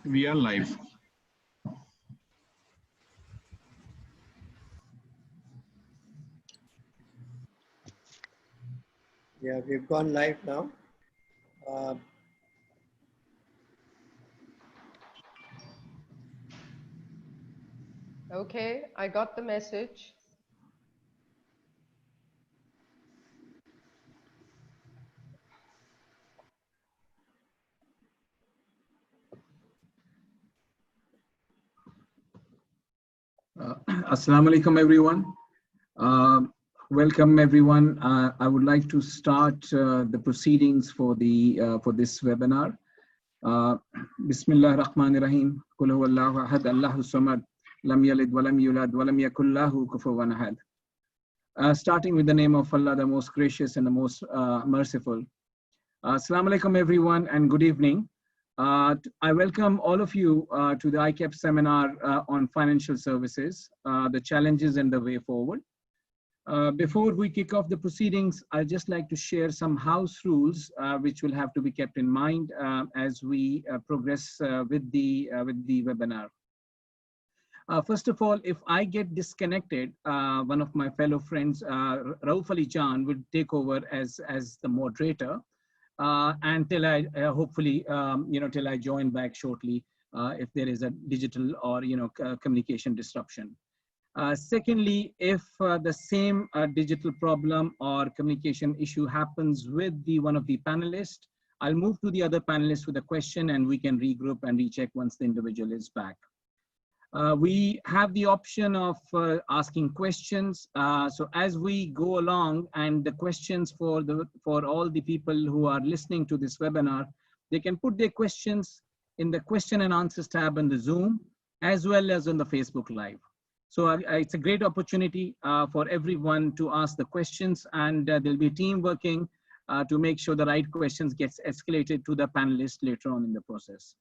We are live. Yeah, we've gone live now. Okay, I got the message. Assalamu alaikum, everyone. Welcome, everyone. I would like to start the proceedings for this webinar. Bismillah ar-Rahman ar-Rahim. Qul huwallahu ahad, Allahu samad, lam yalid walam yulad, walam yakul lahu kufuwan ahad. Starting with the name of Allah, the most gracious and the most merciful. Assalamu alaikum, everyone, and good evening. I welcome all of you to the ICAP seminar on financial services, the challenges and the way forward. Before we kick off the proceedings, I'd just like to share some house rules which will have to be kept in mind as we progress with the webinar. First of all, if I get disconnected, one of my fellow friends, Rauf Ali Jan, will take over as the moderator. Until I hopefully till I join back shortly if there is a digital or communication disruption. Secondly, if the same digital problem or communication issue happens with one of the panelists, I'll move to the other panelists with a question and we can regroup and recheck once the individual is back. We have the option of asking questions. So as we go along, and the questions for all the people who are listening to this webinar, they can put their questions in the question and answers tab in the Zoom, as well as on the Facebook Live. So it's a great opportunity for everyone to ask the questions, and there'll be a team working to make sure the right questions gets escalated to the panelists later on in the process.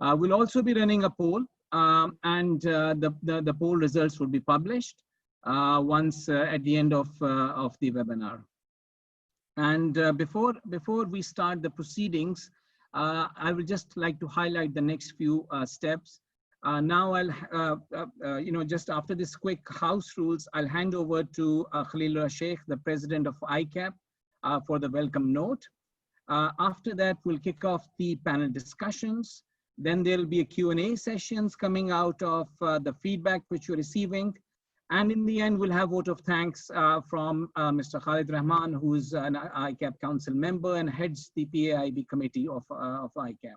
We'll also be running a poll. The poll results will be published once at the end of the webinar. And before we start the proceedings, I would just like to highlight the next few steps. Now I'll, just after this quick house rules, I'll hand over to Khalilullah Sheikh, the president of ICAP, for the welcome note. After that, we'll kick off the panel discussions. Then there'll be a Q&A sessions coming out of the feedback which you're receiving. And in the end, we'll have vote of thanks from Mr. Khalid Rahman, who's an ICAP council member and heads the PAIB committee of ICAP.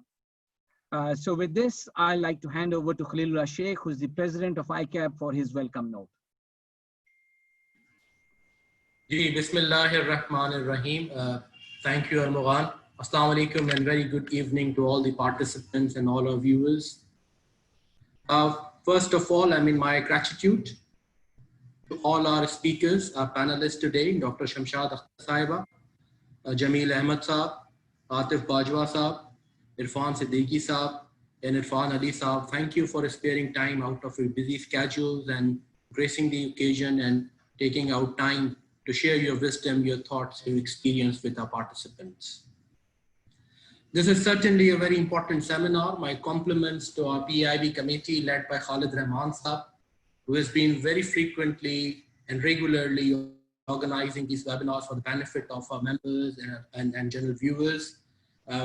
So with this, I'd like to hand over to Khalilullah Sheikh, who's the president of ICAP, for his welcome note. Bismillahir Rahmanir Rahim. Thank you, Al-Mughan. Assalamu alaikum and very good evening to all the participants and all our viewers. First of all, my gratitude to all our speakers, our panelists today, Dr. Shamshad Akhtar Saiba, Jameel Ahmed Saab, Atif Bajwa Saab, Irfan Siddiqui Saab, and Irfan Ali Saab. Thank you for sparing time out of your busy schedules and gracing the occasion and taking out time to share your wisdom, your thoughts, your experience with our participants. This is certainly a very important seminar. My compliments to our PAIB committee led by Khalid Rahman Saab, who has been very frequently and regularly organizing these webinars for the benefit of our members and general viewers.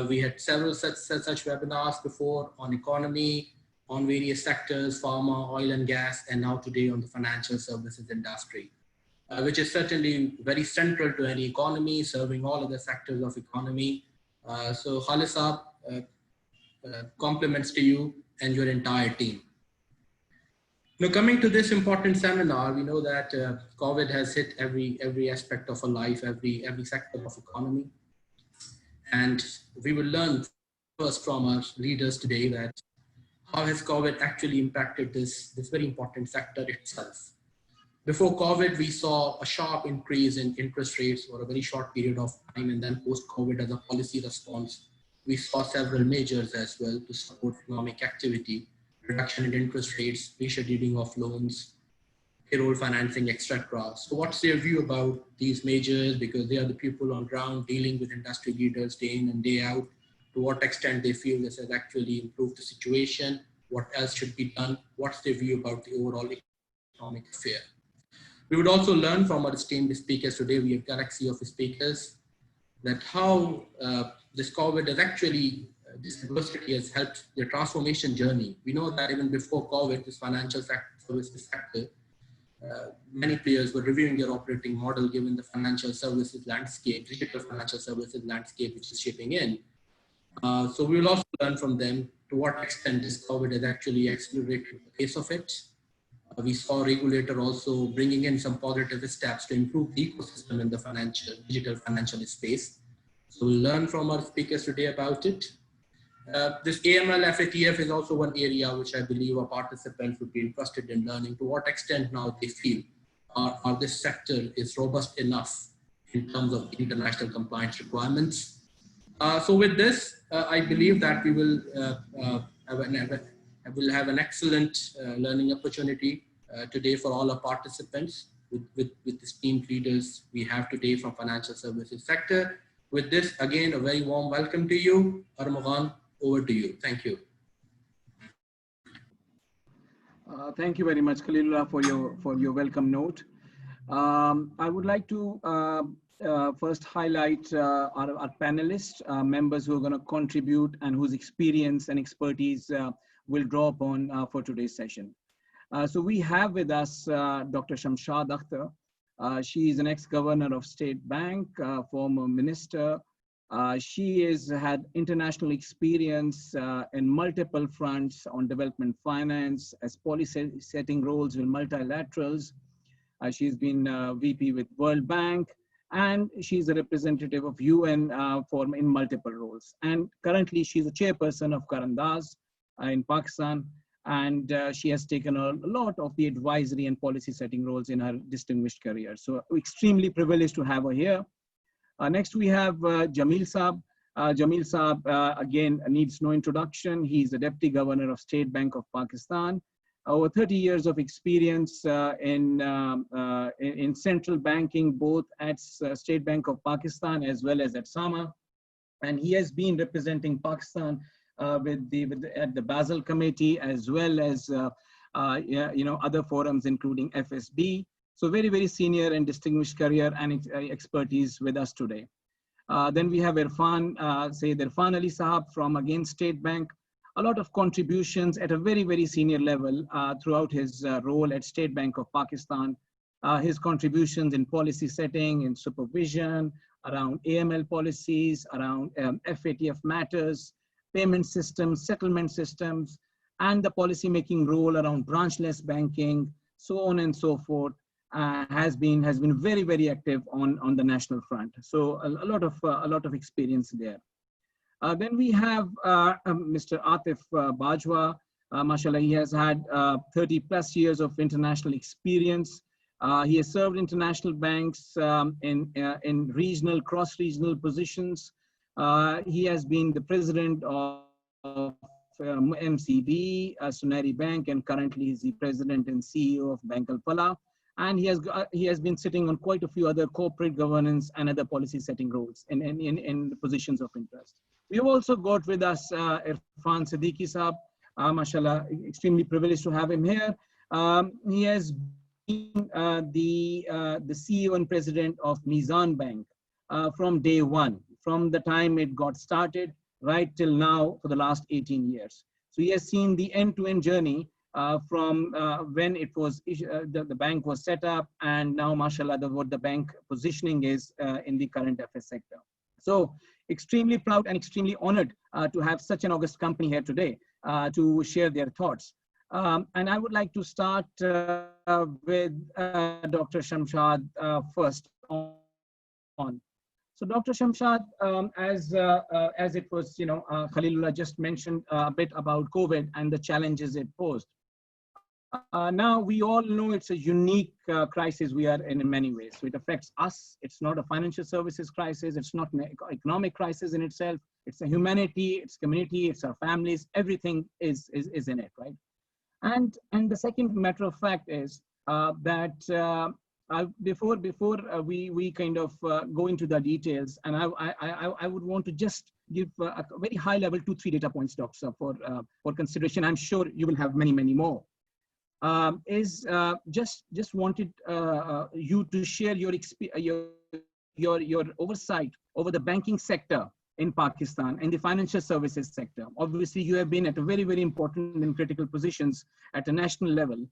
We had several such webinars before on economy, on various sectors, pharma, oil and gas, and now today on the financial services industry, which is certainly very central to any economy, serving all other sectors of economy. So Khalid Saab, compliments to you and your entire team. Now, coming to this important seminar, we know that COVID has hit every aspect of our life, every sector of economy. And we will learn first from our leaders today that how has COVID actually impacted this very important sector itself. Before COVID, we saw a sharp increase in interest rates for a very short period of time, and then post-COVID as a policy response, we saw several measures as well to support economic activity, reduction in interest rates, rescheduling of loans, payroll financing, etc. So what's your view about these measures? Because they are the people on ground dealing with industry leaders day in and day out. to what extent they feel this has actually improved the situation, what else should be done, what's their view about the overall economic affair. We would also learn from our esteemed speakers today. We have a galaxy of speakers, that how this COVID has actually, this adversity has helped their transformation journey. We know that even before COVID, this financial services sector, many players were reviewing their operating model given the financial services landscape, digital financial services landscape which is shaping in. So we will also learn from them to what extent this COVID has actually accelerated the pace of it. We saw regulator also bringing in some positive steps to improve the ecosystem in the digital financial space. So we'll learn from our speakers today about it. This AML FATF is also one area which I believe our participants would be interested in learning to what extent now they feel this sector is robust enough in terms of international compliance requirements. So with this, I believe that we will have an excellent learning opportunity today for all our participants with the esteemed leaders we have today from financial services sector. With this, again, a very warm welcome to you. Armagan, over to you. Thank you. Thank you very much, Khalilullah, for your welcome note. I would like to first highlight our panelists, members who are going to contribute and whose experience and expertise will draw upon for today's session. So we have with us Dr. Shamshad Akhtar. She is an ex-governor of State Bank, former minister. She has had international experience in multiple fronts on development finance, as policy setting roles with multilaterals. She's been VP with World Bank, and she's a representative of UN in multiple roles. And currently she's a chairperson of Karandaz in Pakistan, and she has taken a lot of the advisory and policy setting roles in her distinguished career. So extremely privileged to have her here. Next we have Jamil Saab. Jamil Saab, again, needs no introduction. He's the Deputy Governor of State Bank of Pakistan. Over 30 years of experience in central banking, both at State Bank of Pakistan as well as at SAMA. And he has been representing Pakistan at the Basel Committee, as well as other forums, including FSB. So very, very senior and distinguished career and expertise with us today. Then we have Irfan Ali Sahab from, again, State Bank. A lot of contributions at a very, very senior level throughout his role at State Bank of Pakistan. His contributions in policy setting, in supervision, around AML policies, around FATF matters, payment systems, settlement systems, and the policy-making role around branchless banking, so on and so forth, has been very, very active on the national front. So a lot of experience there. Then we have Mr. Atif Bajwa. Mashallah, he has had 30 plus years of international experience. He has served international banks in regional, cross-regional positions. He has been the president of MCB, Sunari Bank, and currently is the president and CEO of Bank Al-Falah. And he has been sitting on quite a few other corporate governance and other policy setting roles in positions of interest. We have also got with us Irfan Siddiqui Saab. Mashallah, extremely privileged to have him here. He has been the CEO and president of Mizan Bank from day one, from the time it got started right till now for the last 18 years. So he has seen the end-to-end journey from when it was the bank was set up, and now, mashallah, what the bank positioning is in the current FS sector. So extremely proud and extremely honored to have such an august company here today to share their thoughts. And I would like to start with Dr. Shamshad first on. So Dr. Shamshad, as it was, Khalilullah just mentioned a bit about COVID and the challenges it posed. Now we all know it's a unique crisis we are in many ways. So it affects us. It's not a financial services crisis. It's not an economic crisis in itself. It's a humanity, it's community, it's our families. Everything is in it, right? And the second matter of fact is that before we kind of go into the details, and I would want to just give a very high level 2-3 data points, Doctor, for consideration. I'm sure you will have many, many more. Just wanted you to share your oversight over the banking sector in Pakistan and the financial services sector. Obviously, you have been at a very, very important and critical positions at a national level.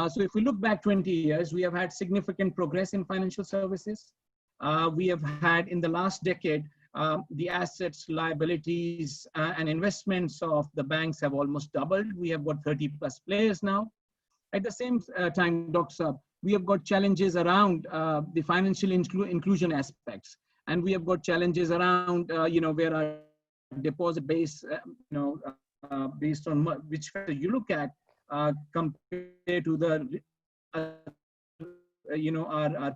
So if we look back 20 years, we have had significant progress in financial services. We have had in the last decade, the assets, liabilities, and investments of the banks have almost doubled. We have got 30 plus players now. At the same time, Dr. Saab, we have got challenges around the financial inclusion aspects. And we have got challenges around, where our deposit base, based on which factor you look at, compared to the, our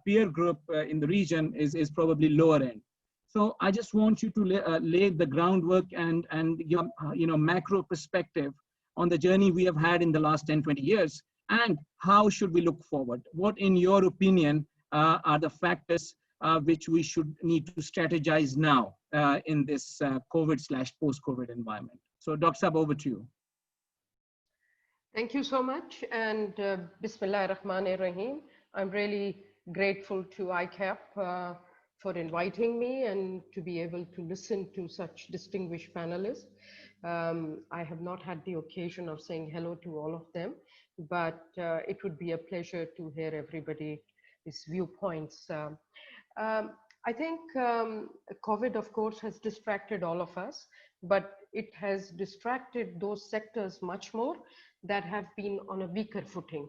peer group in the region is probably lower end. So I just want you to lay the groundwork and give, macro perspective on the journey we have had in the last 10, 20 years. And how should we look forward? What, in your opinion, are the factors which we should need to strategize now in this COVID/post-COVID environment? So Dr. Saab, over to you. Thank you so much. And Bismillah ar-Rahman ar-Rahim. I'm really grateful to ICAP for inviting me and to be able to listen to such distinguished panelists. I have not had the occasion of saying hello to all of them, but it would be a pleasure to hear everybody's viewpoints. I think COVID, of course, has distracted all of us, but it has distracted those sectors much more that have been on a weaker footing.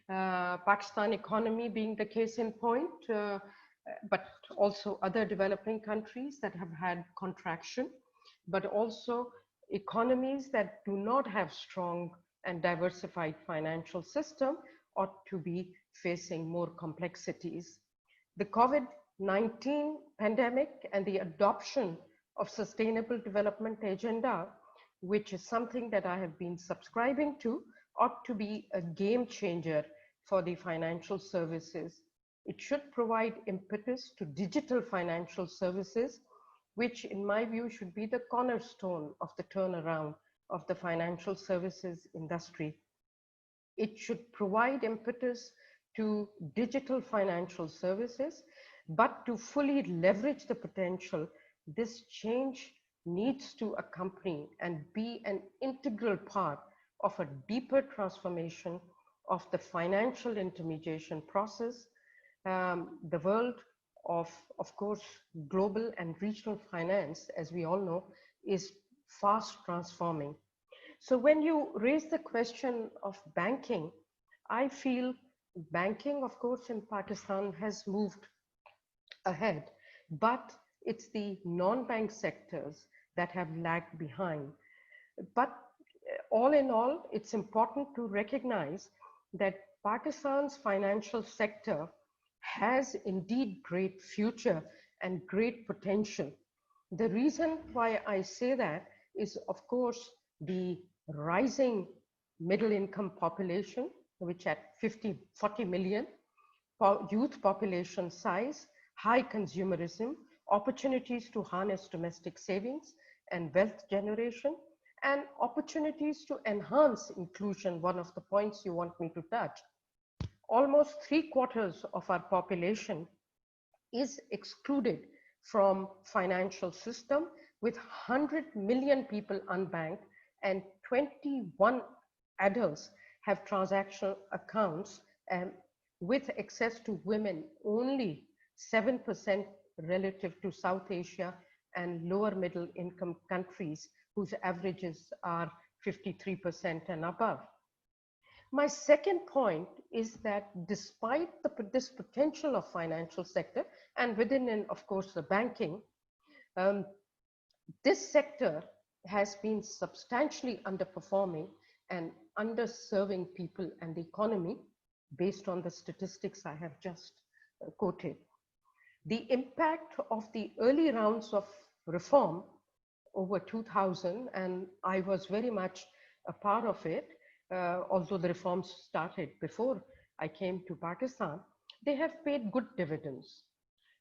Pakistan economy being the case in point, but also other developing countries that have had contraction, but also economies that do not have strong and diversified financial system ought to be facing more complexities. The COVID-19 pandemic and the adoption of Sustainable Development Agenda, which is something that I have been subscribing to, ought to be a game changer for the financial services. It should provide impetus to digital financial services, which in my view should be the cornerstone of the turnaround of the financial services industry. It should provide impetus to digital financial services, but to fully leverage the potential, this change needs to accompany and be an integral part of a deeper transformation of the financial intermediation process. The world of course, global and regional finance, as we all know, is fast transforming. So when you raise the question of banking, I feel banking, of course, in Pakistan has moved ahead, but it's the non-bank sectors that have lagged behind. But all in all, it's important to recognize that Pakistan's financial sector has indeed great future and great potential. The reason why I say that is, of course, the rising middle income population, which at 40 million, youth population size, high consumerism, opportunities to harness domestic savings and wealth generation, and opportunities to enhance inclusion, one of the points you want me to touch. Almost 3/4 of our population is excluded from financial system, with 100 million people unbanked and 21 adults have transactional accounts, with access to women only 7% relative to South Asia and lower middle income countries whose averages are 53% and above. My second point is that despite this potential of financial sector and within, and of course, the banking, this sector has been substantially underperforming and underserving people and the economy based on the statistics I have just quoted. The impact of the early rounds of reform over 2000, and I was very much a part of it, although the reforms started before I came to Pakistan, they have paid good dividends.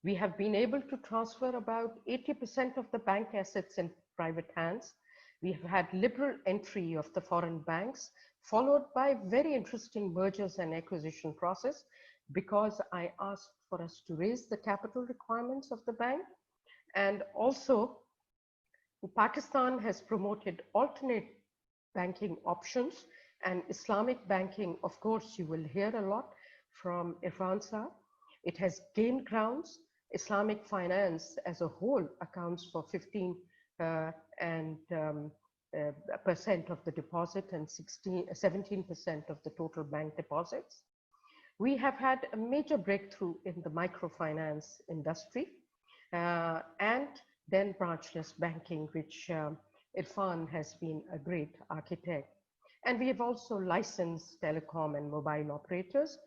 We have been able to transfer about 80% of the bank assets in private hands. We have had liberal entry of the foreign banks, followed by very interesting mergers and acquisition process, because I asked for us to raise the capital requirements of the bank. And also, Pakistan has promoted alternate banking options and Islamic banking. Of course, you will hear a lot from Irfan Saab. It has gained grounds. Islamic finance as a whole accounts for 15% of the deposit and 17% of the total bank deposits. We have had a major breakthrough in the microfinance industry, and then branchless banking, which Irfan has been a great architect. And we have also licensed telecom and mobile operators.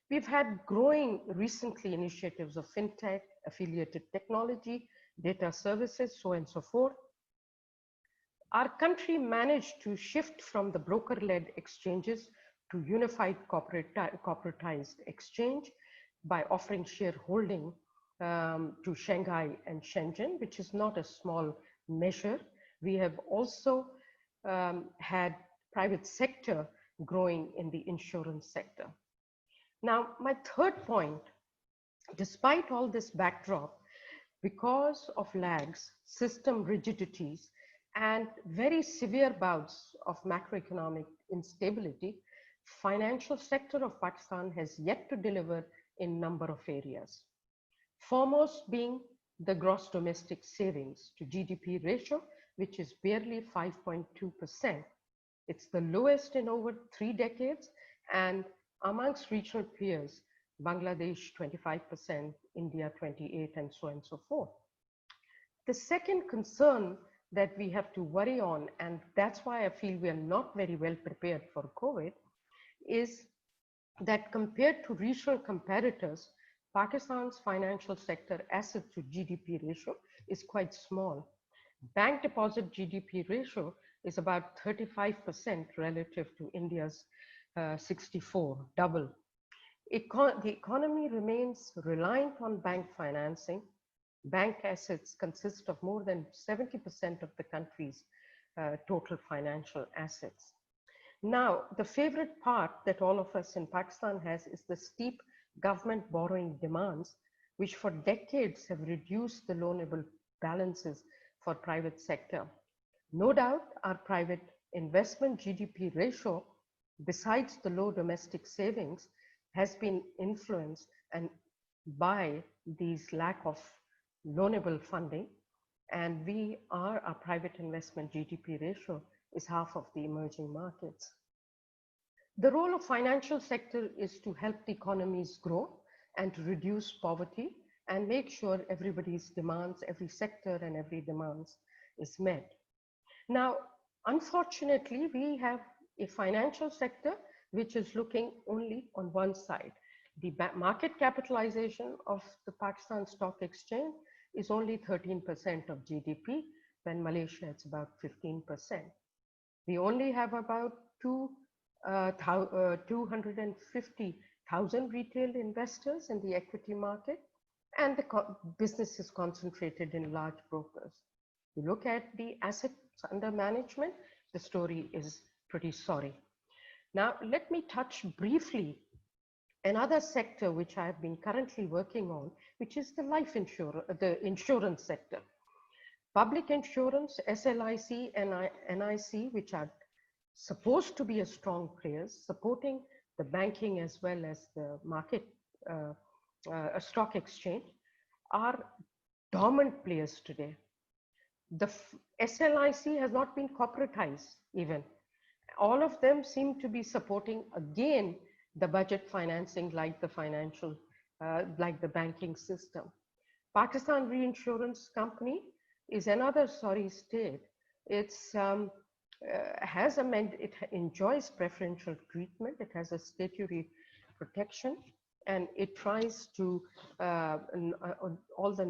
We've had growing recently initiatives of fintech, affiliated technology, data services, so on and so forth. Our country managed to shift from the broker-led exchanges to unified corporatized exchange by offering shareholding to Shanghai and Shenzhen, which is not a small measure. We have also had private sector growing in the insurance sector. Now, my third point, despite all this backdrop, because of lags, system rigidities, and very severe bouts of macroeconomic instability, financial sector of Pakistan has yet to deliver in number of areas. Foremost being the gross domestic savings to GDP ratio, which is barely 5.2%. It's the lowest in over 3 decades, and amongst regional peers, Bangladesh 25%, India 28%, and so on and so forth. The second concern that we have to worry on, and that's why I feel we are not very well prepared for COVID, is that compared to regional competitors, Pakistan's financial sector asset to GDP ratio is quite small. Bank deposit GDP ratio is about 35% relative to India's 64, double. The economy remains reliant on bank financing. Bank assets consist of more than 70% of the country's total financial assets. Now, the favorite part that all of us in Pakistan has is the steep government borrowing demands, which for decades have reduced the loanable balances for private sector. No doubt, our private investment GDP ratio, besides the low domestic savings, has been influenced and by these lack of loanable funding, and our private investment GDP ratio is half of the emerging markets. The role of financial sector is to help the economies grow and to reduce poverty and make sure everybody's demands, every sector and every demands is met. Now, unfortunately, we have a financial sector which is looking only on one side. The market capitalization of the Pakistan Stock Exchange is only 13% of GDP, when Malaysia it's about 15%. We only have about 250,000 retail investors in the equity market, and the business is concentrated in large brokers. You look at the assets under management, the story is pretty sorry. Now, let me touch briefly another sector which I have been currently working on, which is the the insurance sector. Public insurance, SLIC and NIC, which are supposed to be a strong players, supporting the banking as well as the market, stock exchange, are dormant players today. The SLIC has not been corporatized even. All of them seem to be supporting again the budget financing like the financial, like the banking system. Pakistan Reinsurance Company is another sorry state. It enjoys preferential treatment. It has a statutory protection, and it tries to all the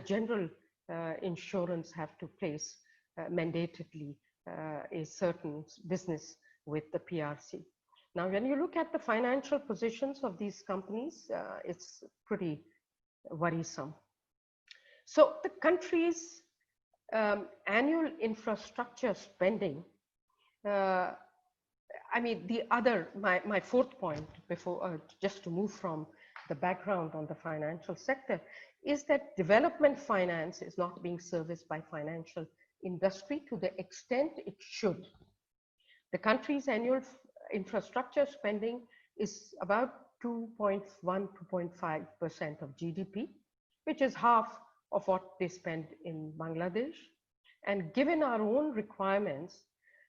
general insurance have to place mandatorily a certain business with the PRC. Now, when you look at the financial positions of these companies, it's pretty worrisome. So the country's annual infrastructure spending, I mean, my fourth point before, just to move from the background on the financial sector, is that development finance is not being serviced by financial industry to the extent it should. The country's annual infrastructure spending is about 2.1, 2.5% of GDP, which is half of what they spend in Bangladesh. And given our own requirements,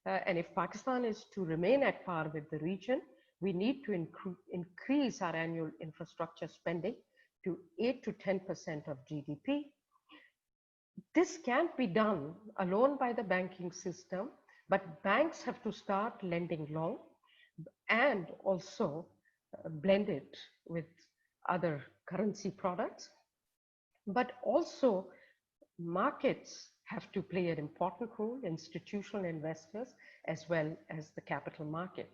and if Pakistan is to remain at par with the region, we need to increase our annual infrastructure spending to 8 to 10% of GDP. This can't be done alone by the banking system, but banks have to start lending long and also blend it with other currency products. But also markets have to play an important role, institutional investors, as well as the capital market.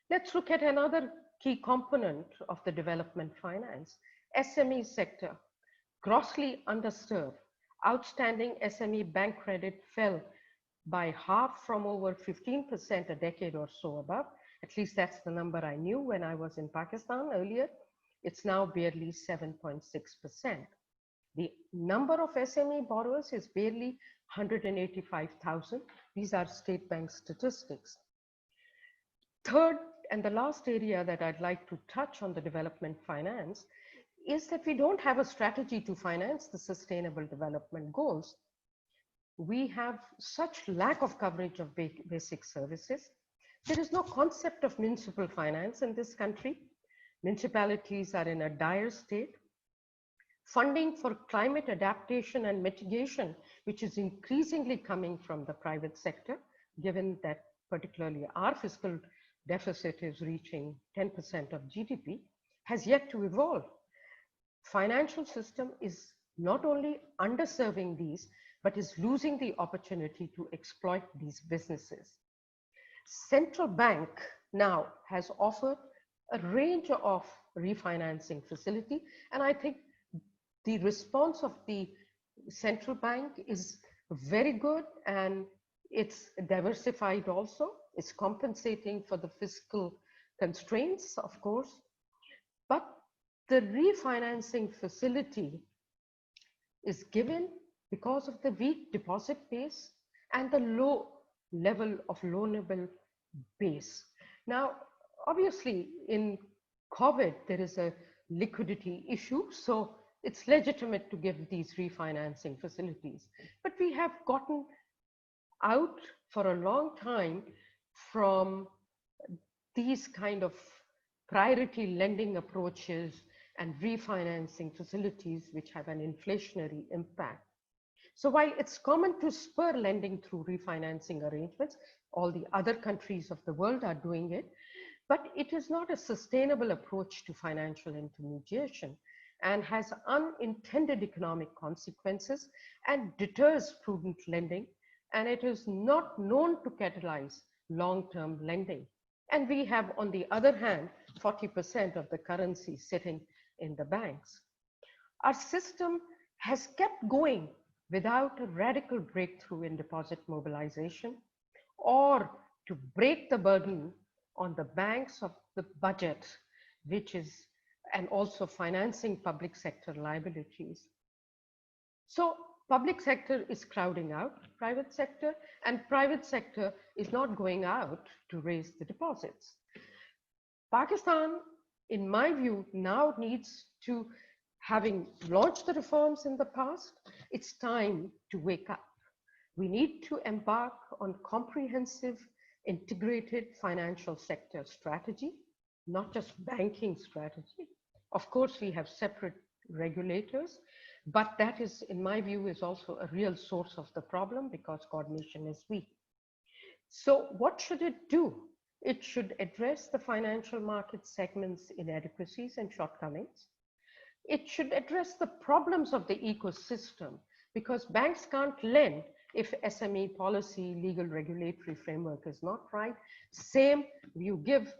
Let's look at another key component of the development finance, SME sector, grossly underserved. Outstanding SME bank credit fell by half from over 15% a decade or so above. At least that's the number I knew when I was in Pakistan earlier. It's now barely 7.6%. The number of SME borrowers is barely 185,000. These are State Bank statistics. Third, and the last area that I'd like to touch on the development finance is that we don't have a strategy to finance the sustainable development goals. We have such lack of coverage of basic services. There is no concept of municipal finance in this country. Municipalities are in a dire state. Funding for climate adaptation and mitigation, which is increasingly coming from the private sector, given that particularly our fiscal deficit is reaching 10% of GDP, has yet to evolve. Financial system is not only underserving these, but is losing the opportunity to exploit these businesses. Central bank now has offered a range of refinancing facility, and I think the response of the central bank is very good, and it's diversified also. It's compensating for the fiscal constraints, of course, but the refinancing facility is given because of the weak deposit base and the low level of loanable base. Now, obviously, in COVID, there is a liquidity issue, so it's legitimate to give these refinancing facilities. But we have gotten out for a long time from these kind of priority lending approaches and refinancing facilities which have an inflationary impact. So while it's common to spur lending through refinancing arrangements, all the other countries of the world are doing it, but it is not a sustainable approach to financial intermediation and has unintended economic consequences and deters prudent lending, and it is not known to catalyze long-term lending. And we have, on the other hand, 40% of the currency sitting in the banks. Our system has kept going without a radical breakthrough in deposit mobilization or to break the burden on the banks of the budget, which is, and also financing public sector liabilities. So public sector is crowding out private sector, and private sector is not going out to raise the deposits. Pakistan, in my view, now needs to, having launched the reforms in the past, it's time to wake up. We need to embark on comprehensive, integrated financial sector strategy, not just banking strategy. Of course, we have separate regulators, but that is, in my view, is also a real source of the problem because coordination is weak. So what should it do? It should address the financial market segment's inadequacies and shortcomings. It should address the problems of the ecosystem because banks can't lend if SME policy, legal regulatory framework is not right. Same, you give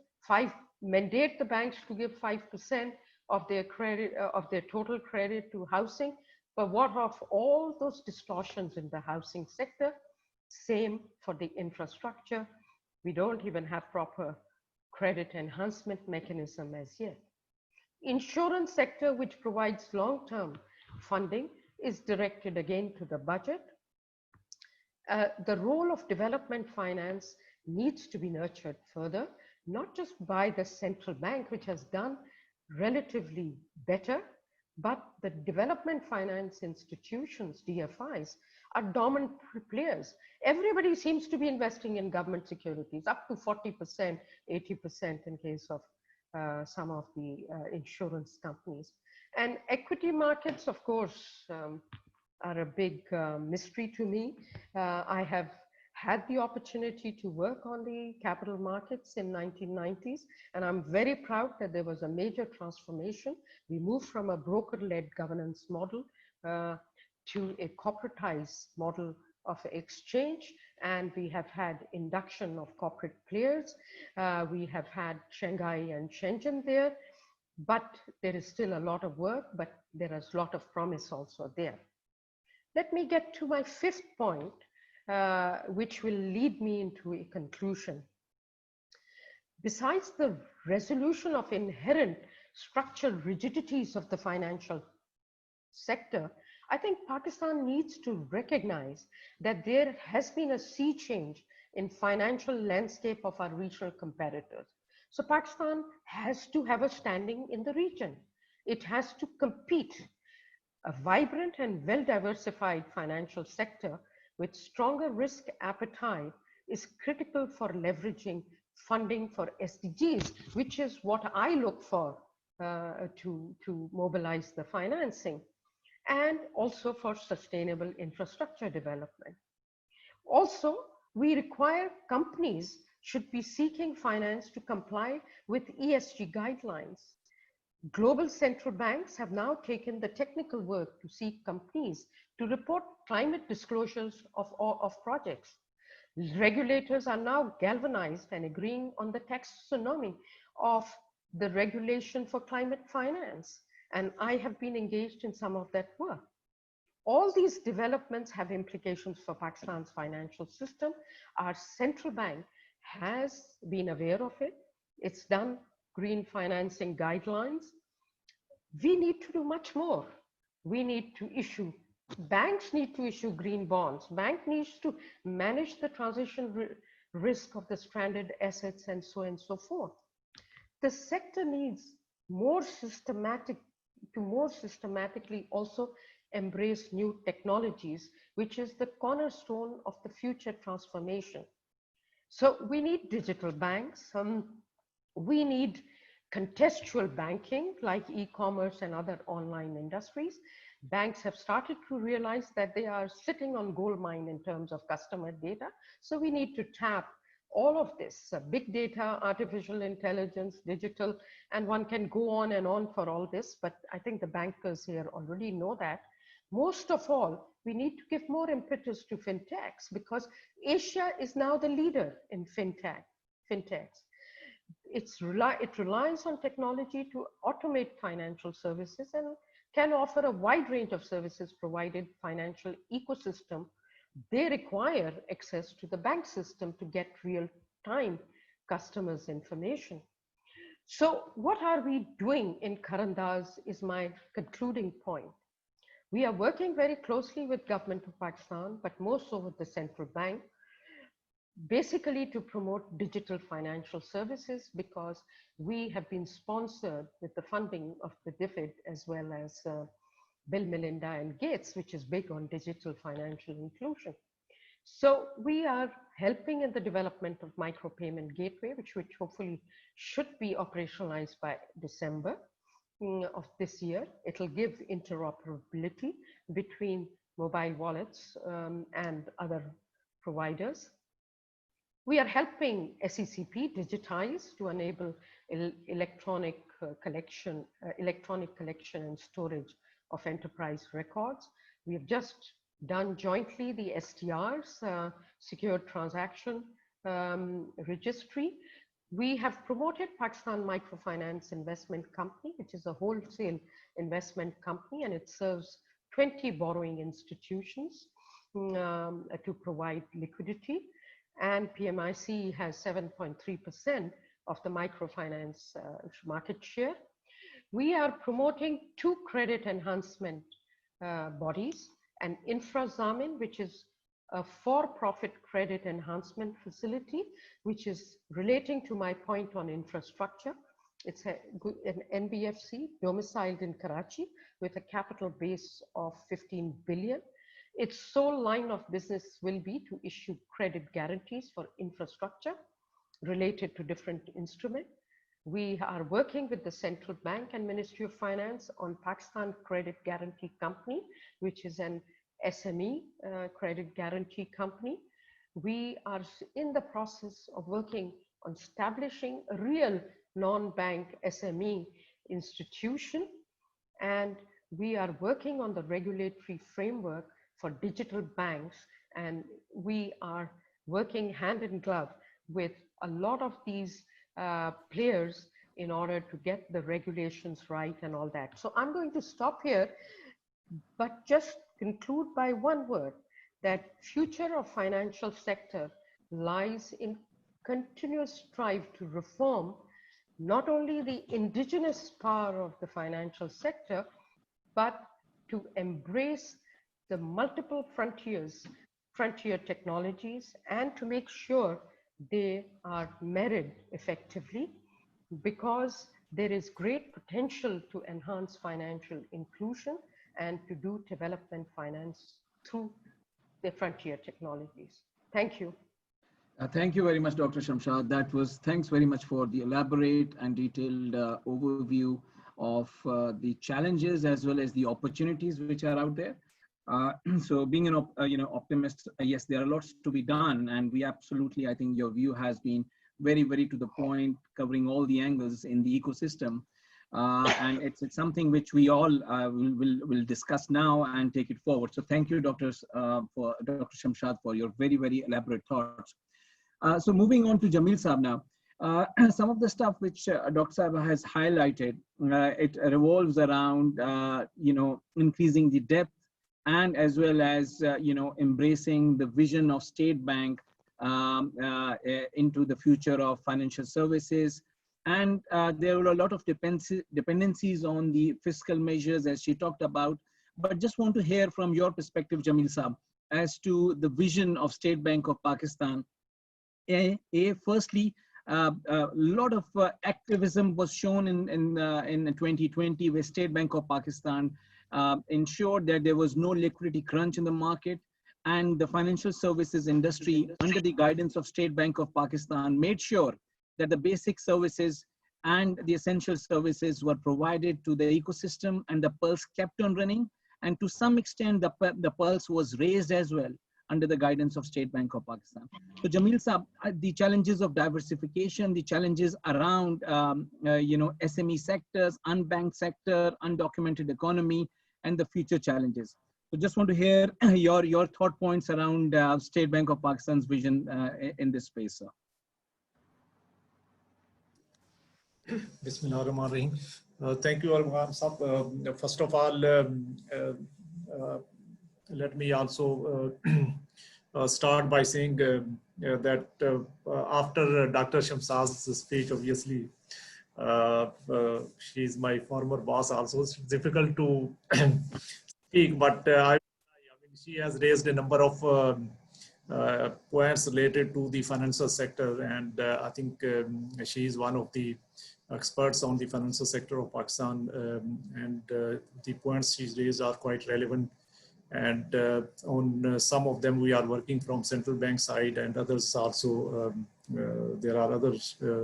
mandate the banks to give 5%, of their credit, of their total credit to housing. But what of all those distortions in the housing sector? Same for the infrastructure. We don't even have proper credit enhancement mechanism as yet. Insurance sector, which provides long-term funding, is directed again to the budget. The role of development finance needs to be nurtured further, not just by the central bank, which has done relatively better, but the development finance institutions, DFIs, are dominant players. Everybody seems to be investing in government securities, up to 40%, 80% in case of some of the insurance companies. And equity markets, of course, are a big mystery to me. I have had the opportunity to work on the capital markets in 1990s, and I'm very proud that there was a major transformation. We moved from a broker-led governance model to a corporatized model of exchange, and we have had induction of corporate players. We have had Shanghai and Shenzhen there, but there is still a lot of work, but there is a lot of promise also there. Let me get to my fifth point, which will lead me into a conclusion. Besides the resolution of inherent structural rigidities of the financial sector, I think Pakistan needs to recognize that there has been a sea change in financial landscape of our regional competitors. So Pakistan has to have a standing in the region. It has to compete. A vibrant and well-diversified financial sector with stronger risk appetite is critical for leveraging funding for SDGs, which is what I look for to mobilize the financing, and also for sustainable infrastructure development. Also, we require companies should be seeking finance to comply with ESG guidelines. Global central banks have now taken the technical work to seek companies to report climate disclosures of projects. Regulators are now galvanized and agreeing on the taxonomy of the regulation for climate finance. And I have been engaged in some of that work. All these developments have implications for Pakistan's financial system. Our central bank has been aware of it. It's done green financing guidelines. We need to do much more. We need to issue, banks need to issue green bonds. Bank needs to manage the transition risk of the stranded assets and so on and so forth. The sector needs more systematically also embrace new technologies, which is the cornerstone of the future transformation. So we need digital banks. We need contextual banking like e-commerce and other online industries. Banks have started to realize that they are sitting on gold mine in terms of customer data. So we need to tap all of this, big data, artificial intelligence, digital, and one can go on and on for all this, but I think the bankers here already know that. Most of all, we need to give more impetus to fintechs because Asia is now the leader in fintechs. It relies on technology to automate financial services and can offer a wide range of services provided financial ecosystem. They require access to the bank system to get real-time customers' information. So what are we doing in Karandaz is my concluding point. We are working very closely with government of Pakistan, but more so with the central bank, basically to promote digital financial services because we have been sponsored with the funding of the DFID as well as Bill, Melinda and Gates, which is big on digital financial inclusion. So we are helping in the development of micropayment gateway, which hopefully should be operationalized by December of this year. It'll give interoperability between mobile wallets and other providers. We are helping SECP digitize to enable electronic collection and storage of enterprise records. We have just done jointly the STRs, Secured Transaction Registry, We have promoted Pakistan Microfinance Investment Company, which is a wholesale investment company, and it serves 20 borrowing institutions to provide liquidity. And PMIC has 7.3% of the microfinance market share. We are promoting 2 credit enhancement bodies, and InfraZamin, which is a for-profit credit enhancement facility, which is relating to my point on infrastructure. It's an NBFC domiciled in Karachi with a capital base of 15 billion. Its sole line of business will be to issue credit guarantees for infrastructure related to different instruments. We are working with the Central Bank and Ministry of Finance on Pakistan Credit Guarantee Company, which is an SME credit guarantee company. We are in the process of working on establishing a real non-bank SME institution, and we are working on the regulatory framework for digital banks, and we are working hand in glove with a lot of these players in order to get the regulations right and all that. So I'm going to stop here, but just conclude by one word, that future of financial sector lies in continuous strive to reform not only the indigenous power of the financial sector, but to embrace the multiple frontier technologies, and to make sure they are married effectively, because there is great potential to enhance financial inclusion and to do development finance through the frontier technologies. Thank you. Thank you very much, Dr. Shamshad. Thanks very much for the elaborate and detailed overview of the challenges as well as the opportunities which are out there. So being an optimist, yes, there are lots to be done, and we absolutely, I think your view has been very, very to the point, covering all the angles in the ecosystem. And it's something which we all will discuss now and take it forward. So thank you, Dr. Shamshad, for your very, very elaborate thoughts. So moving on to Jamil Saab now. Some of the stuff which Dr. Saab has highlighted, it revolves around, increasing the depth and as well as, embracing the vision of State Bank into the future of financial services. And there were a lot of dependencies on the fiscal measures, as she talked about. But just want to hear from your perspective, Jamil Saab, as to the vision of State Bank of Pakistan. Firstly, a lot of activism was shown in 2020, where State Bank of Pakistan ensured that there was no liquidity crunch in the market, and the financial services industry, under the guidance of State Bank of Pakistan, made sure that the basic services and the essential services were provided to the ecosystem, and the pulse kept on running. And to some extent, the pulse was raised as well under the guidance of State Bank of Pakistan. So Jamil Saab, the challenges of diversification, the challenges around SME sectors, unbanked sector, undocumented economy, and the future challenges. So just want to hear your thought points around State Bank of Pakistan's vision in this space, sir. Bismillahirrahmanirrahim. Thank you, Arman Saab. First of all, let me also start by saying that after Dr. Shamsad's speech, obviously, she's my former boss also. It's difficult to speak, but I mean, she has raised a number of points related to the financial sector, and I think she is one of the experts on the financial sector of Pakistan, and the points she's raised are quite relevant. And on some of them we are working from central bank side, and others also there are other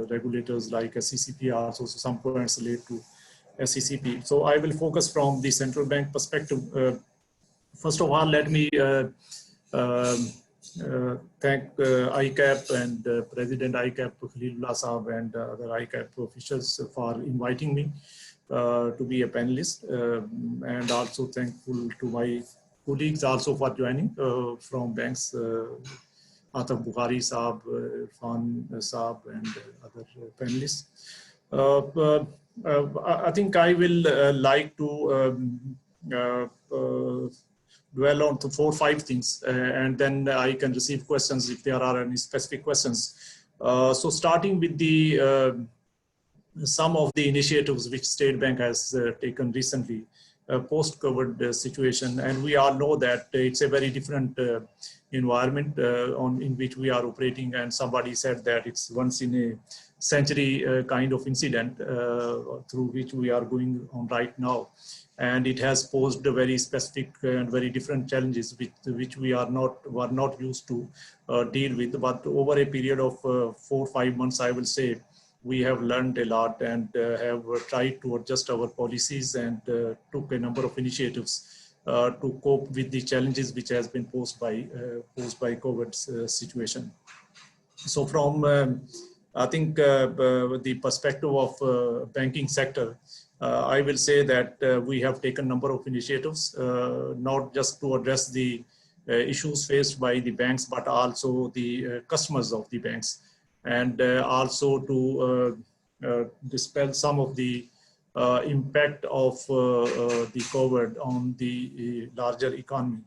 regulators like SCCP also, so some points relate to SCCP. So I will focus from the central bank perspective. First of all, let me thank ICAP and President ICAP Khalilullah Saab and other ICAP officials for inviting me to be a panelist, and also thankful to my colleagues also for joining from banks Ataf Bukhari Saab, Irfan Saab, and other panelists. I think I will like to dwell on to 4 or 5 things, and then I can receive questions if there are any specific questions. So starting with the some of the initiatives which State Bank has taken recently, post-COVID situation, and we all know that it's a very different environment in which we are operating, and somebody said that it's once in a century kind of incident through which we are going on right now, and it has posed very specific and very different challenges which we were not used to deal with. But over a period of 4 or 5 months, I will say, we have learned a lot and have tried to adjust our policies and took a number of initiatives to cope with the challenges which has been posed by COVID situation. So from I think the perspective of banking sector, I will say that we have taken a number of initiatives, not just to address the issues faced by the banks, but also the customers of the banks, and also to dispel some of the impact of the COVID on the larger economy,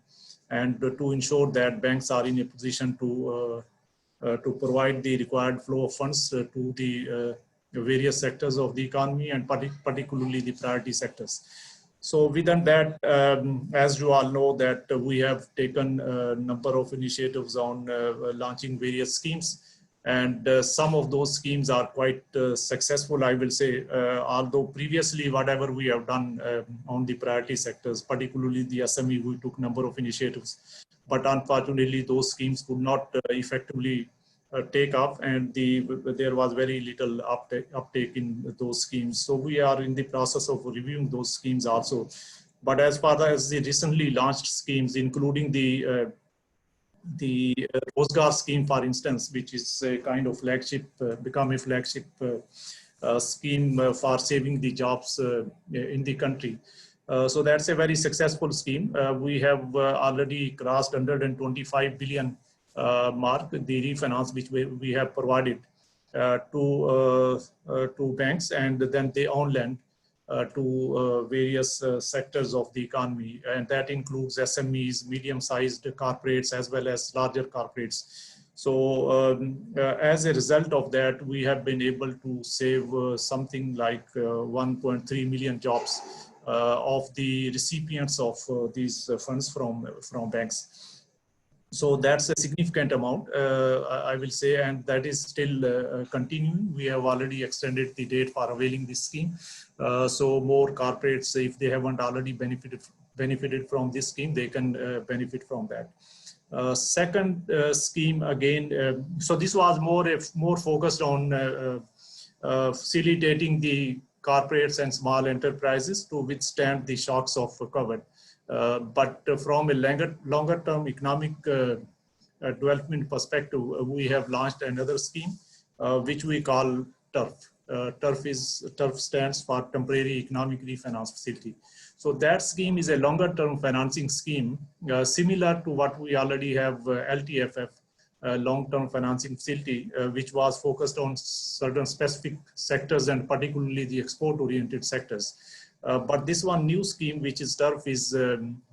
and to ensure that banks are in a position to provide the required flow of funds to the various sectors of the economy, and particularly the priority sectors. So within that, as you all know, that we have taken a number of initiatives on launching various schemes. And some of those schemes are quite successful, I will say, although previously whatever we have done on the priority sectors, particularly the SME, we took a number of initiatives. But unfortunately, those schemes could not effectively take off, and there was very little uptake in those schemes. So we are in the process of reviewing those schemes also. But as far as the recently launched schemes, including the Rozgar scheme, for instance, which is a kind of flagship, become a flagship scheme for saving the jobs in the country. So that's a very successful scheme. We have already crossed 125 billion mark, the refinance which we have provided to banks, and then they on lend to various sectors of the economy, and that includes SMEs, medium-sized corporates, as well as larger corporates. So as a result of that, we have been able to save something like 1.3 million jobs of the recipients of these funds from banks. So that's a significant amount, I will say, and that is still continuing. We have already extended the date for availing this scheme. So more corporates, if they haven't already benefited from this scheme, they can benefit from that. Second scheme, again, so this was more focused on facilitating the corporates and small enterprises to withstand the shocks of COVID. But from a longer term economic development perspective, we have launched another scheme, which we call TURF. TURF stands for Temporary Economic Refinance Facility. So that scheme is a longer term financing scheme, similar to what we already have LTFF, long-term financing facility, which was focused on certain specific sectors and particularly the export-oriented sectors. But this one new scheme, which is TURF, is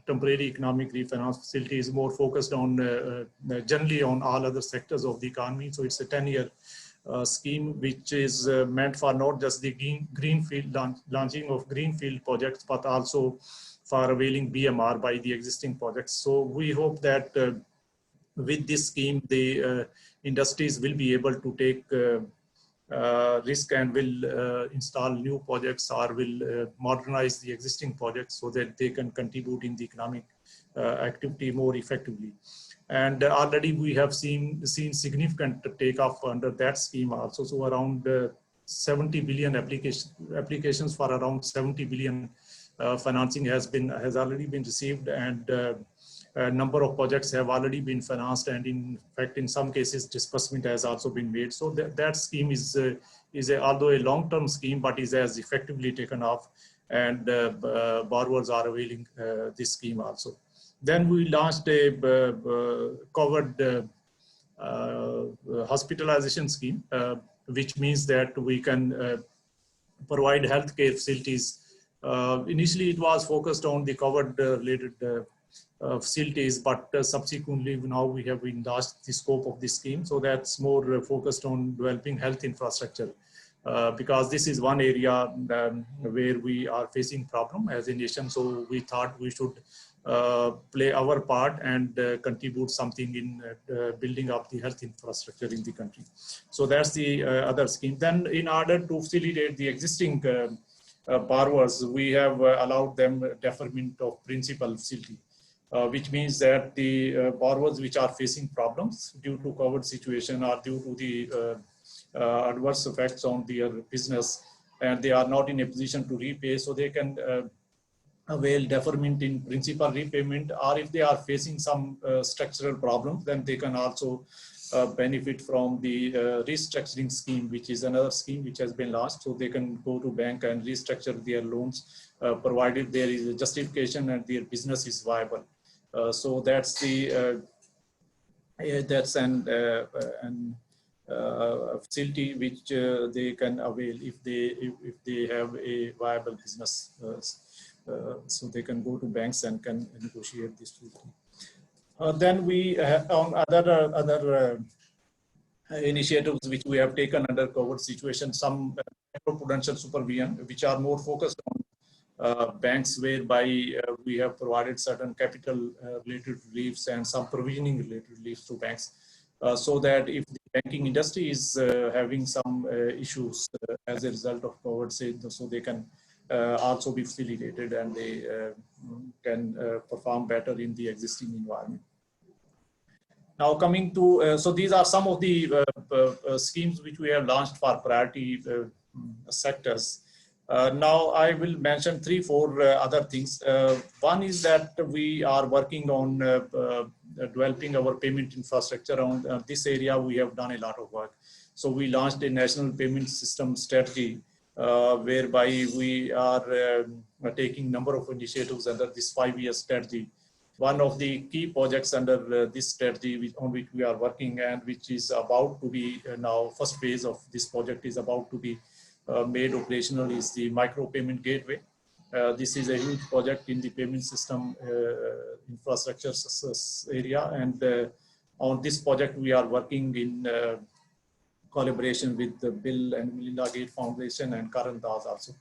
Temporary Economic Refinance Facility, is more focused on generally on all other sectors of the economy. So it's a 10-year scheme, which is meant for not just the greenfield launching of greenfield projects, but also for availing BMR by the existing projects. So we hope that with this scheme, the industries will be able to take risk and will install new projects or will modernize the existing projects so that they can contribute in the economic activity more effectively. And already we have seen significant takeoff under that scheme also. So around 70 billion applications for around 70 billion financing has already been received, and a number of projects have already been financed, and in fact, in some cases, disbursement has also been made. So that scheme is although a long-term scheme, but is as effectively taken off, and borrowers are availing this scheme also. Then we launched a covered hospitalization scheme, which means that we can provide healthcare facilities. Initially, it was focused on the covered related facilities, but subsequently now we have enlarged the scope of this scheme. So that's more focused on developing health infrastructure. Because this is one area where we are facing problem as a nation. So we thought we should play our part and contribute something in building up the health infrastructure in the country. So that's the other scheme. Then in order to facilitate the existing borrowers, we have allowed them deferment of principal facility. Which means that the borrowers which are facing problems due to COVID situation or due to the adverse effects on their business, and they are not in a position to repay, so they can avail deferment in principal repayment, or if they are facing some structural problems, then they can also benefit from the restructuring scheme, which is another scheme which has been launched. So they can go to bank and restructure their loans, provided there is a justification and their business is viable. So that's the that's an facility which they can avail if they have a viable business. So they can go to banks and can negotiate this facility. Then we on other initiatives which we have taken under COVID situation, some macroprudential supervision, which are more focused on banks, whereby we have provided certain capital related reliefs and some provisioning related reliefs to banks, so that if the banking industry is having some issues as a result of COVID, so they can also be facilitated and they can perform better in the existing environment. Now coming to, so these are some of the schemes which we have launched for priority sectors. Now I will mention 3-4 other things. One is that we are working on developing our payment infrastructure. Around this area we have done a lot of work. So we launched a national payment system strategy, whereby we are taking number of initiatives under this 5-year strategy. One of the key projects under this strategy on which we are working, and which is about to be now, first phase of this project is about to be made operational, is the micro payment gateway. This is a huge project in the payment system infrastructure area, and on this project we are working in collaboration with the Bill and Melinda Gates Foundation and Karan Das also.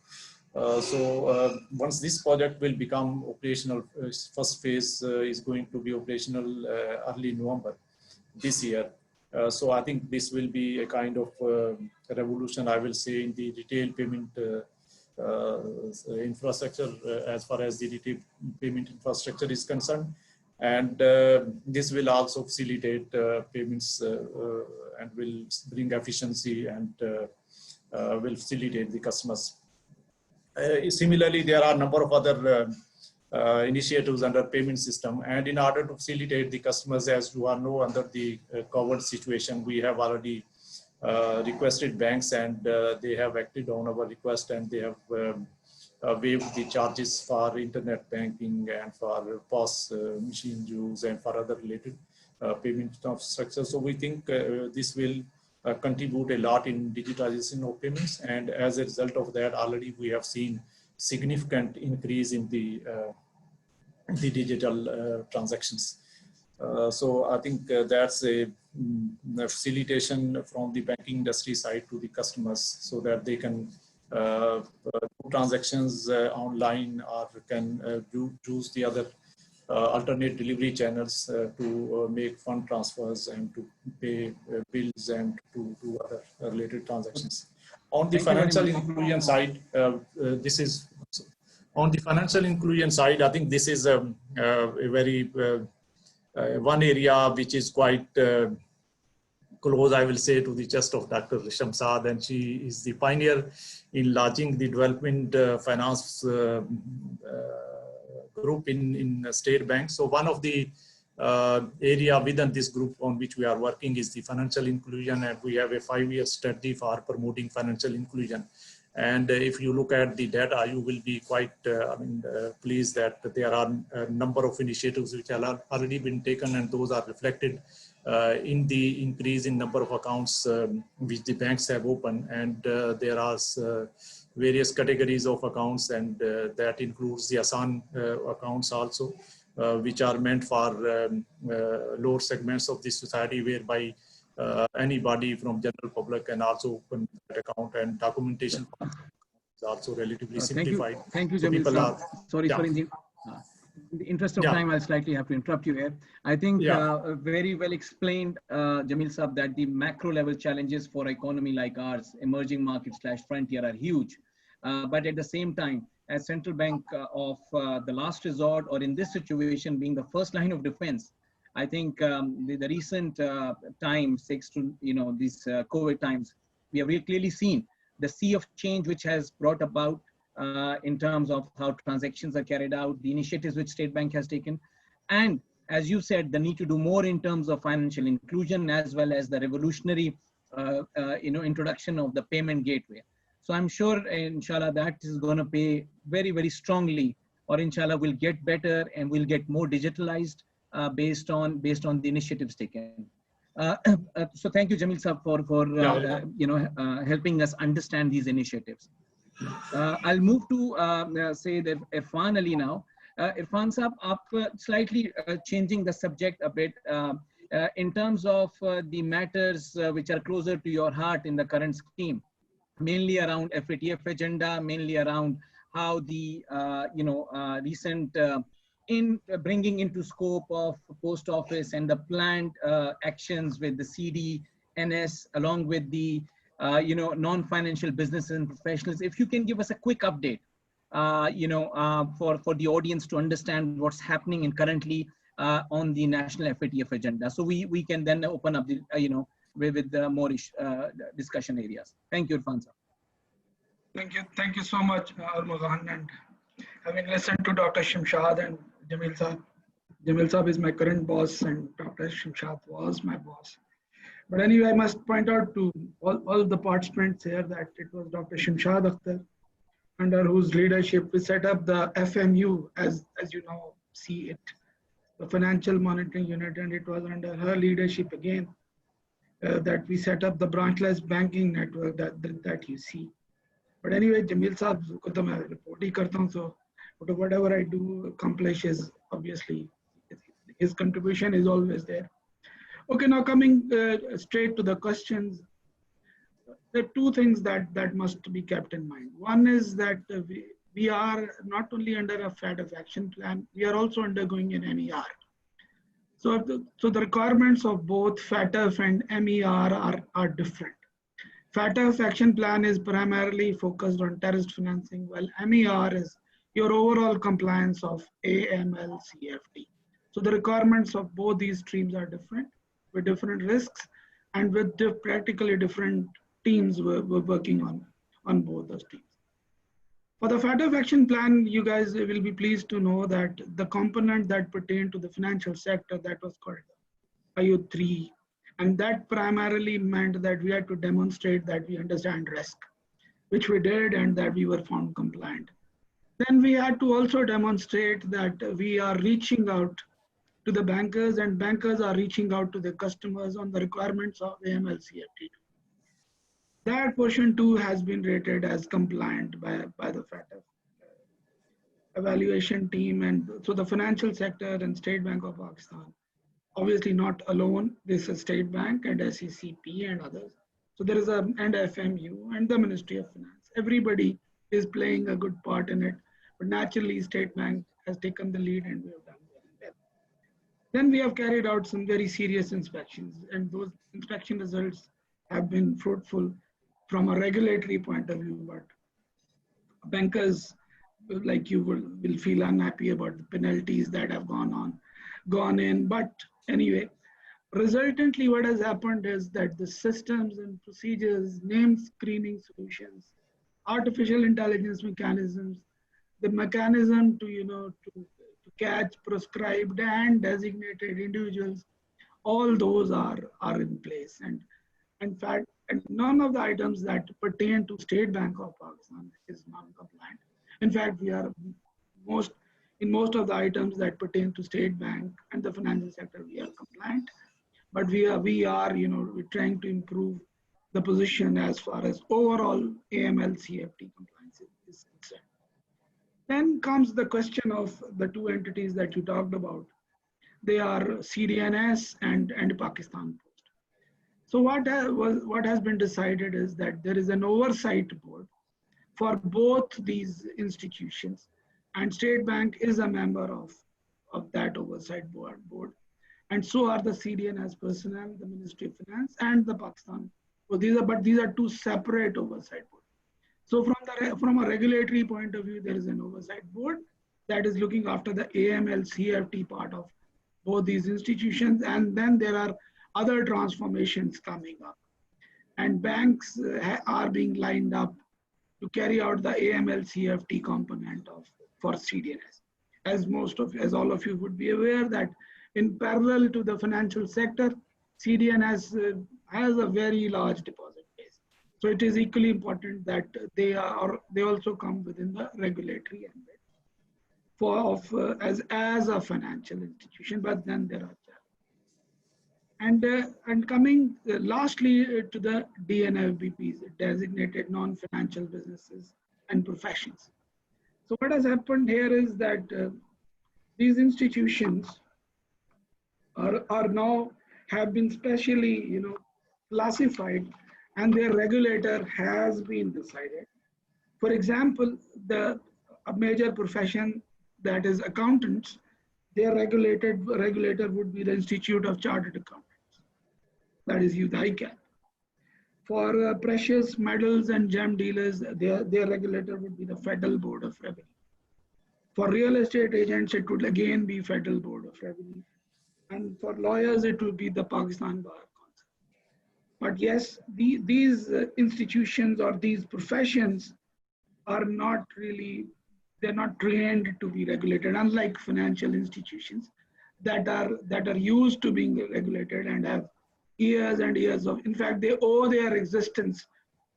Once this project will become operational, first phase is going to be operational early November this year. So I think this will be a kind of revolution, I will say, in the retail payment infrastructure, as far as the retail payment infrastructure is concerned. And this will also facilitate payments and will bring efficiency and will facilitate the customers. Similarly, there are a number of other initiatives under payment system, and in order to facilitate the customers, as you all know, under the COVID situation, we have already requested banks, and they have acted on our request, and they have waived the charges for internet banking and for POS machine use and for other related payment infrastructure. So we think this will contribute a lot in digitalization of payments, and as a result of that, already we have seen significant increase in the digital transactions. So I think that's a facilitation from the banking industry side to the customers, so that they can do transactions online, or can use the other alternate delivery channels to make fund transfers and to pay bills and to do other related transactions. On the financial inclusion side, on the financial inclusion side, I think this is a very one area which is quite close, I will say, to the chest of Dr. Shamsad, and she is the pioneer in launching the development finance group in state banks. So one of the area within this group on which we are working is the financial inclusion, and we have a 5-year strategy for promoting financial inclusion. And if you look at the data, you will be quite pleased that there are a number of initiatives which have already been taken, and those are reflected in the increase in number of accounts which the banks have opened, and there are various categories of accounts, and that includes the Asan accounts also, which are meant for lower segments of the society, whereby anybody from general public can also open that account, and documentation is also relatively simplified. Thank you, So Jamil people sir. are, Sorry, yeah, in the interest of yeah, time, I'll slightly have to interrupt you here. I think yeah, very well explained, Jamil Saab, that the macro level challenges for economy like ours, emerging markets / frontier, are huge. But at the same time, as central bank of the last resort, or in this situation being the first line of defense, I think the recent times, these COVID times, we have really clearly seen the sea of change which has brought about in terms of how transactions are carried out, the initiatives which State Bank has taken, and as you said, the need to do more in terms of financial inclusion, as well as the revolutionary, introduction of the payment gateway. So I'm sure, inshallah, that is going to pay very, very strongly, or inshallah will get better and will get more digitalized based on the initiatives taken. So thank you, Jamil Saab, for helping us understand these initiatives. I'll move to say that Irfan Ali now. Irfan Saab, slightly changing the subject a bit in terms of the matters which are closer to your heart in the current scheme, mainly around FATF agenda, mainly around how the recent in bringing into scope of post office and the planned actions with the CD, NS, along with the non-financial businesses and professionals. If you can give us a quick update, for the audience to understand what's happening in currently on the national FATF agenda, so we can then open up the with the more discussion areas. Thank you, Irfan sir. Thank you so much, Armuzan. And having listened to Dr. Shamshad and Jamil Saab is my current boss, and Dr. Shamshad was my boss. But anyway, I must point out to all the participants here that it was Dr. Shamshad Akhtar, under whose leadership we set up the FMU, as you now see it, the Financial Monitoring Unit, and it was under her leadership again that we set up the branchless banking network that you see. But anyway, Jamil Saab ko to main report hi karta hu, so whatever I do accomplishes, obviously his contribution is always there. Okay, now coming straight to the questions, there are two things that must be kept in mind. One is that we are not only under a FATF action plan, we are also undergoing an MER. So the requirements of both FATF and MER are different. FATF action plan is primarily focused on terrorist financing, while MER is your overall compliance of AML CFT. So the requirements of both these streams are different, with different risks, and with practically different teams we're working on both those teams. For the FATF action plan, you guys will be pleased to know that the component that pertained to the financial sector, that was called IO 3, and that primarily meant that we had to demonstrate that we understand risk, which we did, and that we were found compliant. Then we had to also demonstrate that we are reaching out to the bankers, and bankers are reaching out to the customers on the requirements of AML CFT. That portion too has been rated as compliant by the FATF evaluation team. And so the financial sector and State Bank of Pakistan, obviously not alone, this is State Bank and SECP and others. So there is and FMU and the Ministry of Finance. Everybody is playing a good part in it, but naturally State Bank has taken the lead, and we have done well. Then we have carried out some very serious inspections, and those inspection results have been fruitful from a regulatory point of view, but bankers like you will feel unhappy about the penalties that have gone in. But anyway, resultantly what has happened is that the systems and procedures, name screening solutions, artificial intelligence mechanisms, the mechanism to catch prescribed and designated individuals, all those are in place. And in fact, none of the items that pertain to State Bank of Pakistan is non-compliant. In fact, we are in most of the items that pertain to State Bank and the financial sector, we are compliant. but we are we're trying to improve the position as far as overall AML CFT compliance is concerned. Then comes the question of the two entities that you talked about. They are CDNS and Pakistan Post. So what has been decided is that there is an oversight board for both these institutions, and State Bank is a member of that oversight board. And so are the CDNS personnel, the Ministry of Finance, and the Pakistan. So these are two separate oversight boards. So from a regulatory point of view, there is an oversight board that is looking after the AML CFT part of both these institutions, and then there are other transformations coming up, and banks are being lined up to carry out the AML CFT component for CDNS. As all of you would be aware, that in parallel to the financial sector, CDNS has a very large deposit base. So it is equally important that they also come within the regulatory ambit as a financial institution, but then there are challenges. And coming lastly to the DNFBPs, designated non-financial businesses and professions. So what has happened here is that these institutions are now have been specially classified, and their regulator has been decided. For example, a major profession that is accountants, their regulator would be the Institute of Chartered Accountants, that is the ICAP. For precious metals and gem dealers, their regulator would be the Federal Board of Revenue. For real estate agents, it would again be Federal Board of Revenue. And for lawyers, it will be the Pakistan Bar Council. But yes, these institutions or these professions are not really, they're not trained to be regulated, unlike financial institutions that are used to being regulated and have years and years of, in fact, they owe their existence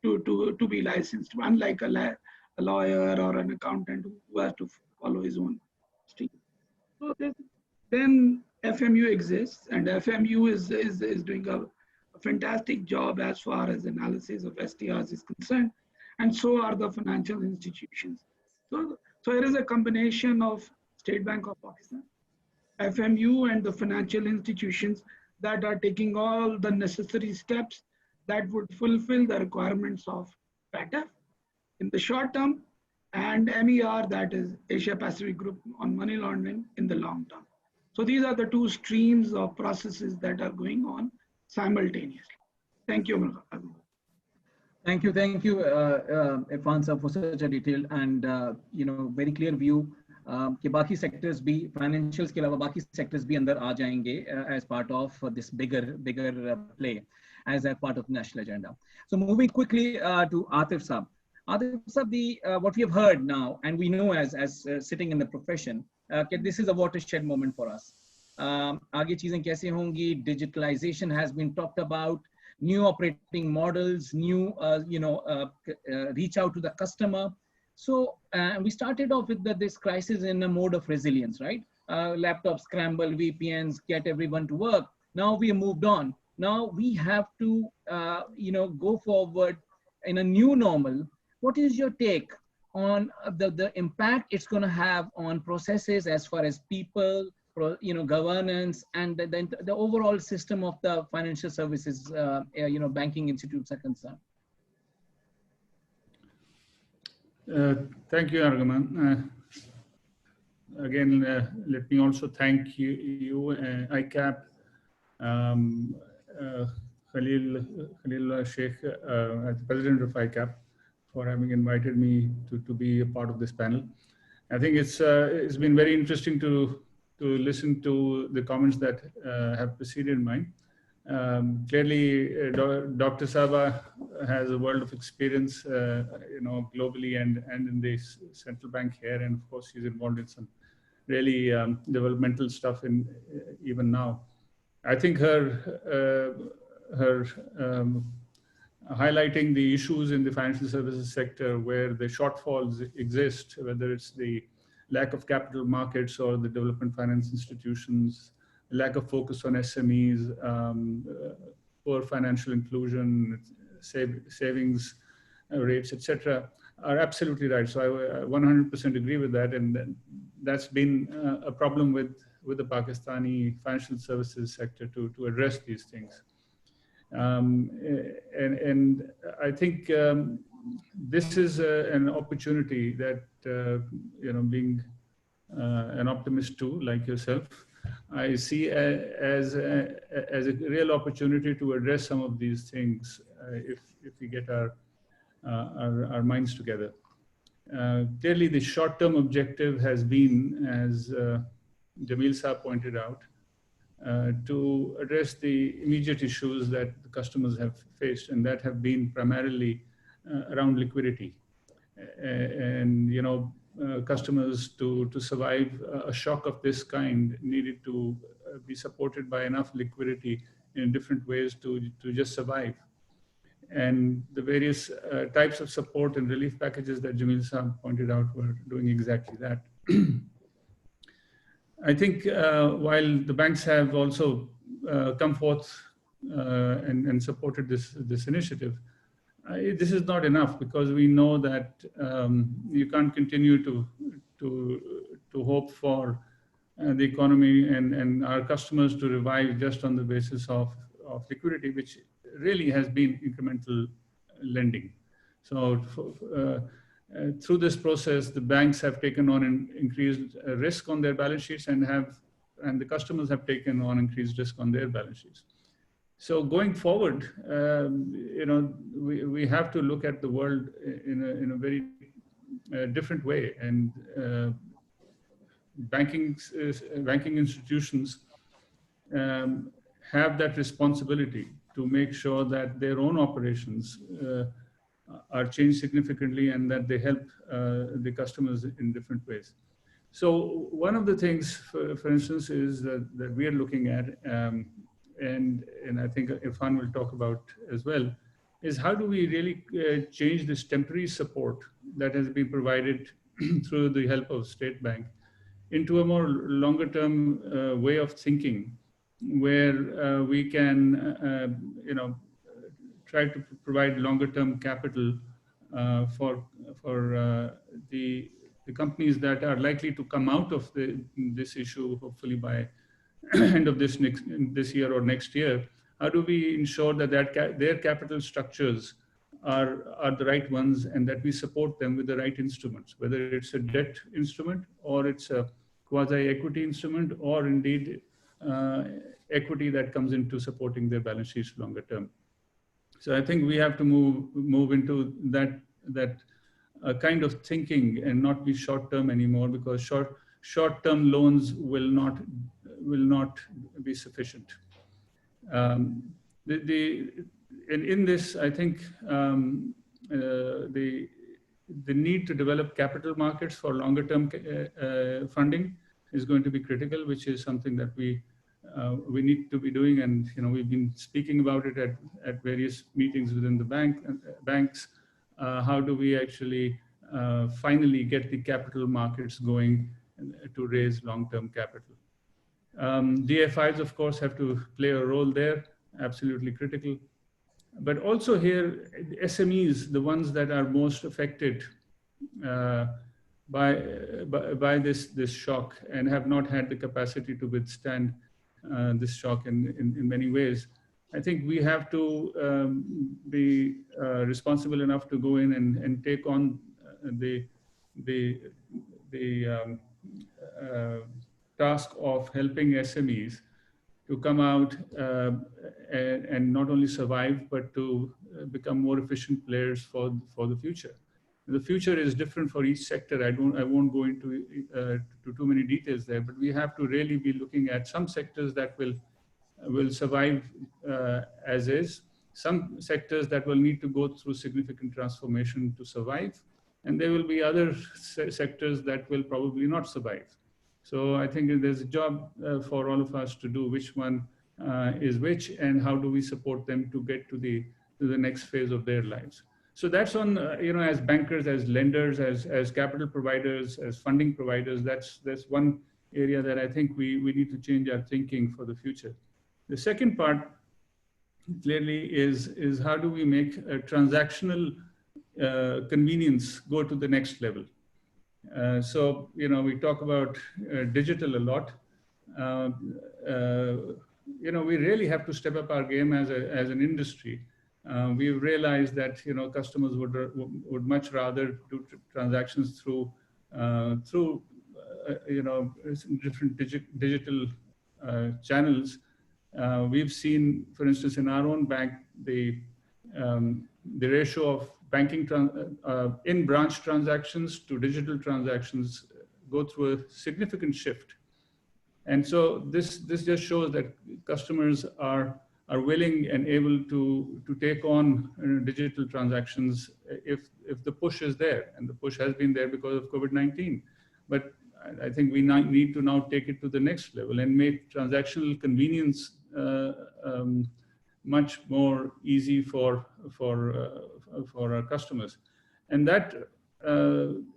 to be licensed, unlike a lawyer or an accountant who has to follow his own stream. So then FMU exists, and FMU is doing a fantastic job as far as analysis of STRs is concerned, and so are the financial institutions. So there is a combination of State Bank of Pakistan, FMU, and the financial institutions that are taking all the necessary steps that would fulfill the requirements of PATF in the short term, and MER, that is Asia Pacific Group on Money Laundering, in the long term. So these are the two streams of processes that are going on simultaneously. Thank you. Thank you, Irfan sir, for such a detailed and very clear view. कि बाकी sectors भी financials के अलावा बाकी sectors भी अंदर आ जाएंगे as part of this bigger play as a part of the national agenda. So moving quickly to Atif Saab. Atif Saab, what we have heard now, and we know as sitting in the profession, this is a watershed moment for us. आगे चीजें कैसे होंगी? Digitalization has been talked about. New operating models, new reach out to the customer. So we started off with this crisis in a mode of resilience, right? Laptops scramble, VPNs, get everyone to work. Now we have moved on. Now we have to go forward in a new normal. What is your take on the impact it's going to have on processes as far as people, governance, and the overall system of the financial services, banking institutes are concerned? Thank you, Argaman. Again, let me also thank you ICAP, Khalil Sheikh, as the president of ICAP, for having invited me to be a part of this panel. I think it's been very interesting to listen to the comments that have preceded mine. Clearly, Dr. Saba has a world of experience, globally and in the central bank here, and of course, she's involved in some really developmental stuff even now. I think her highlighting the issues in the financial services sector where the shortfalls exist, whether it's the lack of capital markets or the development finance institutions, lack of focus on SMEs, poor financial inclusion, savings rates, etc., are absolutely right. So I 100% agree with that, and that's been a problem with the Pakistani financial services sector to address these things. And I think this is an opportunity that, being an optimist too, like yourself, I see as a real opportunity to address some of these things if we get our minds together. Clearly, the short-term objective has been, as Jamil Saab pointed out, to address the immediate issues that the customers have faced, and that have been primarily around liquidity. And customers to survive a shock of this kind needed to be supported by enough liquidity in different ways to just survive. And the various types of support and relief packages that Jamil Saab pointed out were doing exactly that. I think while the banks have also come forth and supported this initiative, this is not enough, because we know that you can't continue to hope for the economy and our customers to revive just on the basis of liquidity, which really has been incremental lending. So through this process, the banks have taken on an increased risk on their balance sheets, and the customers have taken on increased risk on their balance sheets. So going forward, we have to look at the world in a very different way, and banking institutions have that responsibility to make sure that their own operations are changed significantly, and that they help the customers in different ways. So one of the things, for instance, is that we are looking at, and I think Irfan will talk about as well, is how do we really change this temporary support that has been provided through the help of State Bank into a more longer term way of thinking, where we can, try to provide longer term capital for the companies that are likely to come out of this issue, hopefully by end of this year or next year. How do we ensure that their capital structures are the right ones, and that we support them with the right instruments, whether it's a debt instrument or it's a quasi-equity instrument, or indeed equity that comes into supporting their balance sheets longer term. So I think we have to move into that kind of thinking and not be short term anymore, because short term loans will not be sufficient. In this, I think the need to develop capital markets for longer term funding is going to be critical, which is something that we need to be doing, and we've been speaking about it at various meetings within the banks. How do we actually finally get the capital markets going to raise long-term capital? DFIs, of course, have to play a role there, absolutely critical. But also here, SMEs, the ones that are most affected by this shock and have not had the capacity to withstand this shock in many ways. I think we have to be responsible enough to go in and take on the task of helping SMEs to come out and not only survive, but to become more efficient players for the future. The future is different for each sector. I won't go into too many details there, but we have to really be looking at some sectors that will survive as is, some sectors that will need to go through significant transformation to survive, and there will be other sectors that will probably not survive. So I think there's a job for all of us to do, which one is which, and how do we support them to get to the next phase of their lives. So that's on, as bankers, as lenders, as capital providers, as funding providers, that's one area that I think we need to change our thinking for the future. The second part clearly is how do we make a transactional convenience go to the next level. So, you know, we talk about digital a lot. You know, we really have to step up our game as an industry. We've realized that, you know, customers would much rather do transactions through you know, different digital channels. We've seen, for instance, in our own bank, the ratio of banking in-branch transactions to digital transactions go through a significant shift. And so this just shows that customers are willing and able to take on digital transactions if the push is there, and the push has been there because of COVID-19. But I think we need to now take it to the next level and make transactional convenience much more easy for our customers. And that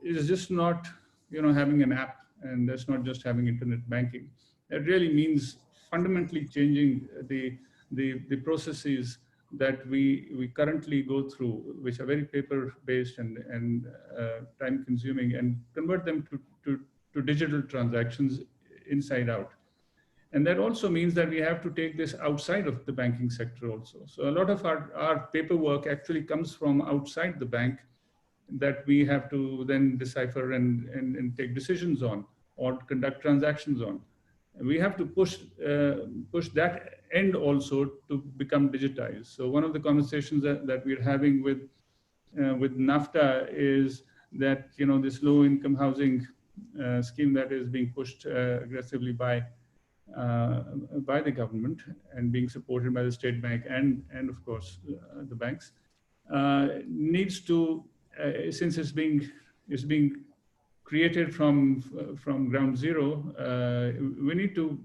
is just not, you know, having an app, and that's not just having internet banking. It really means fundamentally changing the processes that we currently go through, which are very paper-based and time-consuming, and convert them to digital transactions inside out. And that also means that we have to take this outside of the banking sector also. So a lot of our paperwork actually comes from outside the bank that we have to then decipher and take decisions on or conduct transactions on. We have to push that end also to become digitized. So one of the conversations that we're having with NAFTA is that, you know, this low-income housing scheme that is being pushed aggressively by the government and being supported by the State Bank and of course the banks needs to, since it's being created from ground zero, we need to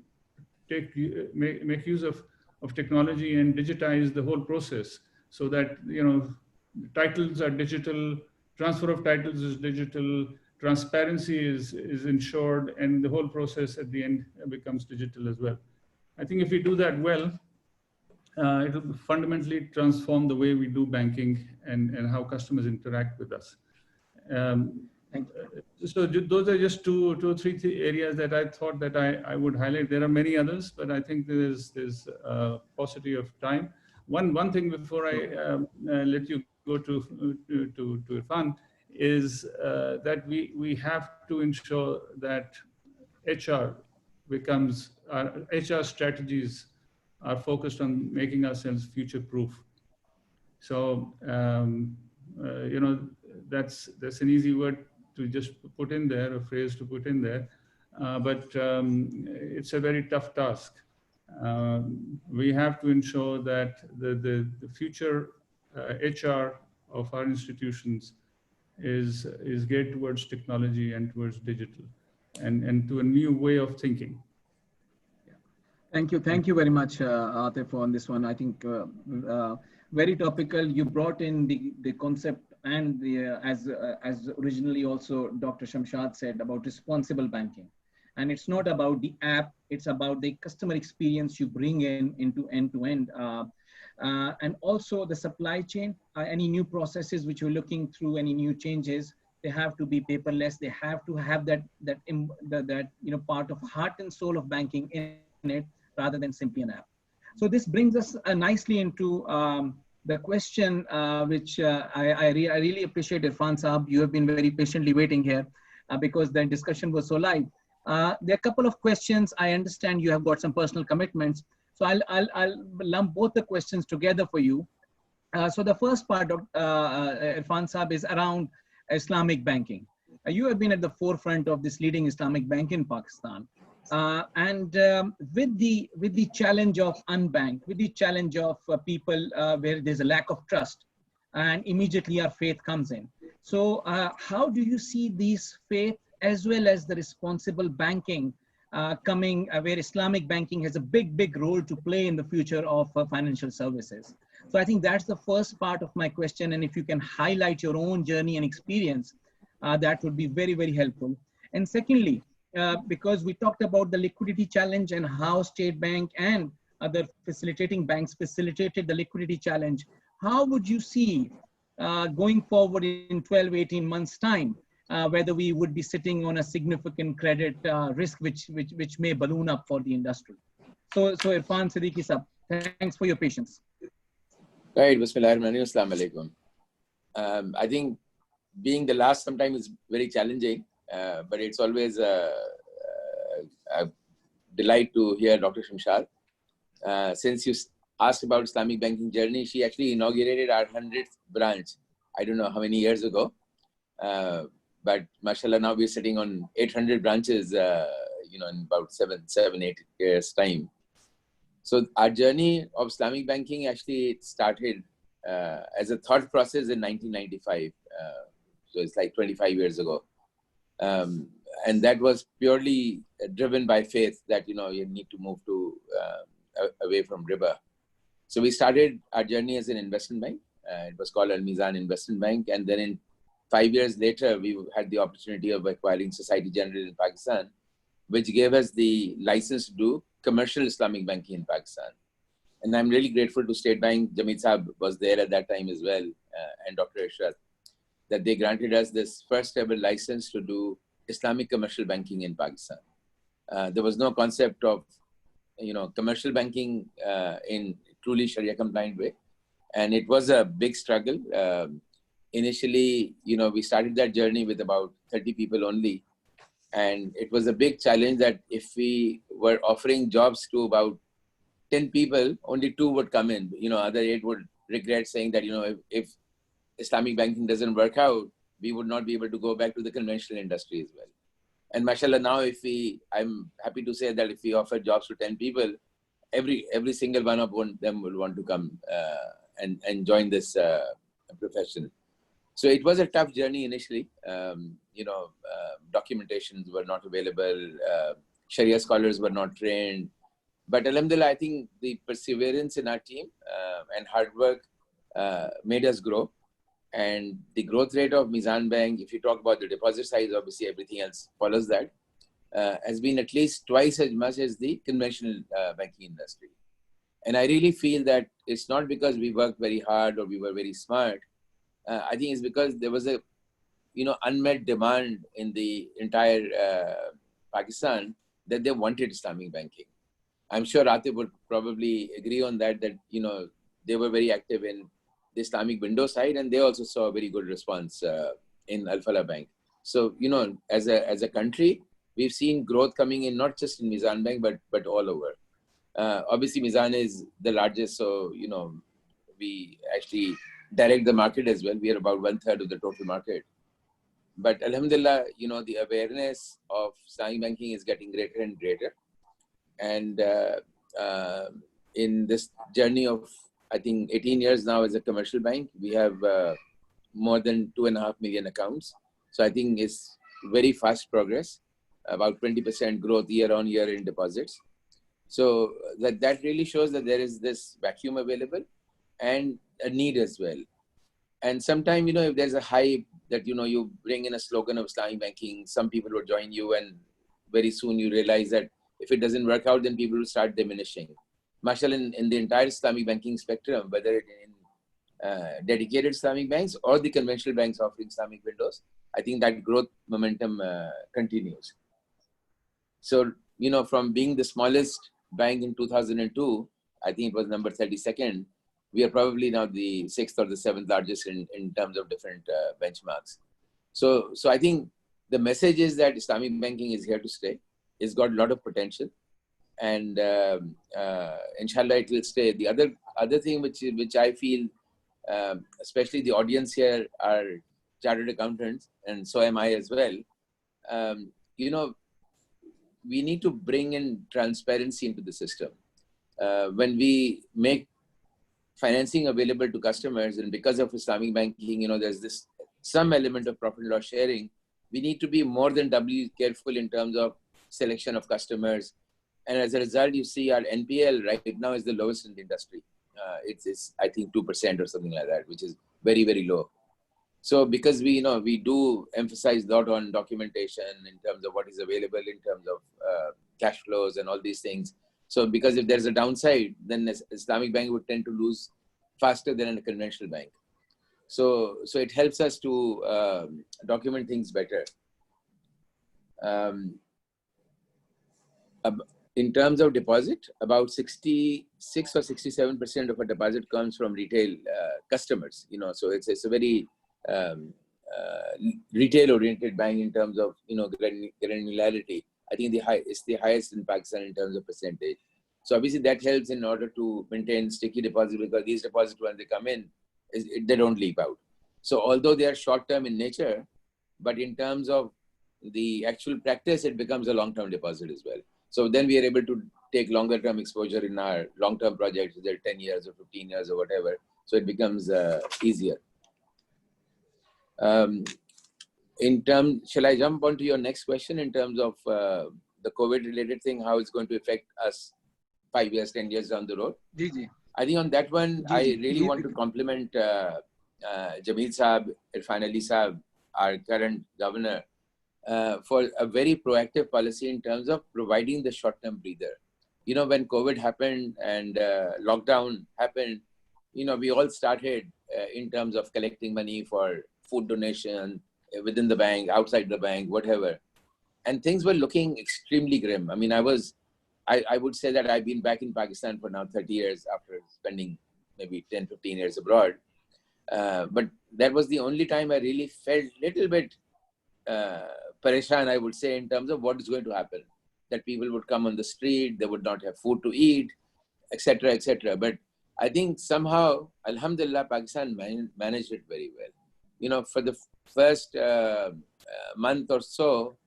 make use of technology and digitize the whole process so that, you know, titles are digital, transfer of titles is digital, transparency is ensured, and the whole process at the end becomes digital as well. I think if we do that well, it will fundamentally transform the way we do banking and how customers interact with us. So those are just two or three areas that I thought that I would highlight. There are many others, but I think there's a paucity of time. One thing before I let you go to Irfan is that we have to ensure that HR becomes, our HR strategies are focused on making ourselves future-proof. So, you know, that's an easy word to just put in there, a phrase to put in there, but it's a very tough task. We have to ensure that the future HR of our institutions is geared towards technology and towards digital and to a new way of thinking. Thank you very much, Atif, on this one. I think very topical. You brought in the concept and the as originally also Dr. Shamshad said about responsible banking, and it's not about the app; it's about the customer experience you bring into end to end, and also the supply chain. Any new processes which you're looking through, any new changes, they have to be paperless. They have to have that you know, part of heart and soul of banking in it, rather than simply an app. So this brings us nicely into the question which I really appreciate, Irfan Saab. You have been very patiently waiting here because the discussion was so live. There are a couple of questions. I understand you have got some personal commitments, so I'll lump both the questions together for you. So the first part of Irfan Saab is around Islamic banking. You have been at the forefront of this leading Islamic bank in Pakistan. With the challenge of unbanked, with the challenge of people where there's a lack of trust, and immediately our faith comes in. So how do you see these faith as well as the responsible banking coming, where Islamic banking has a big role to play in the future of financial services? So I think that's the first part of my question, and if you can highlight your own journey and experience, that would be very helpful. And secondly, because we talked about the liquidity challenge and how State Bank and other facilitating banks facilitated the liquidity challenge. How would you see going forward in 12, 18 months time, whether we would be sitting on a significant credit risk which may balloon up for the industry? So Irfan Siddiqui sir, thanks for your patience. Right, Bismillahirrahmanirrahim, Assalamu alaikum. I think being the last sometimes is very challenging, but it's always a delight to hear Dr. Shamshad. Since you asked about Islamic banking journey, she actually inaugurated our 100th branch. I don't know how many years ago, but mashallah, now we're sitting on 800 branches, in about seven, 8 years time. So our journey of Islamic banking actually started as a thought process in 1995. So it's like 25 years ago. And that was purely driven by faith that, you need to move to away from riba. So we started our journey as an investment bank. It was called Al Mizan Investment Bank. And then in 5 years later, we had the opportunity of acquiring Society General in Pakistan, which gave us the license to do commercial Islamic banking in Pakistan. And I'm really grateful to State Bank. Jamil Saab was there at that time as well, and Dr. Ishrat, that they granted us this first ever license to do Islamic commercial banking in Pakistan. There was no concept of, commercial banking in truly Sharia compliant way. And it was a big struggle. Initially, we started that journey with about 30 people only. And it was a big challenge that if we were offering jobs to about 10 people, only 2 would come in. Other 8 would regret saying that, if Islamic banking doesn't work out, we would not be able to go back to the conventional industry as well. And mashallah, now I'm happy to say that if we offer jobs to 10 people, every single one of them will want to come and join this profession. So it was a tough journey initially. Documentations were not available. Sharia scholars were not trained. But alhamdulillah, I think the perseverance in our team and hard work made us grow. And the growth rate of Mizan Bank, if you talk about the deposit size, obviously everything else follows that, has been at least twice as much as the conventional banking industry. And I really feel that it's not because we worked very hard or we were very smart. I think it's because there was a, unmet demand in the entire Pakistan that they wanted Islamic banking. I'm sure Atif would probably agree on that, they were very active in the Islamic window side, and they also saw a very good response in Al Falah Bank. So, as a country, we've seen growth coming in, not just in Mizan Bank, but all over. Obviously, Mizan is the largest, so, we actually direct the market as well. We are about 1/3 of the total market. But alhamdulillah, the awareness of Islamic banking is getting greater and greater. And in this journey of, I think, 18 years now as a commercial bank, we have more than 2.5 million accounts. So I think it's very fast progress, about 20% growth year on year in deposits. So that really shows that there is this vacuum available and a need as well. And sometimes, if there's a hype that, you bring in a slogan of Islamic banking, some people will join you, and very soon you realize that if it doesn't work out, then people will start diminishing. Mashallah, in the entire Islamic banking spectrum, whether in dedicated Islamic banks or the conventional banks offering Islamic windows, I think that growth momentum continues. So, from being the smallest bank in 2002, I think it was number 32nd, we are probably now the 6th or the 7th largest in terms of different benchmarks. So I think the message is that Islamic banking is here to stay. It's got a lot of potential, and inshallah it will stay. The other thing which I feel, especially the audience here are chartered accountants, and so am I as well. We need to bring in transparency into the system. When we make financing available to customers, and because of Islamic banking, there's some element of profit and loss sharing, we need to be more than doubly careful in terms of selection of customers. And as a result, you see our NPL right now is the lowest in the industry. It's I think 2% or something like that, which is very, very low. So because we do emphasize a lot on documentation in terms of what is available in terms of cash flows and all these things. So because if there's a downside, then Islamic bank would tend to lose faster than a conventional bank. So it helps us to document things better. In terms of deposit, about 66 or 67% of our deposit comes from retail customers. So it's a very retail-oriented bank in terms of granularity. I think it's the highest in Pakistan in terms of percentage. So obviously that helps in order to maintain sticky deposit, because these deposits, when they come in, they don't leak out. So although they are short-term in nature, but in terms of the actual practice, it becomes a long-term deposit as well. So then we are able to take longer-term exposure in our long-term projects, whether 10 years or 15 years or whatever. So it becomes easier. Shall I jump on to your next question in terms of the COVID-related thing, how it's going to affect us 5 years, 10 years down the road? I think on that one, I really want to compliment Jameel Saab, Irfan Ali Saab, our current governor, for a very proactive policy in terms of providing the short-term breather. When COVID happened and lockdown happened, we all started in terms of collecting money for food donation within the bank, outside the bank, whatever. And things were looking extremely grim. I mean, I would say that I've been back in Pakistan for now 30 years after spending maybe 10, 15 years abroad. But that was the only time I really felt a little bit pareshan, I would say, in terms of what is going to happen. That people would come on the street, they would not have food to eat, etc., etc. But I think somehow, alhamdulillah, Pakistan managed it very well. For the first month or so,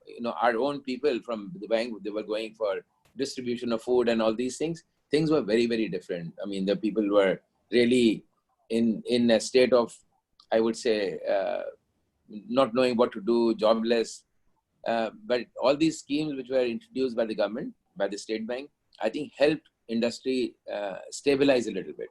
our own people from the bank, they were going for distribution of food and all these things. Things were very, very different. I mean, the people were really in a state of, I would say, not knowing what to do, jobless. But all these schemes which were introduced by the government, by the state bank, I think helped industry stabilize a little bit.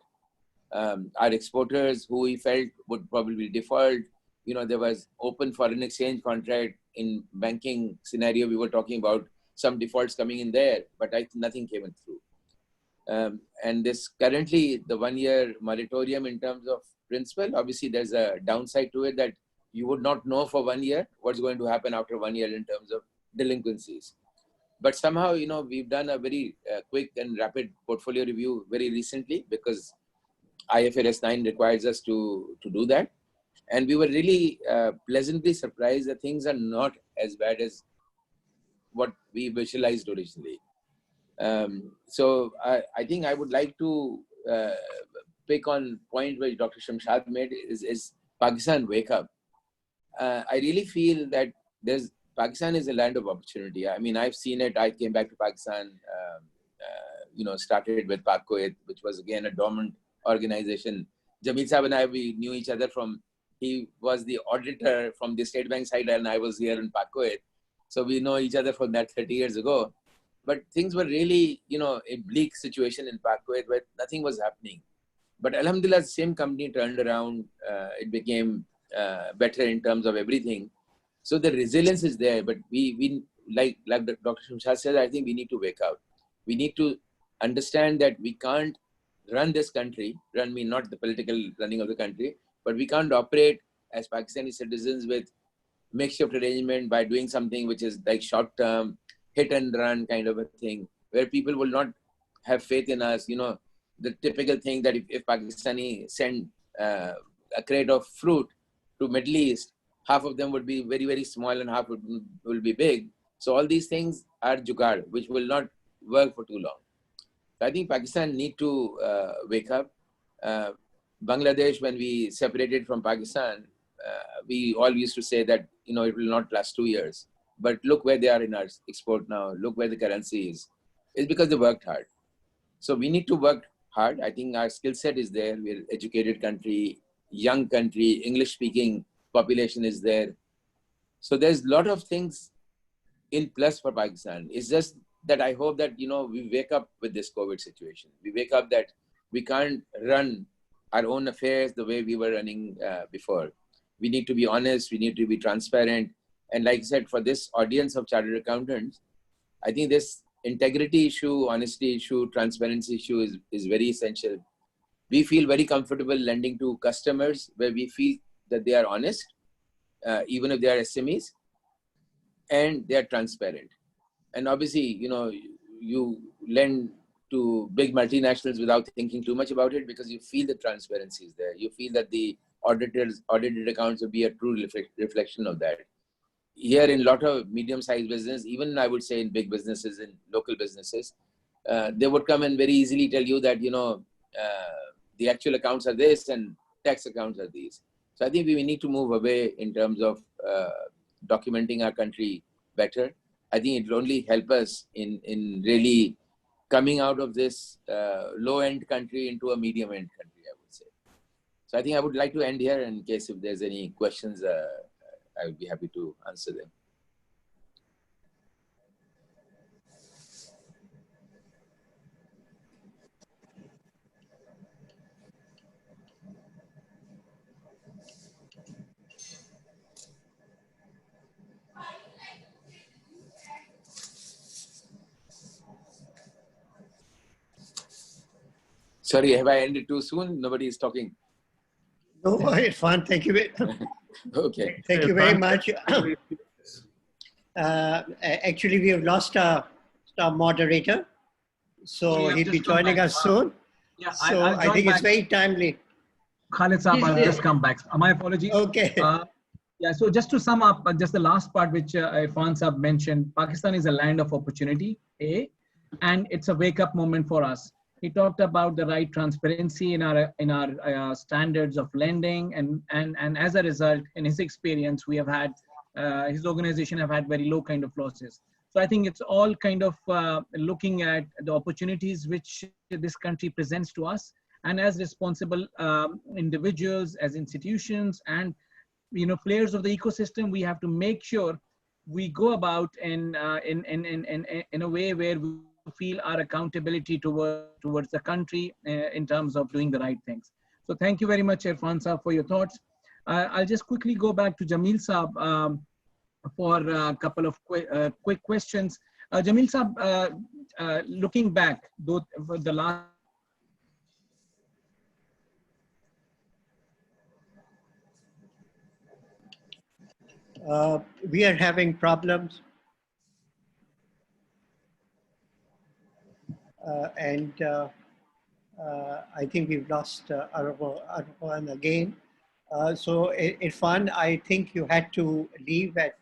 Our exporters, who we felt would probably default, there was open foreign exchange contract in banking scenario. We were talking about some defaults coming in there, but nothing came in through. And this currently, the 1-year moratorium in terms of principle, obviously there's a downside to it, that you would not know for 1 year what's going to happen after 1 year in terms of delinquencies. But somehow, we've done a very quick and rapid portfolio review very recently, because IFRS 9 requires us to do that. And we were really pleasantly surprised that things are not as bad as what we visualized originally. So I think I would like to pick on point which Dr. Shamshad made is Pakistan wake up. I really feel that Pakistan is a land of opportunity. I mean, I've seen it. I came back to Pakistan, started with Pak Kuwait, which was again a dormant organization. Jameel Saab and I, we knew each other he was the auditor from the State Bank side, and I was here in Pak Kuwait. So we know each other from that 30 years ago. But things were really, a bleak situation in Pak Kuwait where nothing was happening. But alhamdulillah, the same company turned around. It became better in terms of everything. So the resilience is there, but we like Dr. Shamshad said, I think we need to wake up. We need to understand that we can't run this country, not the political running of the country, but we can't operate as Pakistani citizens with makeshift arrangement by doing something which is like short-term, hit and run kind of a thing, where people will not have faith in us. The typical thing that if Pakistani send a crate of fruit to Middle East, half of them would be very, very small and half will be big. So all these things are jugaad, which will not work for too long. So I think Pakistan need to wake up. Bangladesh, when we separated from Pakistan, we all used to say that, it will not last 2 years. But look where they are in our export now. Look where the currency is. It's because they worked hard. So we need to work hard. I think our skill set is there. We're an educated country, young country, English-speaking population is there. So there's a lot of things in plus for Pakistan. It's just that I hope that, we wake up with this COVID situation. We wake up that we can't run our own affairs the way we were running before. we need to be honest, we need to be transparent. And like I said, for this audience of chartered accountants, I think this integrity issue, honesty issue, transparency issue is very essential. We feel very comfortable lending to customers where we feel that they are honest, even if they are SMEs, and they are transparent. And obviously, you lend to big multinationals without thinking too much about it, because you feel the transparency is there. You feel that the audited accounts will be a true reflection of that. Here in a lot of medium-sized business, even I would say in big businesses, in local businesses, they would come and very easily tell you that, the actual accounts are this and tax accounts are these. So I think we need to move away in terms of documenting our country better. I think it will only help us in really coming out of this low-end country into a medium-end country, I would say. So I think I would like to end here in case if there's any questions, I would be happy to answer them. Sorry, have I ended too soon? Nobody is talking. No, Irfan, thank you. Okay. Thank you very much. Actually, we have lost our moderator, so Yeah, he'll be just come joining back. us soon. Yeah, So I'll I join think it's back. very timely. Khalid Saab, He's I'll there. just come back. My apologies. Okay. Yeah, so just to sum up, just the last part which Irfan Saab mentioned, Pakistan is a land of opportunity, and it's a wake-up moment for us. He talked about the right transparency in our standards of lending, and as a result, in his experience, we have had his organization have had very low kind of losses. So I think it's all kind of looking at the opportunities which this country presents to us, and as responsible individuals, as institutions, and players of the ecosystem, we have to make sure we go about in a way where we feel our accountability towards the country in terms of doing the right things. So thank you very much, Irfan Saab, for your thoughts. I'll just quickly go back to Jamil Saab for a couple of quick questions. Jamil Saab, looking back, though the last we are having problems. I think we've lost Arwan again. So Irfan, I think you had to leave at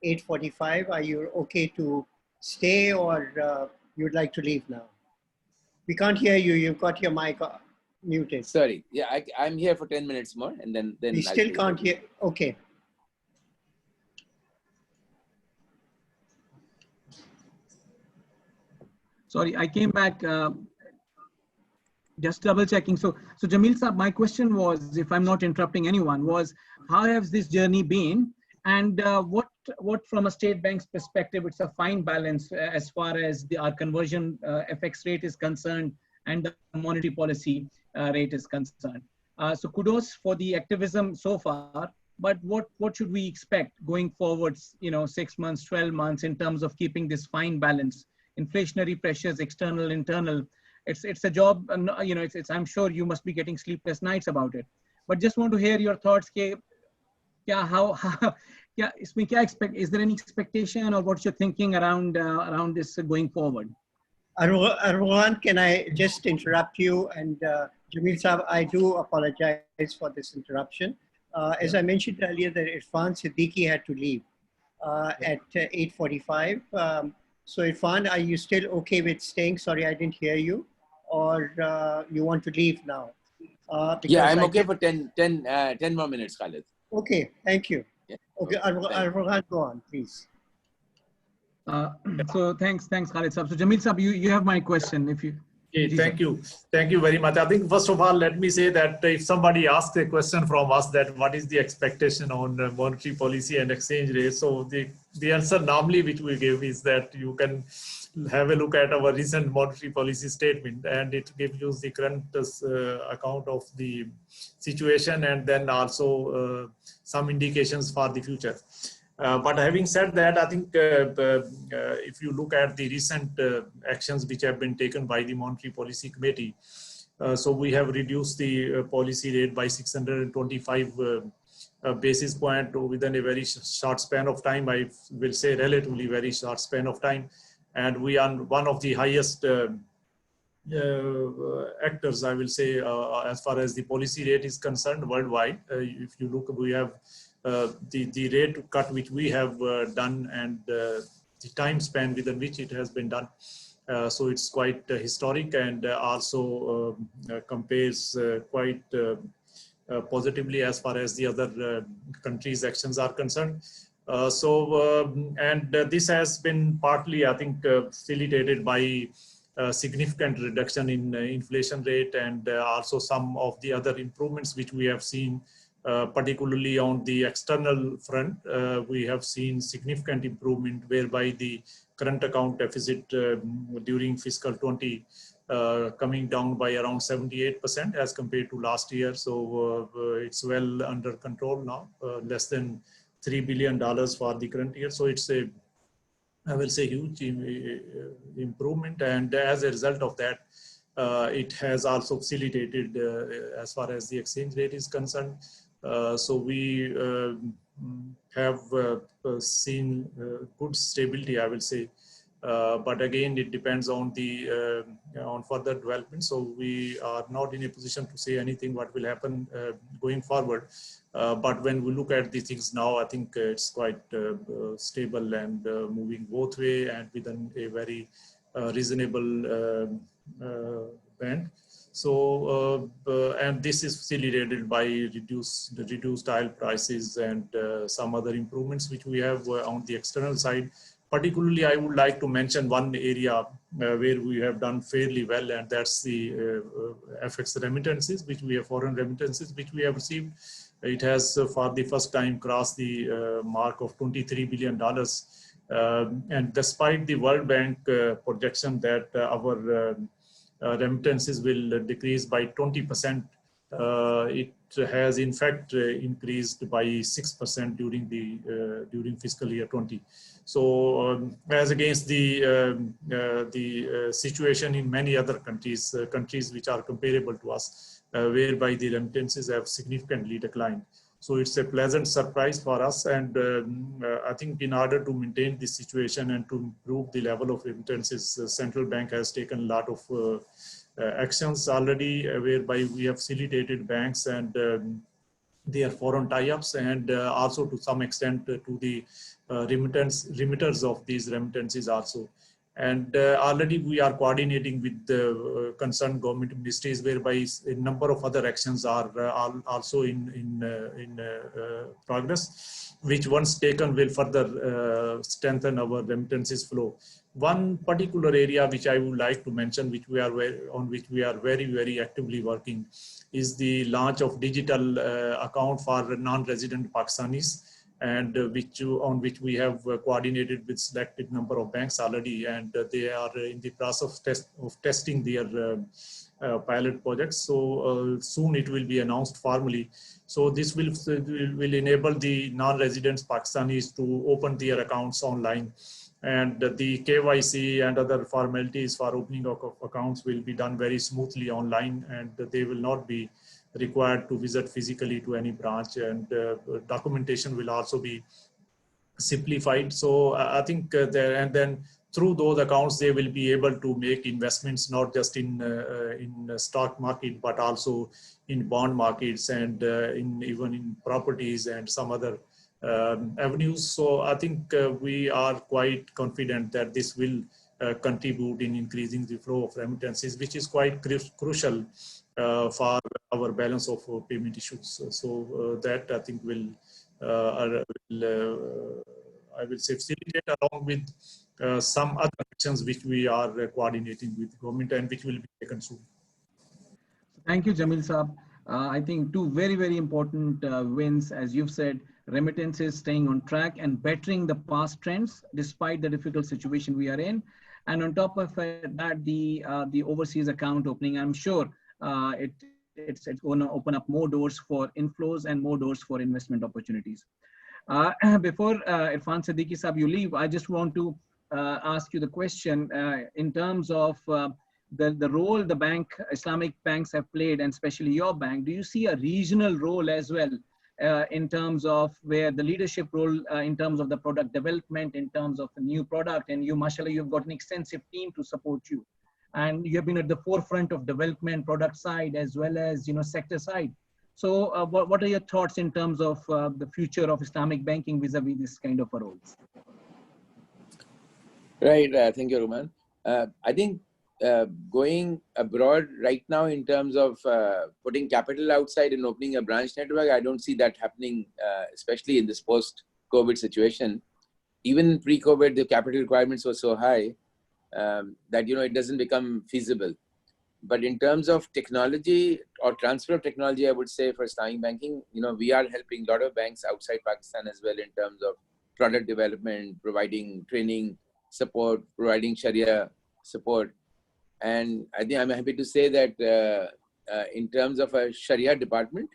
8:45. Are you okay to stay, or you'd like to leave now? We can't hear you. You've got your mic muted. Sorry. Yeah, I'm here for 10 minutes more, and then We I'll still close can't it. hear. Okay. Sorry, I came back, just double checking. So Jamil Saab, my question was, if I'm not interrupting anyone, was how has this journey been? And what from a state bank's perspective, it's a fine balance as far as our conversion FX rate is concerned and the monetary policy rate is concerned. So kudos for the activism so far, but what should we expect going forwards, 6 months, 12 months in terms of keeping this fine balance? Inflationary pressures, external, internal. It's a job, I'm sure you must be getting sleepless nights about it. But just want to hear your thoughts. Is there any expectation, or what's your thinking around this going forward? Arwan, can I just interrupt you? And Jamil Saab, I do apologize for this interruption. As I mentioned earlier, that Irfan Siddiqui had to leave at 8:45. So Irfan, are you still okay with staying? Sorry, I didn't hear you. Or you want to leave now? Yeah, I'm okay for 10 more minutes, Khalid. Okay, thank you. Yeah. Okay, Arwan, go on, please. So thanks, Khalid Saab. So Jamil Saab, you have my question. If you Okay, thank you very much. I think first of all, let me say that if somebody asks a question from us that what is the expectation on monetary policy and exchange rate, so the answer normally which we give is that you can have a look at our recent monetary policy statement, and it gives you the current account of the situation and then also some indications for the future. But having said that, I think if you look at the recent actions which have been taken by the Monetary Policy Committee, so we have reduced the policy rate by 625 basis point within a very short span of time. I will say relatively very short span of time. And we are one of the highest actors, I will say, as far as the policy rate is concerned worldwide. If you look, we have the rate cut which we have done and the time span within which it has been done. So it's quite historic and also compares quite positively as far as the other countries' actions are concerned. This has been partly, I think, facilitated by significant reduction in inflation rate and also some of the other improvements which we have seen, particularly on the external front. We have seen significant improvement whereby the current account deficit during fiscal 20 coming down by around 78% as compared to last year. So it's well under control now, less than $3 billion for the current year. So it's a, I will say, huge improvement. And as a result of that, it has also facilitated as far as the exchange rate is concerned. So we have seen good stability, I will say. But again, it depends on the on further development. So we are not in a position to say anything what will happen going forward. But when we look at the things now, I think it's quite stable and moving both way and within a very reasonable band. So and this is facilitated by reduced oil prices and some other improvements which we have on the external side. Particularly, I would like to mention one area where we have done fairly well, and that's the FX remittances, which we have foreign remittances, which we have received. It has for the first time crossed the mark of $23 billion. And despite the World Bank projection that our remittances will decrease by 20%, it has in fact increased by 6% during fiscal year 20. So as against the situation in many other countries, countries which are comparable to us, whereby the remittances have significantly declined. So it's a pleasant surprise for us. And I think in order to maintain this situation and to improve the level of remittances, the central bank has taken a lot of actions already, whereby we have facilitated banks and their foreign tie-ups, and also to some extent to the remitters of these remittances also. And already we are coordinating with the concerned government ministries, whereby a number of other actions are also in progress, which once taken will further strengthen our remittances flow. One particular area which I would like to mention, which we are very actively working, is the launch of digital account for non-resident Pakistanis, and on which we have coordinated with selected number of banks already, and they are in the process of testing their pilot projects. So soon it will be announced formally. So this will enable the non-residents Pakistanis to open their accounts online, and the KYC and other formalities for opening of accounts will be done very smoothly online, and they will not be required to visit physically to any branch, and documentation will also be simplified. So I think there, and then through those accounts, they will be able to make investments, not just in stock market, but also in bond markets and even in properties and some other avenues. So I think we are quite confident that this will contribute in increasing the flow of remittances, which is quite crucial for our balance of payment issues. So that I think will I will say facilitate, along with some other actions which we are coordinating with government and which will be taken soon. Thank you, Jamil Saab. I think two very, very important wins, as you've said, remittances staying on track and bettering the past trends despite the difficult situation we are in. And on top of that, the overseas account opening, I'm sure it's going to open up more doors for inflows and more doors for investment opportunities. Before Irfan Siddiqui Saab, you leave, I just want to ask you the question in terms of the role the Islamic banks have played, and especially your bank. Do you see a regional role as well in terms of where the leadership role in terms of the product development, in terms of the new product, and you, mashallah, you've got an extensive team to support you, and you have been at the forefront of development, product side as well as sector side. So what are your thoughts in terms of the future of Islamic banking vis-a-vis this kind of a role? Right. Thank you, Roman. I think going abroad right now in terms of putting capital outside and opening a branch network, I don't see that happening, especially in this post-COVID situation. Even pre-COVID, the capital requirements were so high that it doesn't become feasible. But in terms of technology or transfer of technology, I would say for Islamic banking, we are helping a lot of banks outside Pakistan as well in terms of product development, providing training support, providing Sharia support. And I think I'm happy to say that in terms of a Sharia department,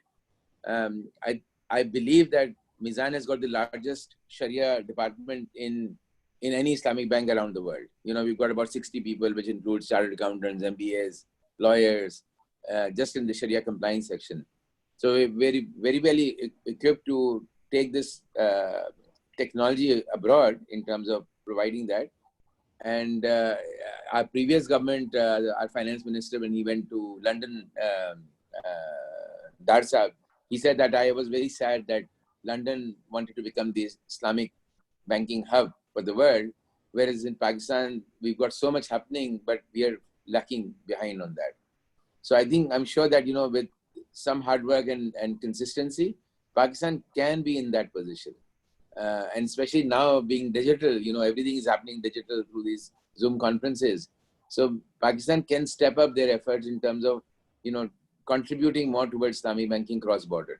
I believe that Mizan has got the largest Sharia department in any Islamic bank around the world. We've got about 60 people, which includes chartered accountants, MBAs, lawyers, just in the Sharia compliance section. So we're very, very well equipped to take this technology abroad in terms of providing that. And our previous government, our finance minister, when he went to London, Darsa, he said that I was very sad that London wanted to become the Islamic banking hub for the world, whereas in Pakistan, we've got so much happening, but we are lacking behind on that. So I'm sure that, with some hard work and consistency, Pakistan can be in that position. And especially now being digital, everything is happening digital through these Zoom conferences. So Pakistan can step up their efforts in terms of, contributing more towards Islamic banking cross-border.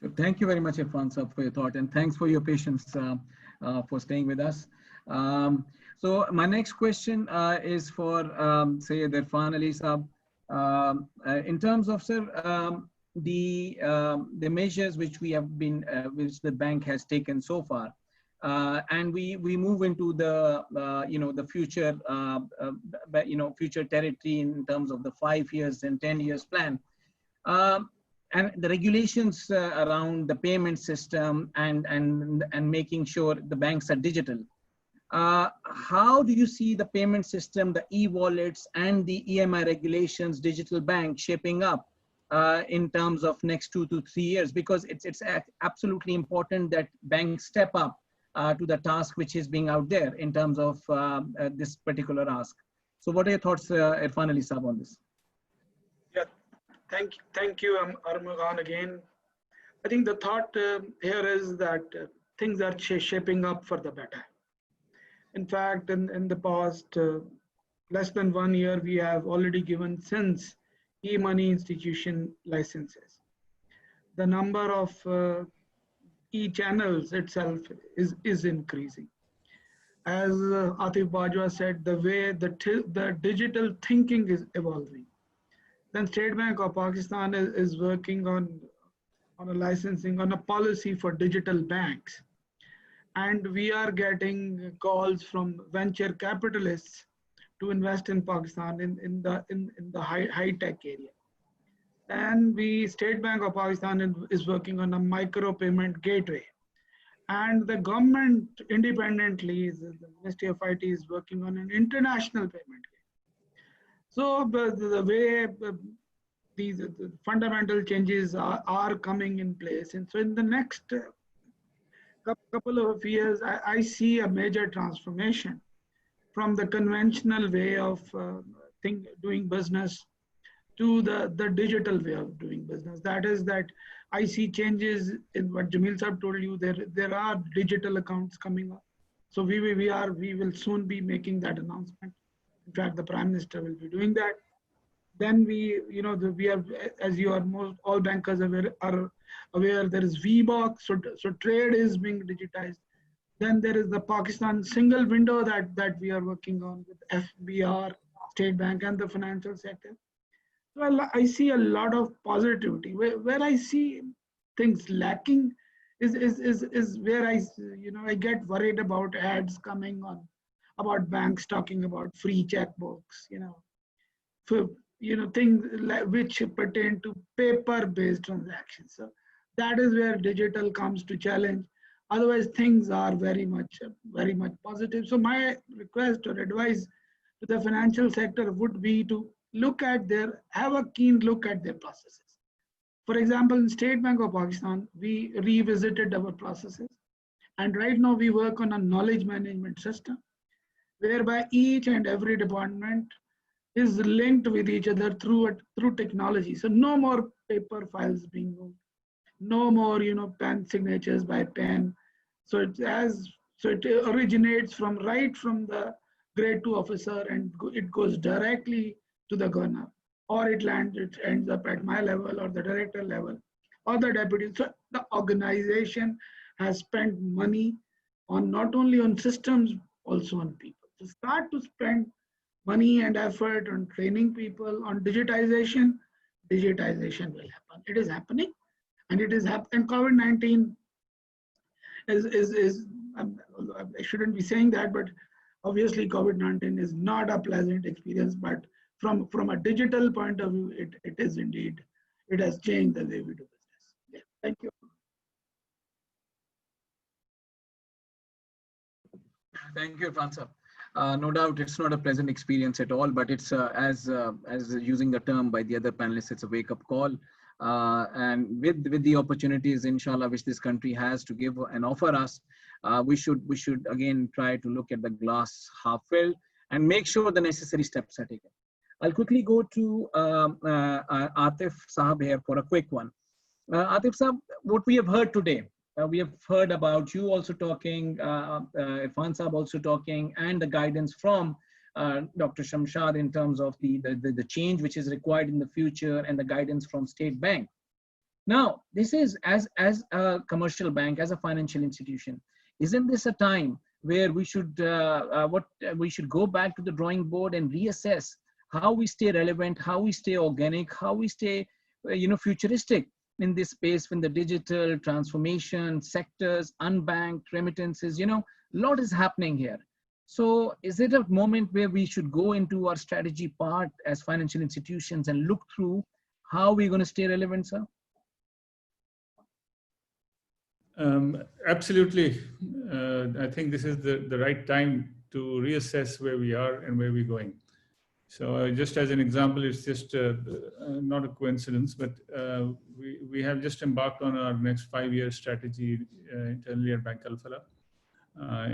So thank you very much, Irfan Saab, for your thought, and thanks for your patience for staying with us. So my next question is for Sayyid Irfan Ali Saab. In terms of, sir, the measures which we have been, which the bank has taken so far, and we move into the the future, future territory in terms of the 5 years and 10 years plan, and the regulations around the payment system and making sure the banks are digital. How do you see the payment system, the e-wallets and the EMI regulations, digital bank shaping up in terms of next 2 to 3 years? Because it's absolutely important that banks step up to the task which is being out there in terms of this particular ask. So what are your thoughts, Irfan Ali Saab, on this? Yeah, thank you, Armughan again. I think the thought here is that things are shaping up for the better. In fact, in the past less than 1 year, we have already given since e-money institution licenses. The number of e-channels itself is increasing. As Atif Bajwa said, the way the digital thinking is evolving. Then State Bank of Pakistan is working on a licensing, on a policy for digital banks. And we are getting calls from venture capitalists to invest in Pakistan in the high tech area. And State Bank of Pakistan is working on a micro payment gateway. And the government independently, the Ministry of IT is working on an international payment gateway. So the way these fundamental changes are coming in place. And so in the next couple of years, I see a major transformation from the conventional way of doing business to the digital way of doing business. That is that I see changes in what Jamil Saab told you. There are digital accounts coming up. So we will soon be making that announcement. In fact, the Prime Minister will be doing that. Then we have, as you are most all bankers are aware, there is VBOX, so trade is being digitized. Then there is the Pakistan single window that we are working on with FBR, State Bank, and the financial sector. So I see a lot of positivity. Where I see things lacking is where I get worried about ads coming on about banks talking about free checkbooks, for things which pertain to paper-based transactions. So that is where digital comes to challenge. Otherwise, things are very much positive. So my request or advice to the financial sector would be to have a keen look at their processes. For example, in State Bank of Pakistan, we revisited our processes, and right now we work on a knowledge management system, whereby each and every department is linked with each other through technology. So no more paper files being moved, no more pen signatures by pen. So it originates from the grade 2 officer, and it goes directly to the governor, or it ends up at my level or the director level or the deputy. So the organization has spent money on not only on systems, also on people. So start to spend money and effort on training people on digitization. Digitization will happen. It is happening, and it is happening. COVID-19 is I shouldn't be saying that, but obviously COVID-19 is not a pleasant experience. But from a digital point of view, it is indeed. It has changed the way we do business. Yeah, thank you. Thank you, Irfan sir. No doubt it's not a pleasant experience at all, but it's as using the term by the other panelists, it's a wake-up call. And with the opportunities, inshallah, which this country has to give and offer us, we should again try to look at the glass half filled and make sure the necessary steps are taken. I'll quickly go to Atif Sahab here for a quick one. Atif Sahab, what we have heard today, we have heard about you also talking, Irfan Sahab also talking, and the guidance from Dr. Shamshad in terms of the change which is required in the future, and the guidance from State Bank. Now, this is as a commercial bank, as a financial institution, isn't this a time where we should go back to the drawing board and reassess how we stay relevant, how we stay organic, how we stay futuristic in this space when the digital transformation sectors, unbanked remittances, a lot is happening here. So is it a moment where we should go into our strategy part as financial institutions and look through how we're going to stay relevant, sir? Absolutely. I think this is the right time to reassess where we are and where we're going. So just as an example, it's just not a coincidence, but we have just embarked on our next 5-year strategy internally at Bank Al-Falah.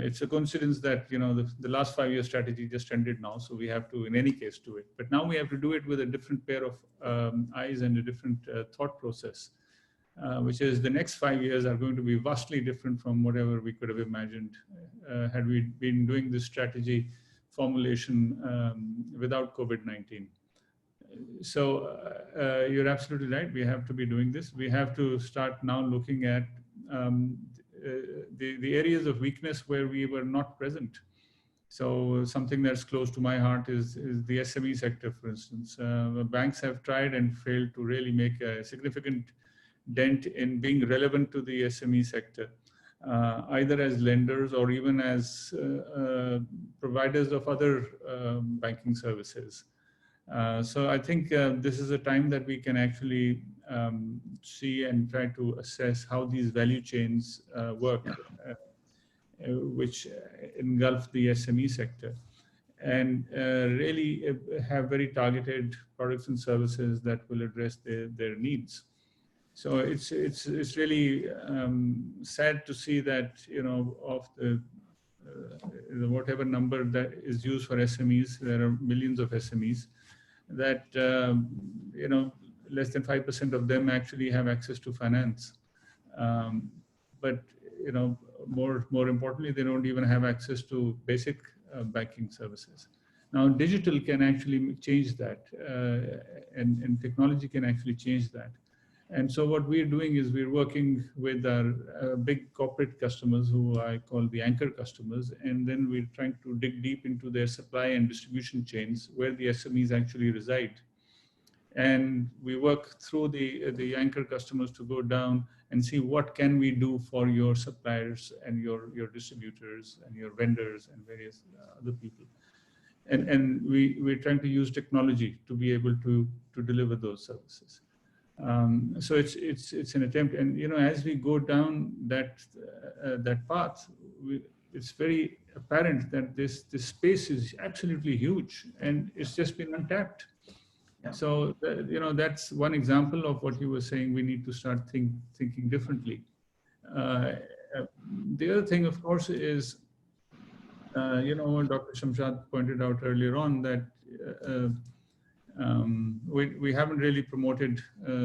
It's a coincidence that the last 5-year strategy just ended now, so we have to in any case do it. But now we have to do it with a different pair of eyes and a different thought process, which is the next 5 years are going to be vastly different from whatever we could have imagined had we been doing this strategy formulation without COVID-19. So you're absolutely right. We have to be doing this. We have to start now looking at the areas of weakness where we were not present. So something that's close to my heart is the SME sector, for instance. Banks have tried and failed to really make a significant dent in being relevant to the SME sector. Either as lenders or even as providers of other banking services. So I think this is a time that we can actually see and try to assess how these value chains work, which engulf the SME sector, and really have very targeted products and services that will address their needs. So it's really sad to see that of the whatever number that is used for SMEs, there are millions of SMEs that less than 5% of them actually have access to finance. But more importantly, they don't even have access to basic banking services. Now, digital can actually change that, and technology can actually change that. And so what we're doing is we're working with our big corporate customers, who I call the anchor customers, and then we're trying to dig deep into their supply and distribution chains where the SMEs actually reside. And we work through the anchor customers to go down and see what can we do for your suppliers and your distributors and your vendors and various other people. And we're trying to use technology to be able to deliver those services. So it's an attempt, and as we go down that path, it's very apparent that this space is absolutely huge, and it's just been untapped. Yeah. So that's one example of what you were saying. We need to start thinking differently. The other thing, of course, is Dr. Shamshad pointed out earlier on that. We haven't really promoted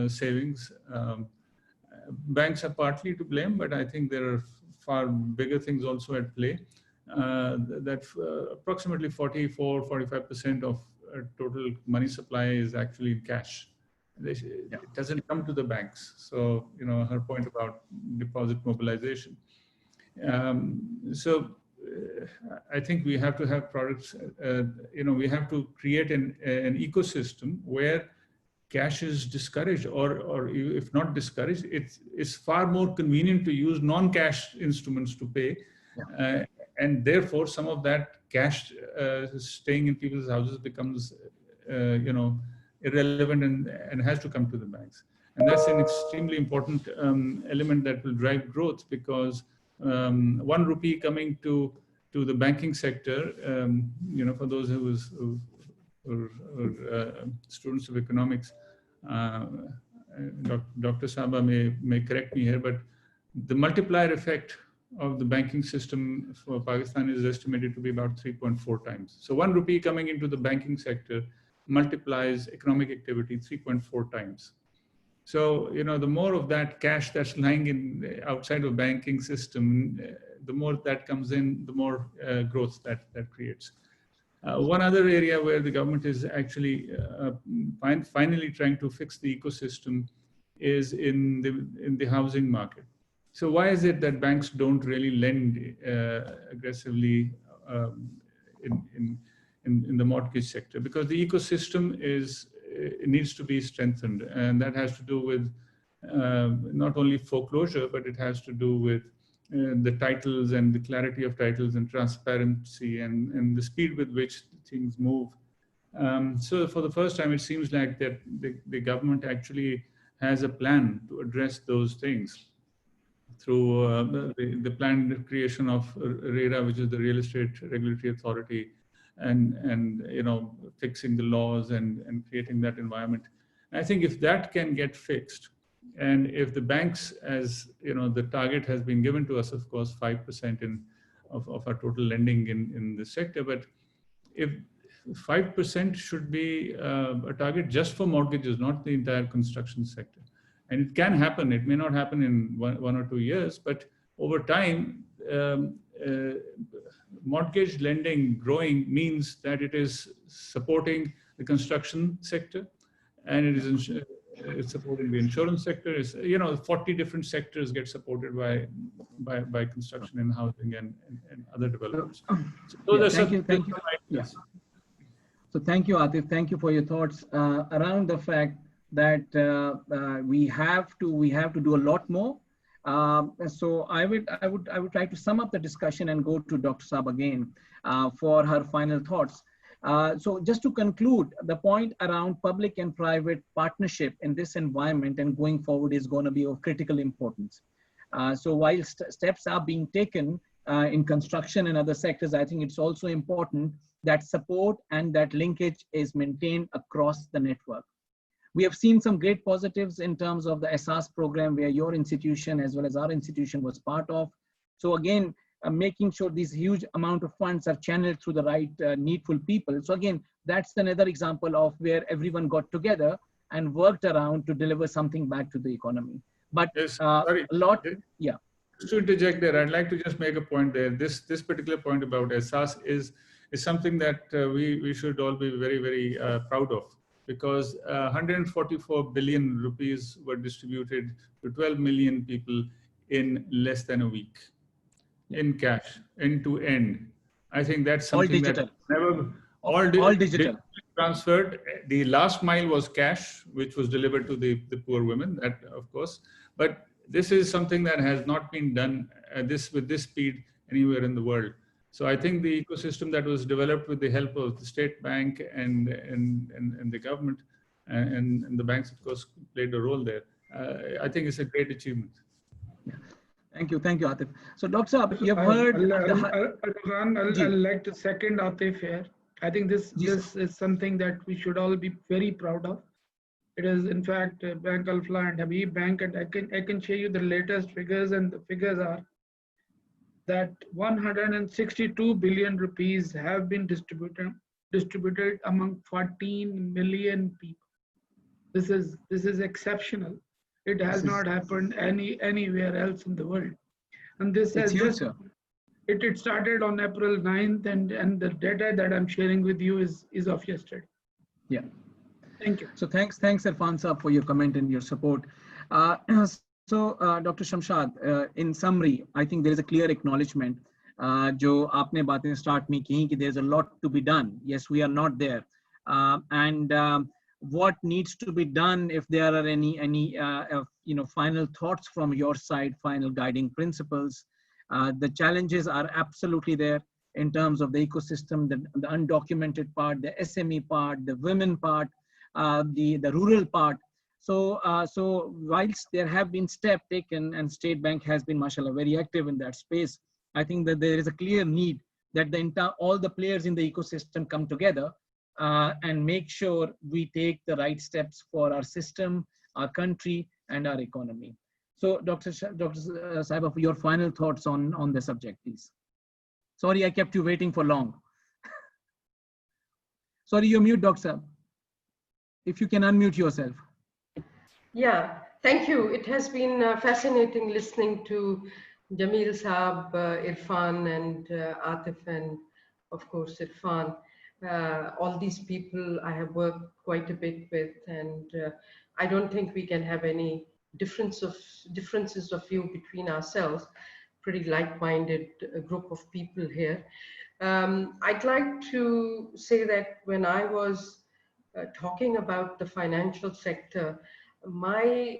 savings. Banks are partly to blame, but I think there are far bigger things also at play. That approximately 45% of total money supply is actually in cash. It doesn't come to the banks. So, her point about deposit mobilization. I think we have to have products, we have to create an ecosystem where cash is discouraged, or if not discouraged, it's far more convenient to use non-cash instruments to pay. Yeah. And therefore, some of that cash staying in people's houses becomes, irrelevant and has to come to the banks. And that's an extremely important element that will drive growth, because 1 rupee coming to the banking sector, for those who are students of economics, Dr. Saba may correct me here, but the multiplier effect of the banking system for Pakistan is estimated to be about 3.4 times. So 1 rupee coming into the banking sector multiplies economic activity 3.4 times. So, the more of that cash that's lying in outside of banking system, the more that comes in, the more growth that creates. One other area where the government is actually finally trying to fix the ecosystem is in the housing market. So why is it that banks don't really lend aggressively in the mortgage sector? Because the ecosystem needs to be strengthened, and that has to do with not only foreclosure, but it has to do with the titles and the clarity of titles and transparency and the speed with which things move. So for the first time, it seems like that the government actually has a plan to address those things through the planned creation of RERA, which is the Real Estate Regulatory Authority, and fixing the laws and creating that environment. And I think if that can get fixed, and if the banks, as the target has been given to us, of course, 5% of our total lending in the sector, but if 5% should be a target just for mortgages, not the entire construction sector. And it can happen. It may not happen in one or 2 years, but over time, mortgage lending growing means that it is supporting the construction sector, and it is it's supporting the insurance sector. It's, 40 different sectors get supported by construction and housing and other developments. So thank you. Yes. So thank you, Atif. Thank you for your thoughts around the fact that we have to do a lot more. So I would try to sum up the discussion and go to Dr. Saab again for her final thoughts. So just to conclude, the point around public and private partnership in this environment and going forward is going to be of critical importance. So while steps are being taken in construction and other sectors, I think it's also important that support and that linkage is maintained across the network. We have seen some great positives in terms of the SARS program, where your institution as well as our institution was part of. So again, making sure these huge amount of funds are channeled through the right needful people. So again, that's another example of where everyone got together and worked around to deliver something back to the economy. But yes, a lot, yeah. Just to interject there, I'd like to just make a point there. This particular point about Ehsaas is something that we should all be very, very proud of, because 144 billion rupees were distributed to 12 million people in less than a week, in cash, end to end. I think that's something that never all digital transferred. The last mile was cash, which was delivered to the poor women, that of course, but this is something that has not been done with this speed anywhere in the world. So I think the ecosystem that was developed with the help of the state bank and the government and the banks, of course, played a role there. I think it's a great achievement. Yeah. Thank you, Atif. So, Dr. Saab, you have heard. I'd like to second Atif here. I think this is something that we should all be very proud of. It is, in fact, Bank Al-Flah and Habib Bank, and I can share you the latest figures, and the figures are that 162 billion rupees have been distributed among 14 million people. This is exceptional. It has not happened anywhere else in the world, and this has just it started on April 9th, and the data that I'm sharing with you is of yesterday. Yeah. Thank you. So thanks Irfan Saab for your comment and your support. Dr. Shamshad, in summary, I think there is a clear acknowledgement. जो आपने बातें start में की कि there's a lot to be done. Yes, we are not there, and what needs to be done, if there are any final thoughts from your side, final guiding principles. The challenges are absolutely there in terms of the ecosystem, the undocumented part, the SME part, the women part, the rural part. So whilst there have been steps taken and State Bank has been, mashallah, very active in that space, I think that there is a clear need that all the players in the ecosystem come together and make sure we take the right steps for our system, our country, and our economy. So, Dr. Sahiba, your final thoughts on the subject, please. Sorry, I kept you waiting for long. Sorry, you're mute, Doctor. If you can unmute yourself. Yeah, thank you. It has been fascinating listening to Jamil Saab, Irfan, and Atif, and of course Irfan. All these people I have worked quite a bit with, and I don't think we can have any differences of view between ourselves. Pretty like-minded group of people here. I'd like to say that when I was talking about the financial sector, my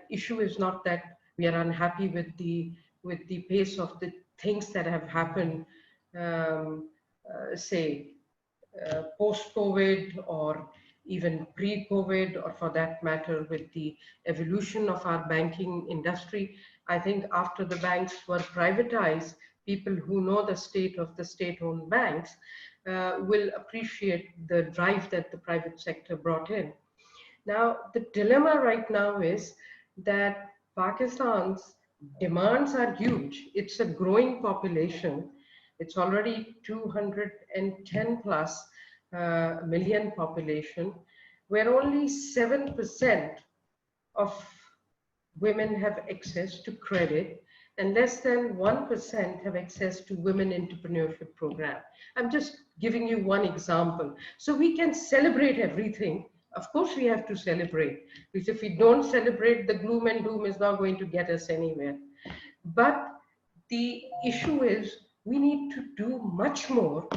issue is not that we are unhappy with the pace of the things that have happened, say post-COVID or even pre-COVID, or for that matter with the evolution of our banking industry. I think after the banks were privatized, people who know the state of the state-owned banks will appreciate the drive that the private sector brought in. Now, the dilemma right now is that Pakistan's demands are huge. It's a growing population. It's already 210 plus million population, where only 7% of women have access to credit and less than 1% have access to women entrepreneurship program. I'm just giving you one example. So we can celebrate everything. Of course we have to celebrate, because if we don't celebrate, the gloom and doom is not going to get us anywhere. But the issue is we need to do much more,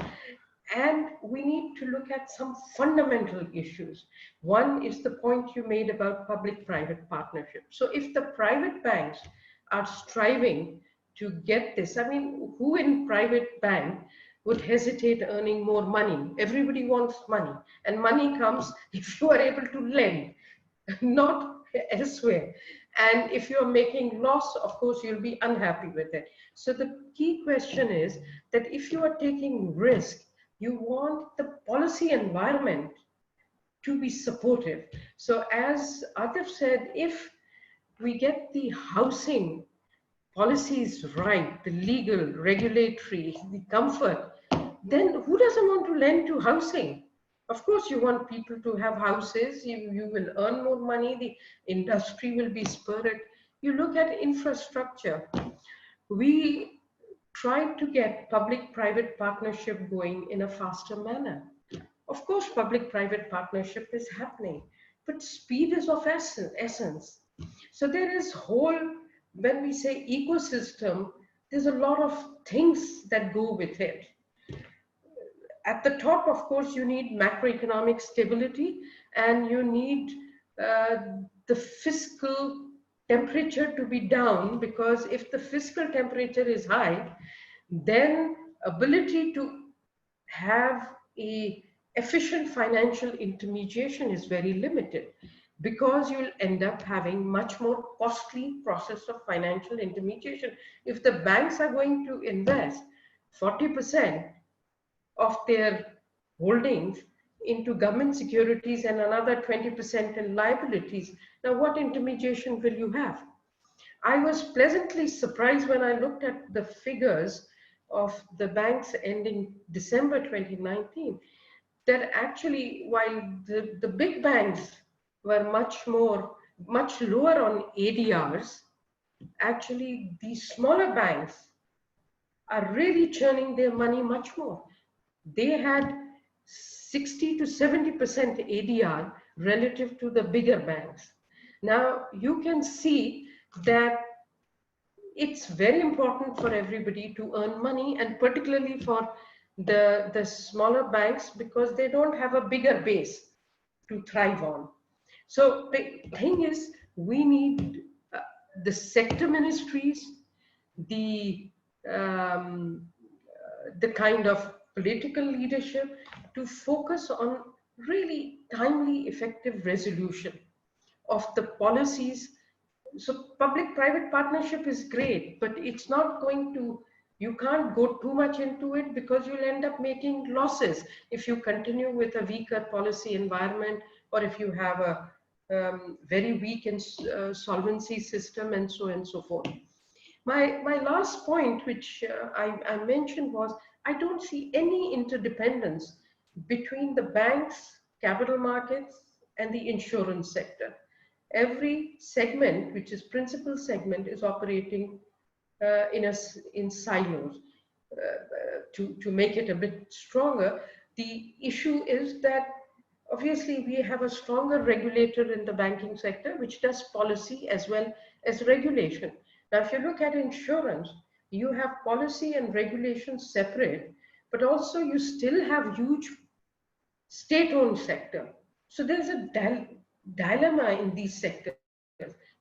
and we need to look at some fundamental issues. One is the point you made about public-private partnership. So if the private banks are striving to get this, I mean, who in private bank would hesitate earning more money? Everybody wants money, and money comes if you are able to lend, not elsewhere. And if you're making loss, of course, you'll be unhappy with it. So the key question is that if you are taking risk, you want the policy environment to be supportive. So as Atif said, if we get the housing policies right, the legal, regulatory, the comfort, then who doesn't want to lend to housing? Of course, you want people to have houses, you will earn more money, the industry will be spurred. you look at infrastructure. We tried to get public-private partnership going in a faster manner. Of course, public-private partnership is happening, but speed is of essence. So there is whole, when we say ecosystem, there's a lot of things that go with it. At the top, of course, you need macroeconomic stability, and you need the fiscal temperature to be down, because if the fiscal temperature is high, then ability to have a efficient financial intermediation is very limited, because you'll end up having much more costly process of financial intermediation. If the banks are going to invest 40% of their holdings into government securities and another 20% in liabilities, now what intermediation will you have? I was pleasantly surprised when I looked at the figures of the banks ending December 2019, that actually, while the big banks were much lower on ADRs, actually the smaller banks are really churning their money much more. They had 60 to 70% ADR relative to the bigger banks. Now you can see that it's very important for everybody to earn money, and particularly for the smaller banks, because they don't have a bigger base to thrive on. So the thing is, we need the sector ministries, the kind of political leadership to focus on really timely, effective resolution of the policies. So public-private partnership is great, but it's not going to, you can't go too much into it, because you'll end up making losses if you continue with a weaker policy environment, or if you have a very weak solvency system, and so on and so forth. My last point, which I mentioned, was I don't see any interdependence between the banks, capital markets, and the insurance sector. Every segment, which is principal segment, is operating in silos. To make it a bit stronger, the issue is that obviously we have a stronger regulator in the banking sector, which does policy as well as regulation. Now, if you look at insurance, you have policy and regulation separate, but also you still have huge state-owned sector. So there's a dilemma in these sectors.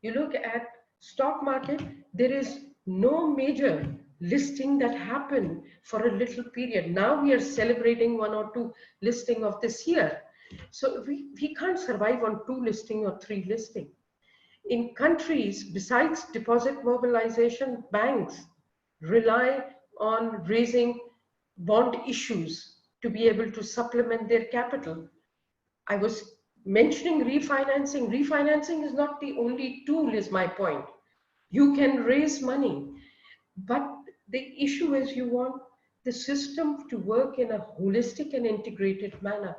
You look at stock market, there is no major listing that happened for a little period. Now we are celebrating 1 or 2 listing of this year. So we can't survive on 2 listing or 3 listing. In countries, besides deposit mobilization, banks rely on raising bond issues to be able to supplement their capital. I was mentioning refinancing. Refinancing is not the only tool, is my point. You can raise money, but the issue is you want the system to work in a holistic and integrated manner.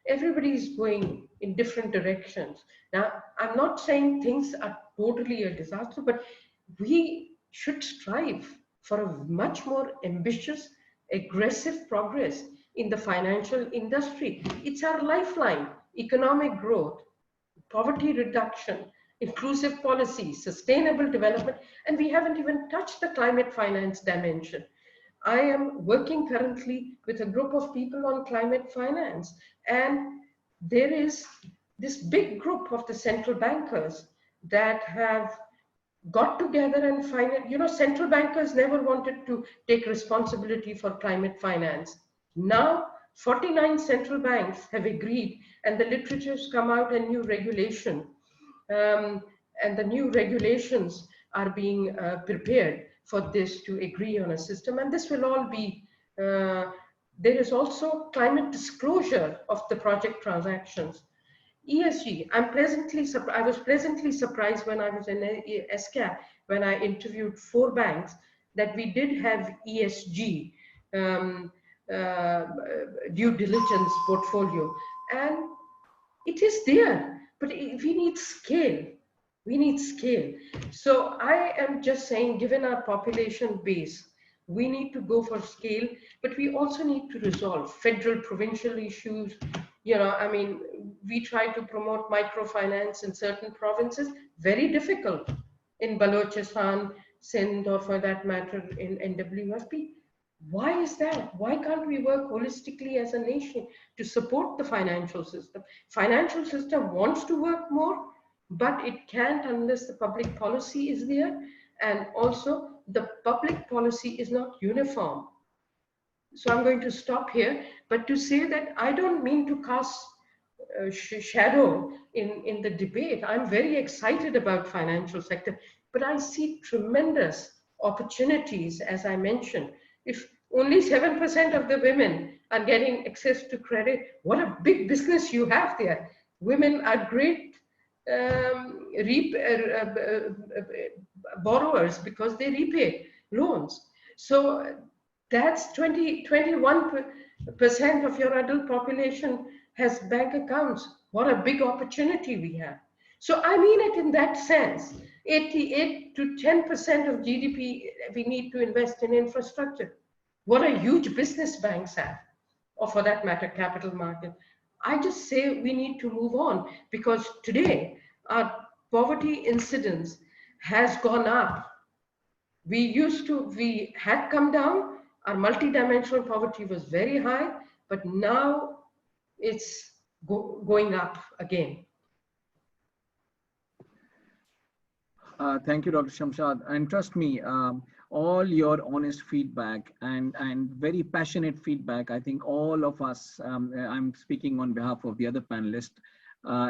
Everybody is going in different directions. Now, I'm not saying things are totally a disaster, but we should strive for a much more ambitious, aggressive progress in the financial industry. It's our lifeline: economic growth, poverty reduction, inclusive policy, sustainable development, and we haven't even touched the climate finance dimension. I am working currently with a group of people on climate finance, and there is this big group of the central bankers that have got together and central bankers never wanted to take responsibility for climate finance. Now 49 central banks have agreed, and the literature's come out a new regulation, and the new regulations are being prepared for this to agree on a system. And this will all be, there is also climate disclosure of the project transactions. ESG, I was pleasantly surprised when I was in ICAP, when I interviewed 4 banks, that we did have ESG due diligence portfolio, and it is there, but we need scale. We need scale. So I am just saying, given our population base, we need to go for scale, but we also need to resolve federal, provincial issues. You know, I mean, we try to promote microfinance in certain provinces, very difficult in Balochistan, Sindh, or for that matter in NWFP. Why is that? Why can't we work holistically as a nation to support the financial system? Financial system wants to work more, but it can't unless the public policy is there, and also the public policy is not uniform. So I'm going to stop here, but to say that I don't mean to cast shadow in the debate. I'm very excited about financial sector, but I see tremendous opportunities, as I mentioned. If only 7% of the women are getting access to credit, what a big business you have there. Women are great borrowers because they repay loans. So that's 21% of your adult population has bank accounts. What a big opportunity we have. So I mean it in that sense. 88 to 10% of GDP we need to invest in infrastructure. What a huge business banks have, or for that matter, capital market. I just say we need to move on because today our poverty incidence has gone up. We had come down, our multidimensional poverty was very high, but now it's going up again. Thank you, Dr. Shamshad. And trust me, all your honest feedback and very passionate feedback, I think all of us, I'm speaking on behalf of the other panelists,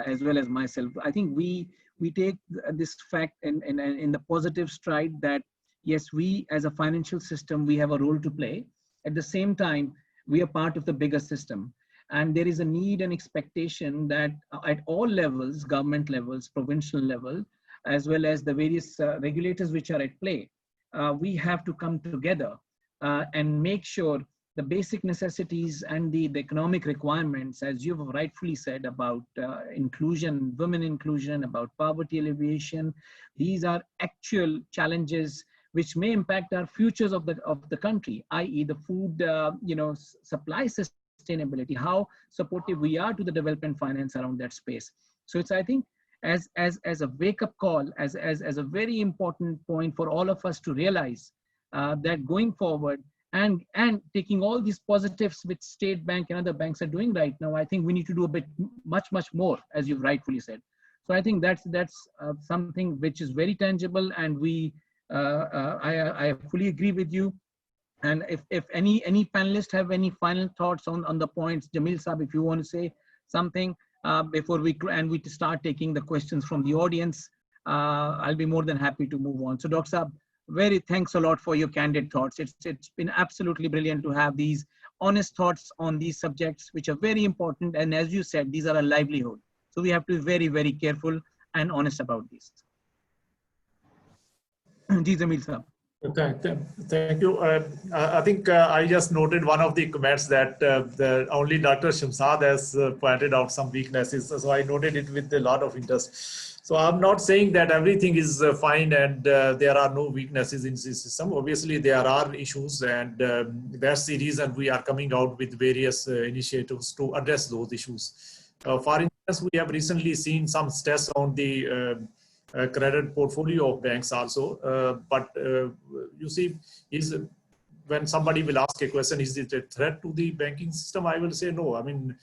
as well as myself, I think we take this fact in the positive stride that, yes, we as a financial system, we have a role to play. At the same time, we are part of the bigger system. And there is a need and expectation that at all levels, government levels, provincial level, as well as the various regulators which are at play, we have to come together and make sure the basic necessities and the economic requirements, as you've rightfully said about inclusion, women inclusion, about poverty alleviation, these are actual challenges which may impact our futures of the country, i.e. the food supply sustainability, how supportive we are to the development finance around that space. So it's, I think, as a wake-up call, as a very important point for all of us to realize that going forward and taking all these positives which State Bank and other banks are doing right now, I think we need to do a bit much more, as you've rightfully said. So I think that's something which is very tangible, and I fully agree with you. And if any panelists have any final thoughts on the points, Jamil Saab, if you want to say something before we start taking the questions from the audience, I'll be more than happy to move on. So Dr. Saab, very thanks a lot for your candid thoughts. It's been absolutely brilliant to have these honest thoughts on these subjects, which are very important. And as you said, these are a livelihood. So we have to be very, very careful and honest about these. Ji, Jamil Saab. Thank you. I think I just noted one of the comments that only Dr. Shamshad has pointed out some weaknesses. So I noted it with a lot of interest. So I'm not saying that everything is fine and there are no weaknesses in this system. Obviously, there are issues, and that's the reason we are coming out with various initiatives to address those issues. For instance, we have recently seen some stress on the credit portfolio of banks also, but you see, when somebody will ask a question, is it a threat to the banking system? I will say no. I mean,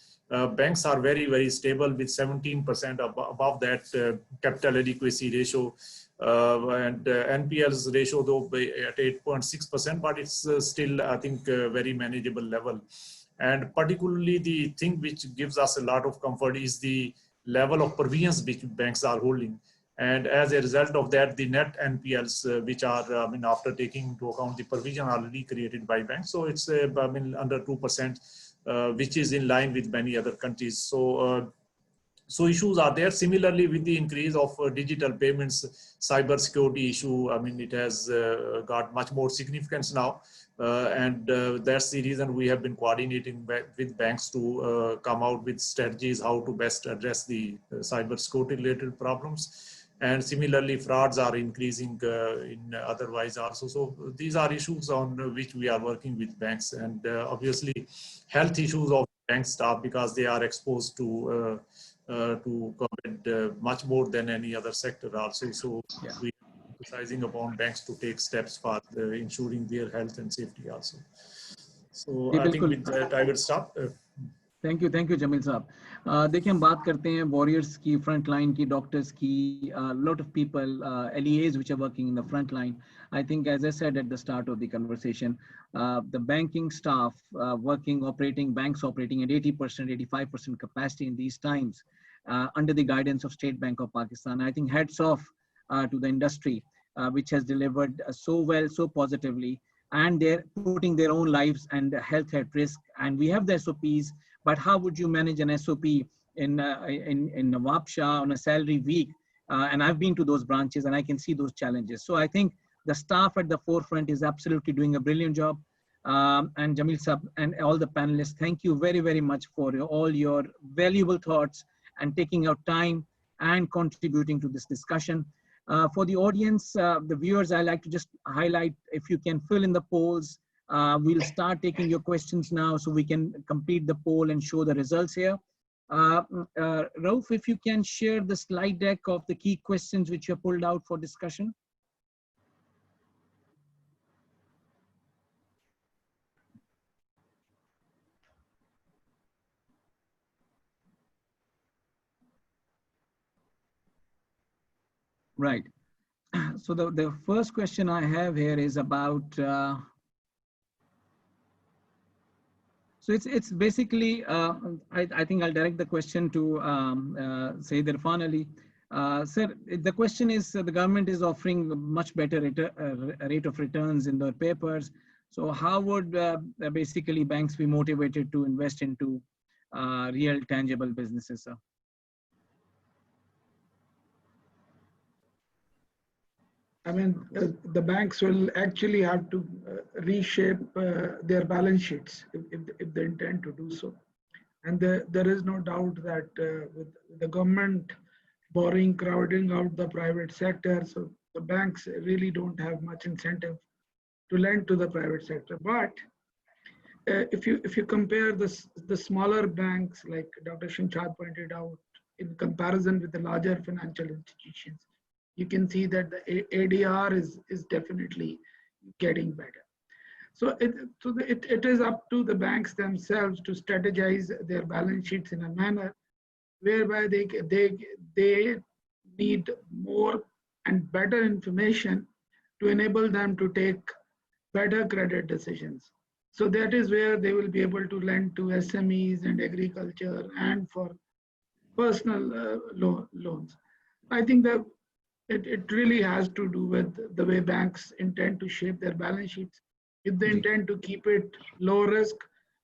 banks are very, very stable with 17% above that capital adequacy ratio, and NPLs ratio though at 8.6%, but it's still, I think, a very manageable level. And particularly the thing which gives us a lot of comfort is the level of provisions which banks are holding. And as a result of that, the net NPLs, which are, after taking into account the provision already created by banks, so it's, under 2%, which is in line with many other countries. So, so issues are there. Similarly, with the increase of digital payments, cyber security issue, it has got much more significance now. And that's the reason we have been coordinating with banks to come out with strategies how to best address the cyber security related problems. And similarly, frauds are increasing in otherwise also. So these are issues on which we are working with banks, and obviously health issues of bank staff, because they are exposed to COVID much more than any other sector also. So Yeah. we are emphasizing upon banks to take steps for ensuring their health and safety also. So I think with that I will stop. Thank you Jameel Sahab. देखिए हम बात करते हैं warriors की, front line की, doctors की, lot of people LEAs which are working in the front line. I think, as I said at the start of the conversation, the banking staff operating banks operating at 80%, 85% capacity in these times under the guidance of State Bank of Pakistan. I think hats off to the industry which has delivered so well, so positively, and they're putting their own lives and health at risk. And we have the SOPs. But how would you manage an SOP in Nawabshah on a salary week? And I've been to those branches and I can see those challenges. So I think the staff at the forefront is absolutely doing a brilliant job. And Jamil Sab and all the panelists, thank you very, very much for all your valuable thoughts and taking out time and contributing to this discussion. For the audience, the viewers, I like to just highlight, if you can fill in the polls. We'll start taking your questions now so we can complete the poll and show the results here. Rauf, if you can share the slide deck of the key questions which you pulled out for discussion. Right. So the first question I have here is about, so it's basically, I think I'll direct the question to Sayyid Irfan Ali. Sir, the question is, the government is offering much better rate of returns in their papers. So how would basically banks be motivated to invest into real tangible businesses, sir? I mean, the banks will actually have to reshape their balance sheets if they intend to do so. And there is no doubt that with the government borrowing, crowding out the private sector, so the banks really don't have much incentive to lend to the private sector. But if you compare the smaller banks, like Dr. Shamshad pointed out, in comparison with the larger financial institutions, you can see that the ADR is definitely getting better. So it is up to the banks themselves to strategize their balance sheets in a manner whereby they need more and better information to enable them to take better credit decisions. So that is where they will be able to lend to SMEs and agriculture and for personal loans. I think that it really has to do with the way banks intend to shape their balance sheets. If they intend to keep it low risk,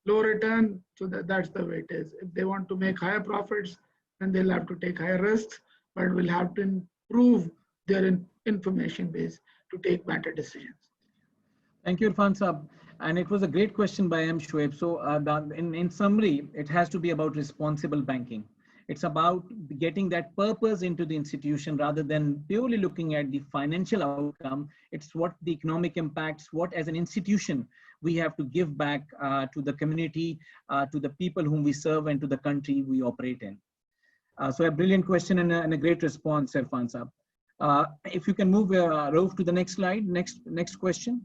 low return, so that's the way it is. If they want to make higher profits, then they'll have to take higher risks, but will have to improve their information base to take better decisions. Thank you, Irfan Saab. And it was a great question by M. Shoaib. So in summary, it has to be about responsible banking. It's about getting that purpose into the institution rather than purely looking at the financial outcome. It's what the economic impacts, what as an institution we have to give back to the community, to the people whom we serve, and to the country we operate in. So a brilliant question and a great response, Irfan Saab. If you can move Rauf to the next slide, next question.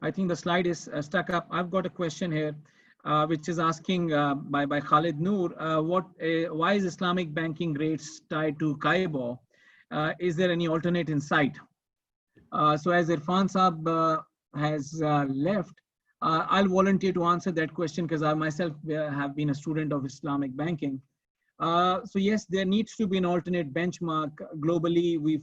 I think the slide is stuck up. I've got a question here, which is asking by Khalid Noor, why is Islamic banking rates tied to Kaibo? Is there any alternate in sight? So as Irfan Saab has left, I'll volunteer to answer that question because I myself have been a student of Islamic banking. So yes, there needs to be an alternate benchmark. Globally, we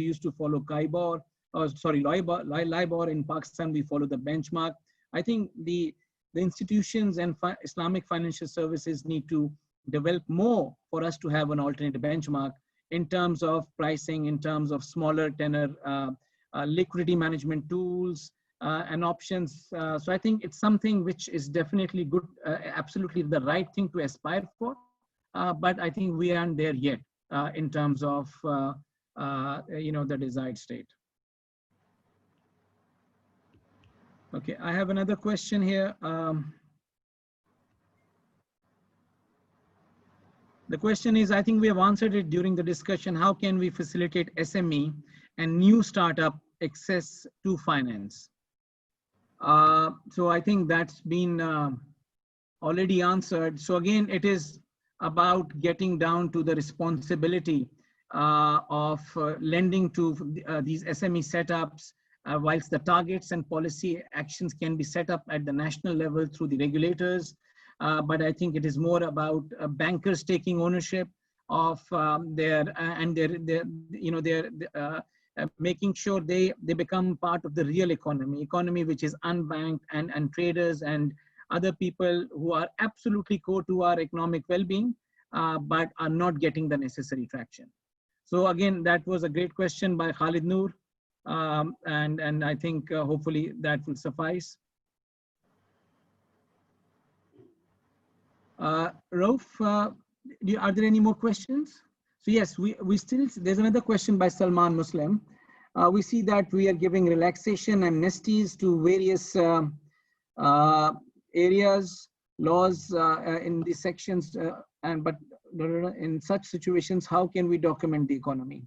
used to follow Kaibo. LIBOR. In Pakistan, we follow the benchmark. I think the institutions and Islamic financial services need to develop more for us to have an alternate benchmark in terms of pricing, in terms of smaller tenor liquidity management tools, and options. So I think it's something which is definitely good, absolutely the right thing to aspire for. But I think we aren't there yet in terms of the desired state. Okay, I have another question here. The question is, I think we have answered it during the discussion. How can we facilitate SME and new startup access to finance? So I think that's been already answered. So again, it is about getting down to the responsibility of lending to these SME setups, whilst the targets and policy actions can be set up at the national level through the regulators. But I think it is more about bankers taking ownership of making sure they become part of the real economy which is unbanked, and traders and other people who are absolutely core to our economic well-being, but are not getting the necessary traction. So again, that was a great question by Khalid Noor, and I think hopefully that will suffice. Rauf, are there any more questions? So yes, we still, there's another question by Salman Muslim. We see that we are giving relaxation and amnesties to various areas, laws in these sections, but in such situations, how can we document the economy?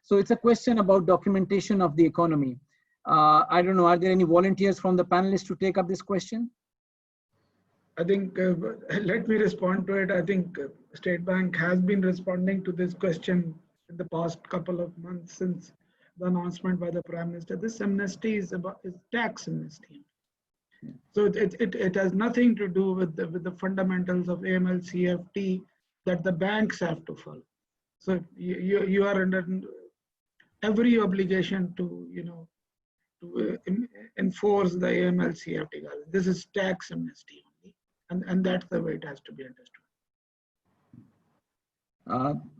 So it's a question about documentation of the economy. I don't know, are there any volunteers from the panelists to take up this question? I think, let me respond to it. I think State Bank has been responding to this question in the past couple of months since the announcement by the Prime Minister. This amnesty is tax amnesty. So it has nothing to do with the fundamentals of AML CFT that the banks have to follow. So you are under every obligation to enforce the AML CFT. This is tax amnesty only, and that's the way it has to be understood.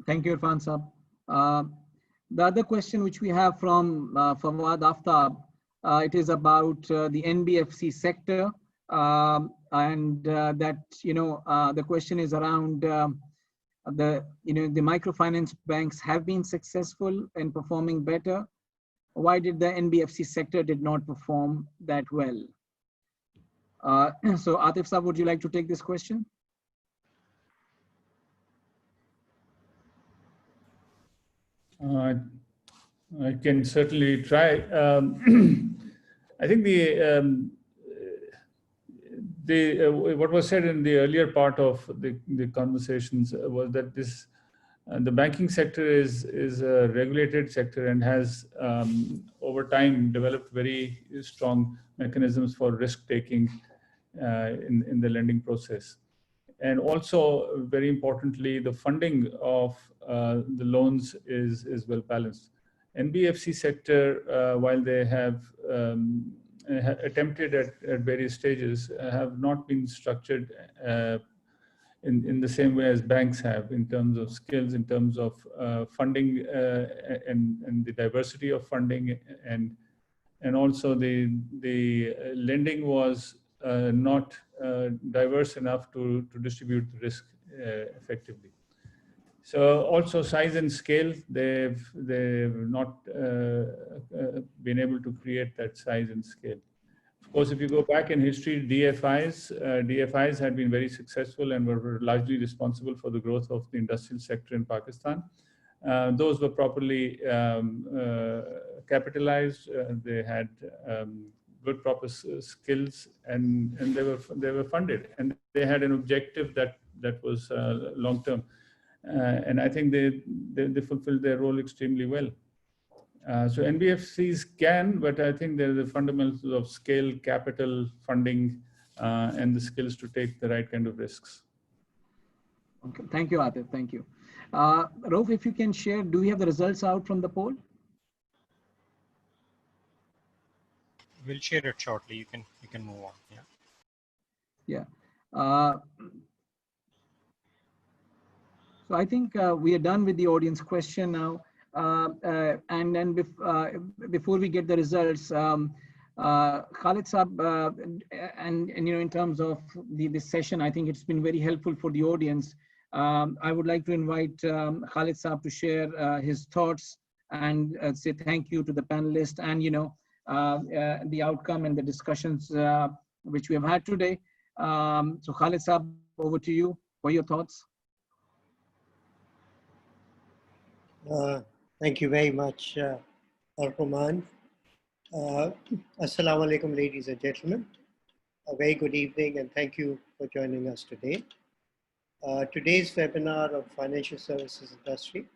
Thank you, Irfan Saab. The other question which we have from Fawad Aftab, it is about the NBFC sector, and that the question is around the microfinance banks have been successful in performing better. Why did the NBFC sector did not perform that well? So Atif Saab, would you like to take this question? I can certainly try. I think what was said in the earlier part of the conversations was that the banking sector is a regulated sector and has over time developed very strong mechanisms for risk taking in the lending process. And also, very importantly, the funding of the loans is well balanced. NBFC sector, while they have attempted at various stages, have not been structured in the same way as banks have, in terms of skills, in terms of funding and the diversity of funding, and also the lending was not diverse enough to distribute the risk effectively. So also size and scale, they've not been able to create that size and scale. Of course, if you go back in history, DFIs had been very successful and were largely responsible for the growth of the industrial sector in Pakistan. Those were properly capitalized. They had good proper skills, and they were funded, and they had an objective that was long term. And I think they fulfilled their role extremely well. So NBFCs can, but I think there are the fundamentals of scale, capital, funding, and the skills to take the right kind of risks. Okay, thank you, Atif. Thank you. Rauf, if you can share, do we have the results out from the poll? We'll share it shortly. You can move on. Yeah. Yeah. So I think we are done with the audience question now. And then before we get the results, Khalid Saab, and you know, in terms of this session, I think it's been very helpful for the audience. I would like to invite Khalid Saab to share his thoughts and say thank you to the panelists and, you know, the outcome and the discussions which we have had today. So Khalid Saab, over to you for your thoughts. Thank you very much, Arpaman. Assalamu alaikum, ladies and gentlemen. A very good evening and thank you for joining us today. Today's webinar on financial services industry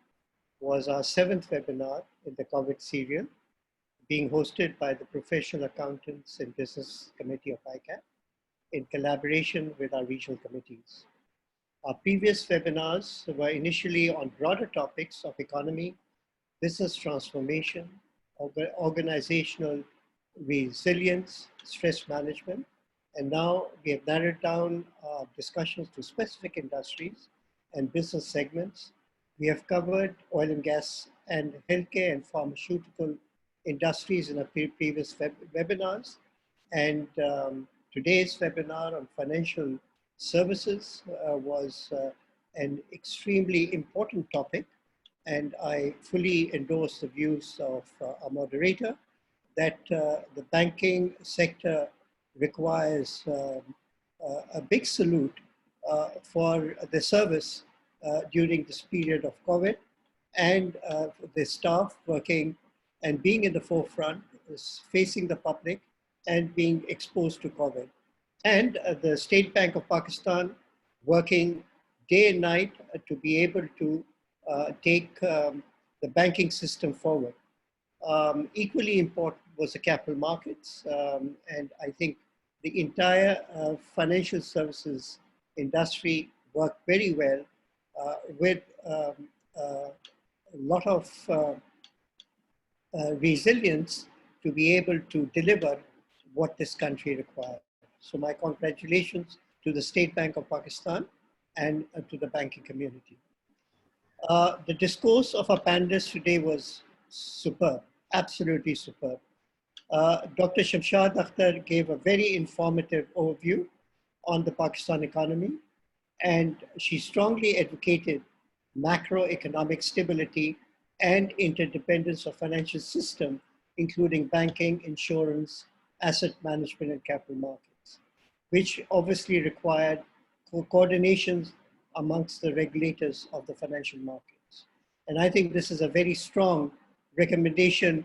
was our 7th webinar in the COVID serial, being hosted by the Professional Accountants and Business Committee of ICAP in collaboration with our regional committees. Our previous webinars were initially on broader topics of economy, business transformation, organizational resilience, stress management, and now we have narrowed down discussions to specific industries and business segments. We have covered oil and gas and healthcare and pharmaceutical industries in our previous webinars. And today's webinar on financial services was an extremely important topic. And I fully endorse the views of our moderator that the banking sector requires a big salute for the service during this period of COVID, and the staff working and being in the forefront, is facing the public and being exposed to COVID. And the State Bank of Pakistan working day and night to be able to take the banking system forward. Equally important was the capital markets, and I think the entire financial services industry worked very well with a lot of resilience to be able to deliver what this country required. So my congratulations to the State Bank of Pakistan and to the banking community. The discourse of our panelists today was superb, absolutely superb. Dr. Shamshad Akhtar gave a very informative overview on the Pakistan economy, and she strongly advocated macroeconomic stability and interdependence of financial system, including banking, insurance, asset management, and capital markets, which obviously required coordinations amongst the regulators of the financial markets. And I think this is a very strong recommendation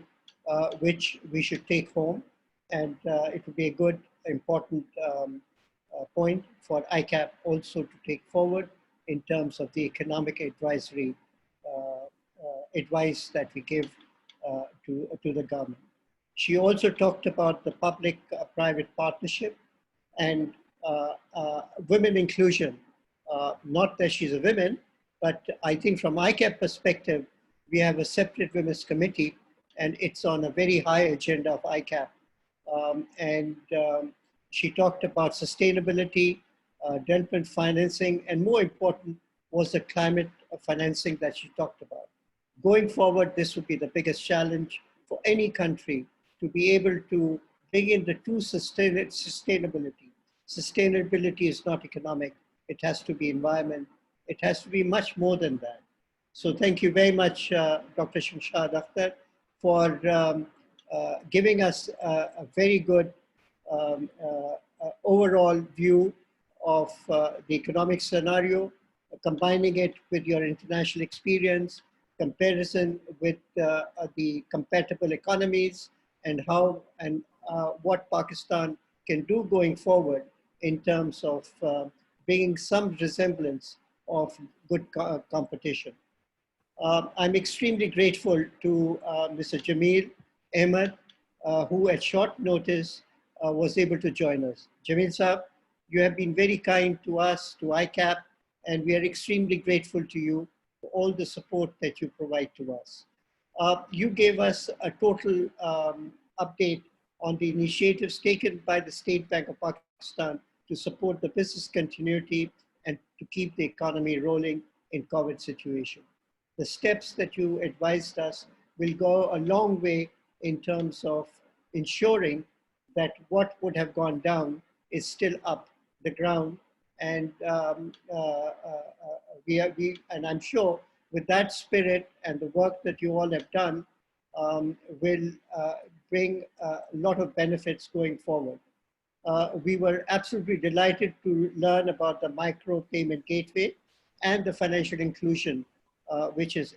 which we should take home, and it would be a good, important point for ICAP also to take forward in terms of the economic advisory advice that we give to the government. She also talked about the public-private partnership and women inclusion. Not that she's a woman, but I think from ICAP perspective, we have a separate women's committee, and it's on a very high agenda of ICAP. She talked about sustainability, development financing, and more important was the climate financing that she talked about. Going forward, this would be the biggest challenge for any country to be able to bring in the true sustainability. Sustainability is not economic. It has to be environment. It has to be much more than that. So thank you very much, Dr. Shamshad Akhtar, for giving us a very good overall view of the economic scenario, combining it with your international experience, comparison with the compatible economies, and how and what Pakistan can do going forward in terms of bringing some resemblance of good competition. I'm extremely grateful to Mr. Jamil Ahmed, who at short notice was able to join us. Jamil Saab, you have been very kind to us, to ICAP, and we are extremely grateful to you for all the support that you provide to us. You gave us a total update on the initiatives taken by the State Bank of Pakistan to support the business continuity and to keep the economy rolling in COVID situation. The steps that you advised us will go a long way in terms of ensuring that what would have gone down is still up the ground. And and I'm sure with that spirit and the work that you all have done will bring a lot of benefits going forward. We were absolutely delighted to learn about the micro payment gateway and the financial inclusion, which is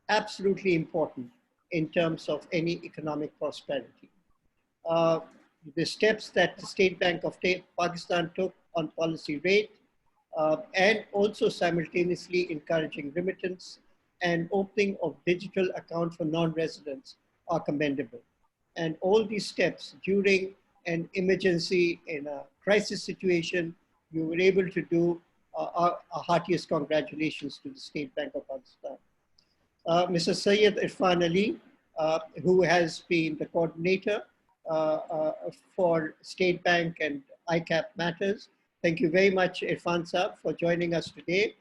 absolutely important in terms of any economic prosperity. The steps that the State Bank of Pakistan took on policy rate and also simultaneously encouraging remittance and opening of digital account for non-residents are commendable. And all these steps during an emergency in a crisis situation, you were able to do our heartiest congratulations to the State Bank of Pakistan. Mr. Syed Irfan Ali, who has been the coordinator for State Bank and ICAP matters. Thank you very much, Irfan Saab, for joining us today.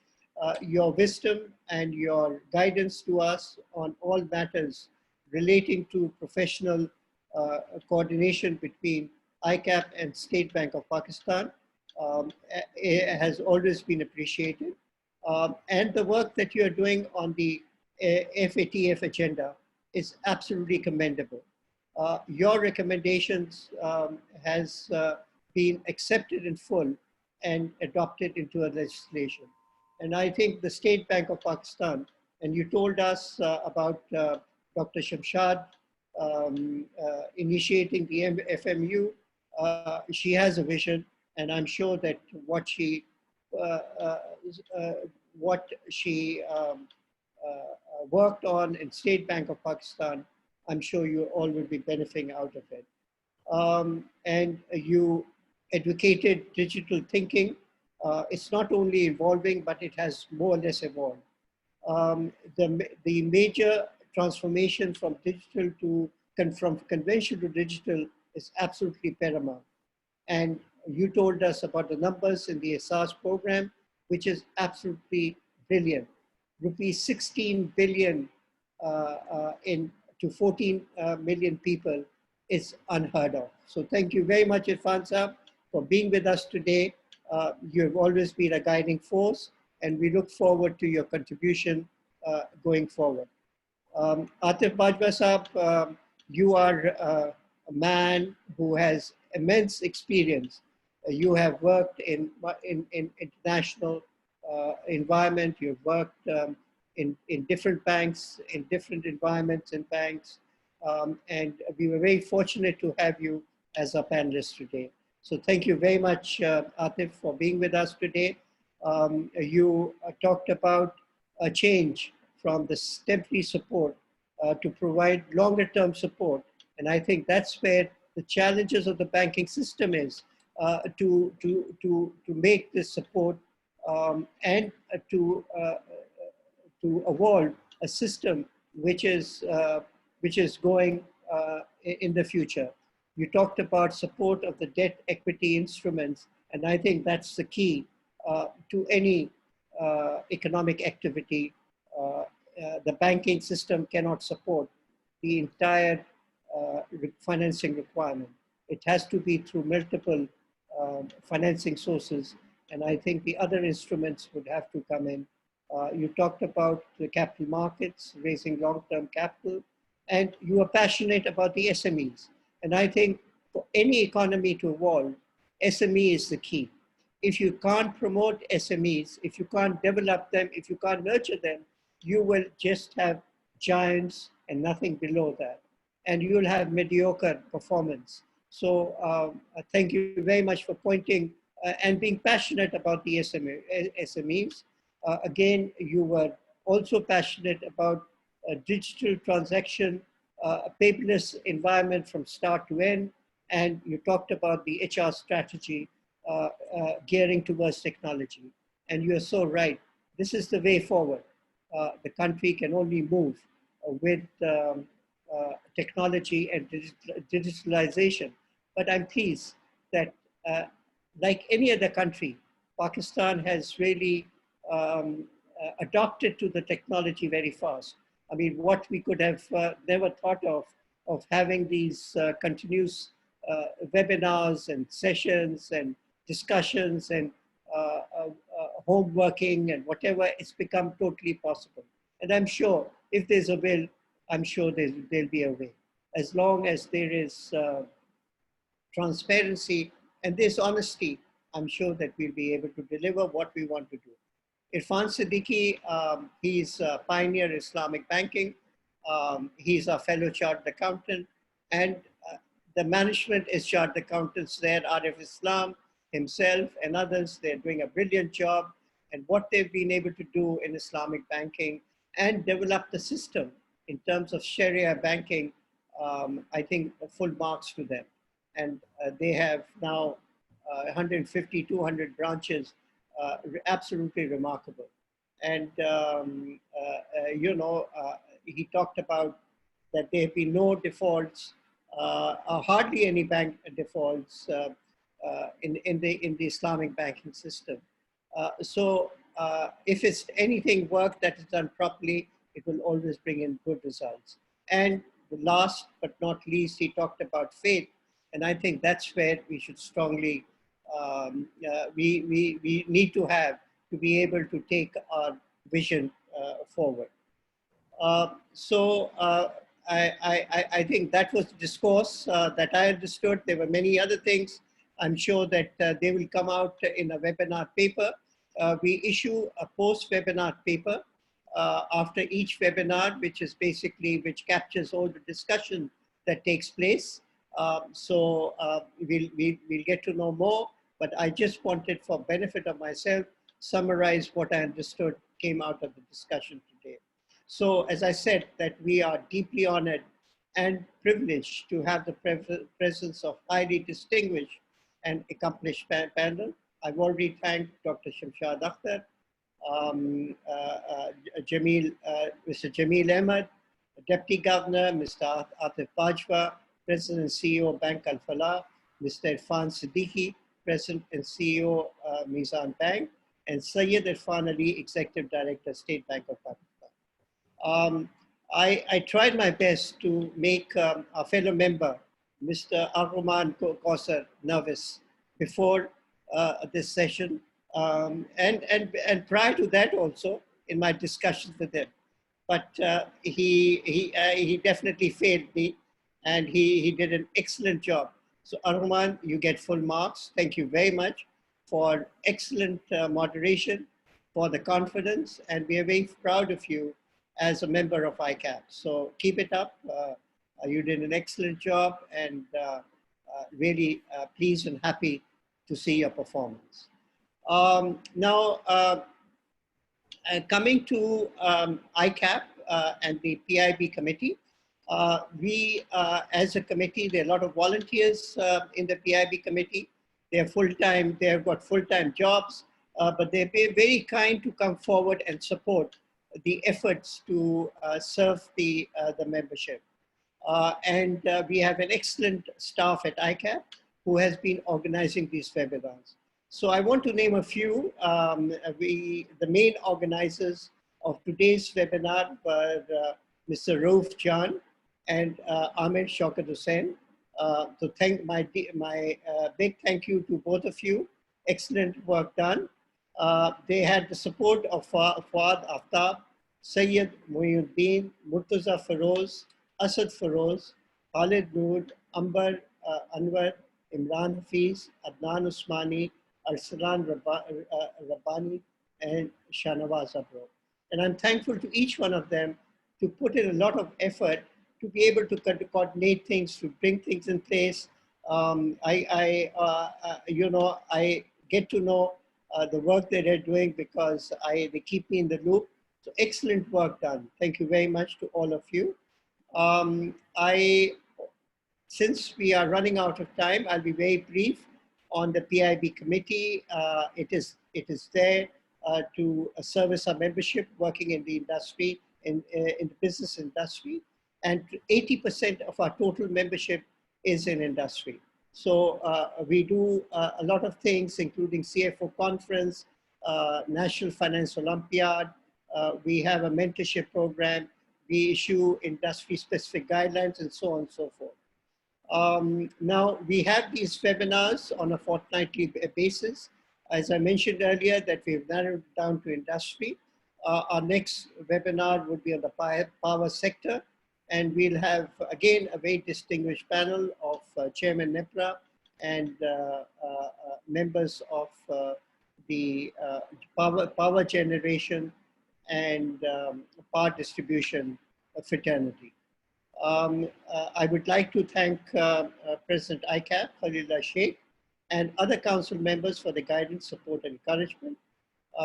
Your wisdom and your guidance to us on all matters relating to professional coordination between ICAP and State Bank of Pakistan has always been appreciated. And the work that you are doing on the FATF agenda is absolutely commendable. Your recommendations has been accepted in full and adopted into a legislation. And I think the State Bank of Pakistan, and you told us about Dr. Shamshad initiating the FMU, she has a vision, and I'm sure that what she worked on in State Bank of Pakistan, I'm sure you all will be benefiting out of it. And you advocated digital thinking. It's not only evolving, but it has more or less evolved. The major transformation from digital to from conventional to digital is absolutely paramount. And you told us about the numbers in the SARS program, which is absolutely brilliant. Rupees 16 billion to 14 million people is unheard of. So thank you very much, Irfan Saab, for being with us today. You have always been a guiding force, and we look forward to your contribution going forward. Atif Bajwa Saab, you are a man who has immense experience. You have worked in international environment. You've worked in different banks, in different environments in banks. And we were very fortunate to have you as our panelist today. So thank you very much, Atif, for being with us today. You talked about a change from the temporary support to provide longer term support. And I think that's where the challenges of the banking system is to make this support and to evolve a system which is going in the future. You talked about support of the debt equity instruments, and I think that's the key to any economic activity. The banking system cannot support the entire financing requirement. It has to be through multiple financing sources, and I think the other instruments would have to come in. You talked about the capital markets, raising long-term capital, and you are passionate about the SMEs. And I think for any economy to evolve, SME is the key. If you can't promote SMEs, if you can't develop them, if you can't nurture them, you will just have giants and nothing below that. And you'll have mediocre performance. So thank you very much for pointing and being passionate about the SMEs. Again, you were also passionate about digital transaction, paperless environment from start to end. And you talked about the HR strategy gearing towards technology. And you're so right. This is the way forward. The country can only move with technology and digitalization. But I'm pleased that like any other country, Pakistan has really adopted to the technology very fast. I mean, what we could have never thought of of having these continuous webinars and sessions and discussions and home working and whatever, it's become totally possible. And I'm sure if there's a will, I'm sure there'll be a way. As long as there is transparency and there's honesty, I'm sure that we'll be able to deliver what we want to do. Irfan Siddiqui, he's a pioneer in Islamic banking. He's a fellow chartered accountant, and the management is chartered accountants there, Arif Islam himself and others. They're doing a brilliant job. And what they've been able to do in Islamic banking and develop the system in terms of Sharia banking, I think full marks to them. And they have now 150, 200 branches, absolutely remarkable. And, he talked about that there have been no defaults, hardly any bank defaults in the Islamic banking system. So if it's anything work that is done properly, it will always bring in good results. And the last but not least, he talked about faith. And I think that's where we should strongly, we need to have to be able to take our vision forward. I think that was the discourse that I understood. There were many other things. I'm sure that they will come out in a webinar paper. We issue a post-webinar paper after each webinar, which captures all the discussion that takes place. We'll get to know more, but I just wanted, for benefit of myself, summarize what I understood came out of the discussion today. So as I said, that we are deeply honored and privileged to have the presence of highly distinguished and accomplished panel. I've already thanked Dr. Shamshad Akhtar, Mr. Jamil Ahmed, Deputy Governor, Mr. Atif Bajwa, President and CEO of Bank Al Falah, Mr. Irfan Siddiqui, President and CEO Mizan Bank, and Syed Irfan Ali, Executive Director, State Bank of Pakistan. I tried my best to make our fellow member, Mr. Ar-Rahman Kausar, nervous before this session, and prior to that also in my discussions with him. But he definitely failed me, and he did an excellent job. So Ar-Rahman, you get full marks. Thank you very much for excellent moderation, for the confidence, and we are very proud of you as a member of ICAP. So keep it up. You did an excellent job, and really pleased and happy to see your performance. Now, coming to ICAP and the PIB committee, we, as a committee, there are a lot of volunteers in the PIB committee. They're full-time, they've got full-time jobs, but they've been very kind to come forward and support the efforts to serve the membership. And we have an excellent staff at ICAP who has been organizing these webinars. So I want to name a few. The main organizers of today's webinar were Mr. Rauf Jan and Ahmed Shaukat Hussain. To thank my big thank you to both of you. Excellent work done. They had the support of Fuad Aftab, Sayyid Muhyiddin, Murtaza Feroz, Asad Feroz, Khalid Noor, Ambar Anwar, Imran Hafiz, Adnan Usmani, Arsalan Rabbani, and Shanawaz Abro. And I'm thankful to each one of them to put in a lot of effort to be able to coordinate things, to bring things in place. I get to know the work that they're doing because they keep me in the loop. So excellent work done. Thank you very much to all of you. Since we are running out of time, I'll be very brief on the PIB committee. It is there to service our membership working in the industry, in the business industry. And 80% of our total membership is in industry. So we do a lot of things, including CFO conference, National Finance Olympiad. We have a mentorship program. we issue industry-specific guidelines, and so on and so forth. Now, we have these webinars on a fortnightly basis. As I mentioned earlier, that we've narrowed down to industry. Our next webinar would be on the power sector, and we'll have, again, a very distinguished panel of Chairman NEPRA and members of the power generation and power distribution fraternity. I would like to thank President ICAP, Khalilullah Sheikh, and other council members for the guidance, support, and encouragement.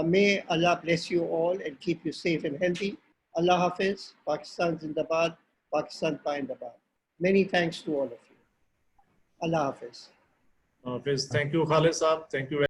May Allah bless you all and keep you safe and healthy. Allah Hafiz, Pakistan Zindabad, Pakistan Paindabad. Many thanks to all of you. Allah Hafiz. Please, thank you, Khalid Saab. Thank you.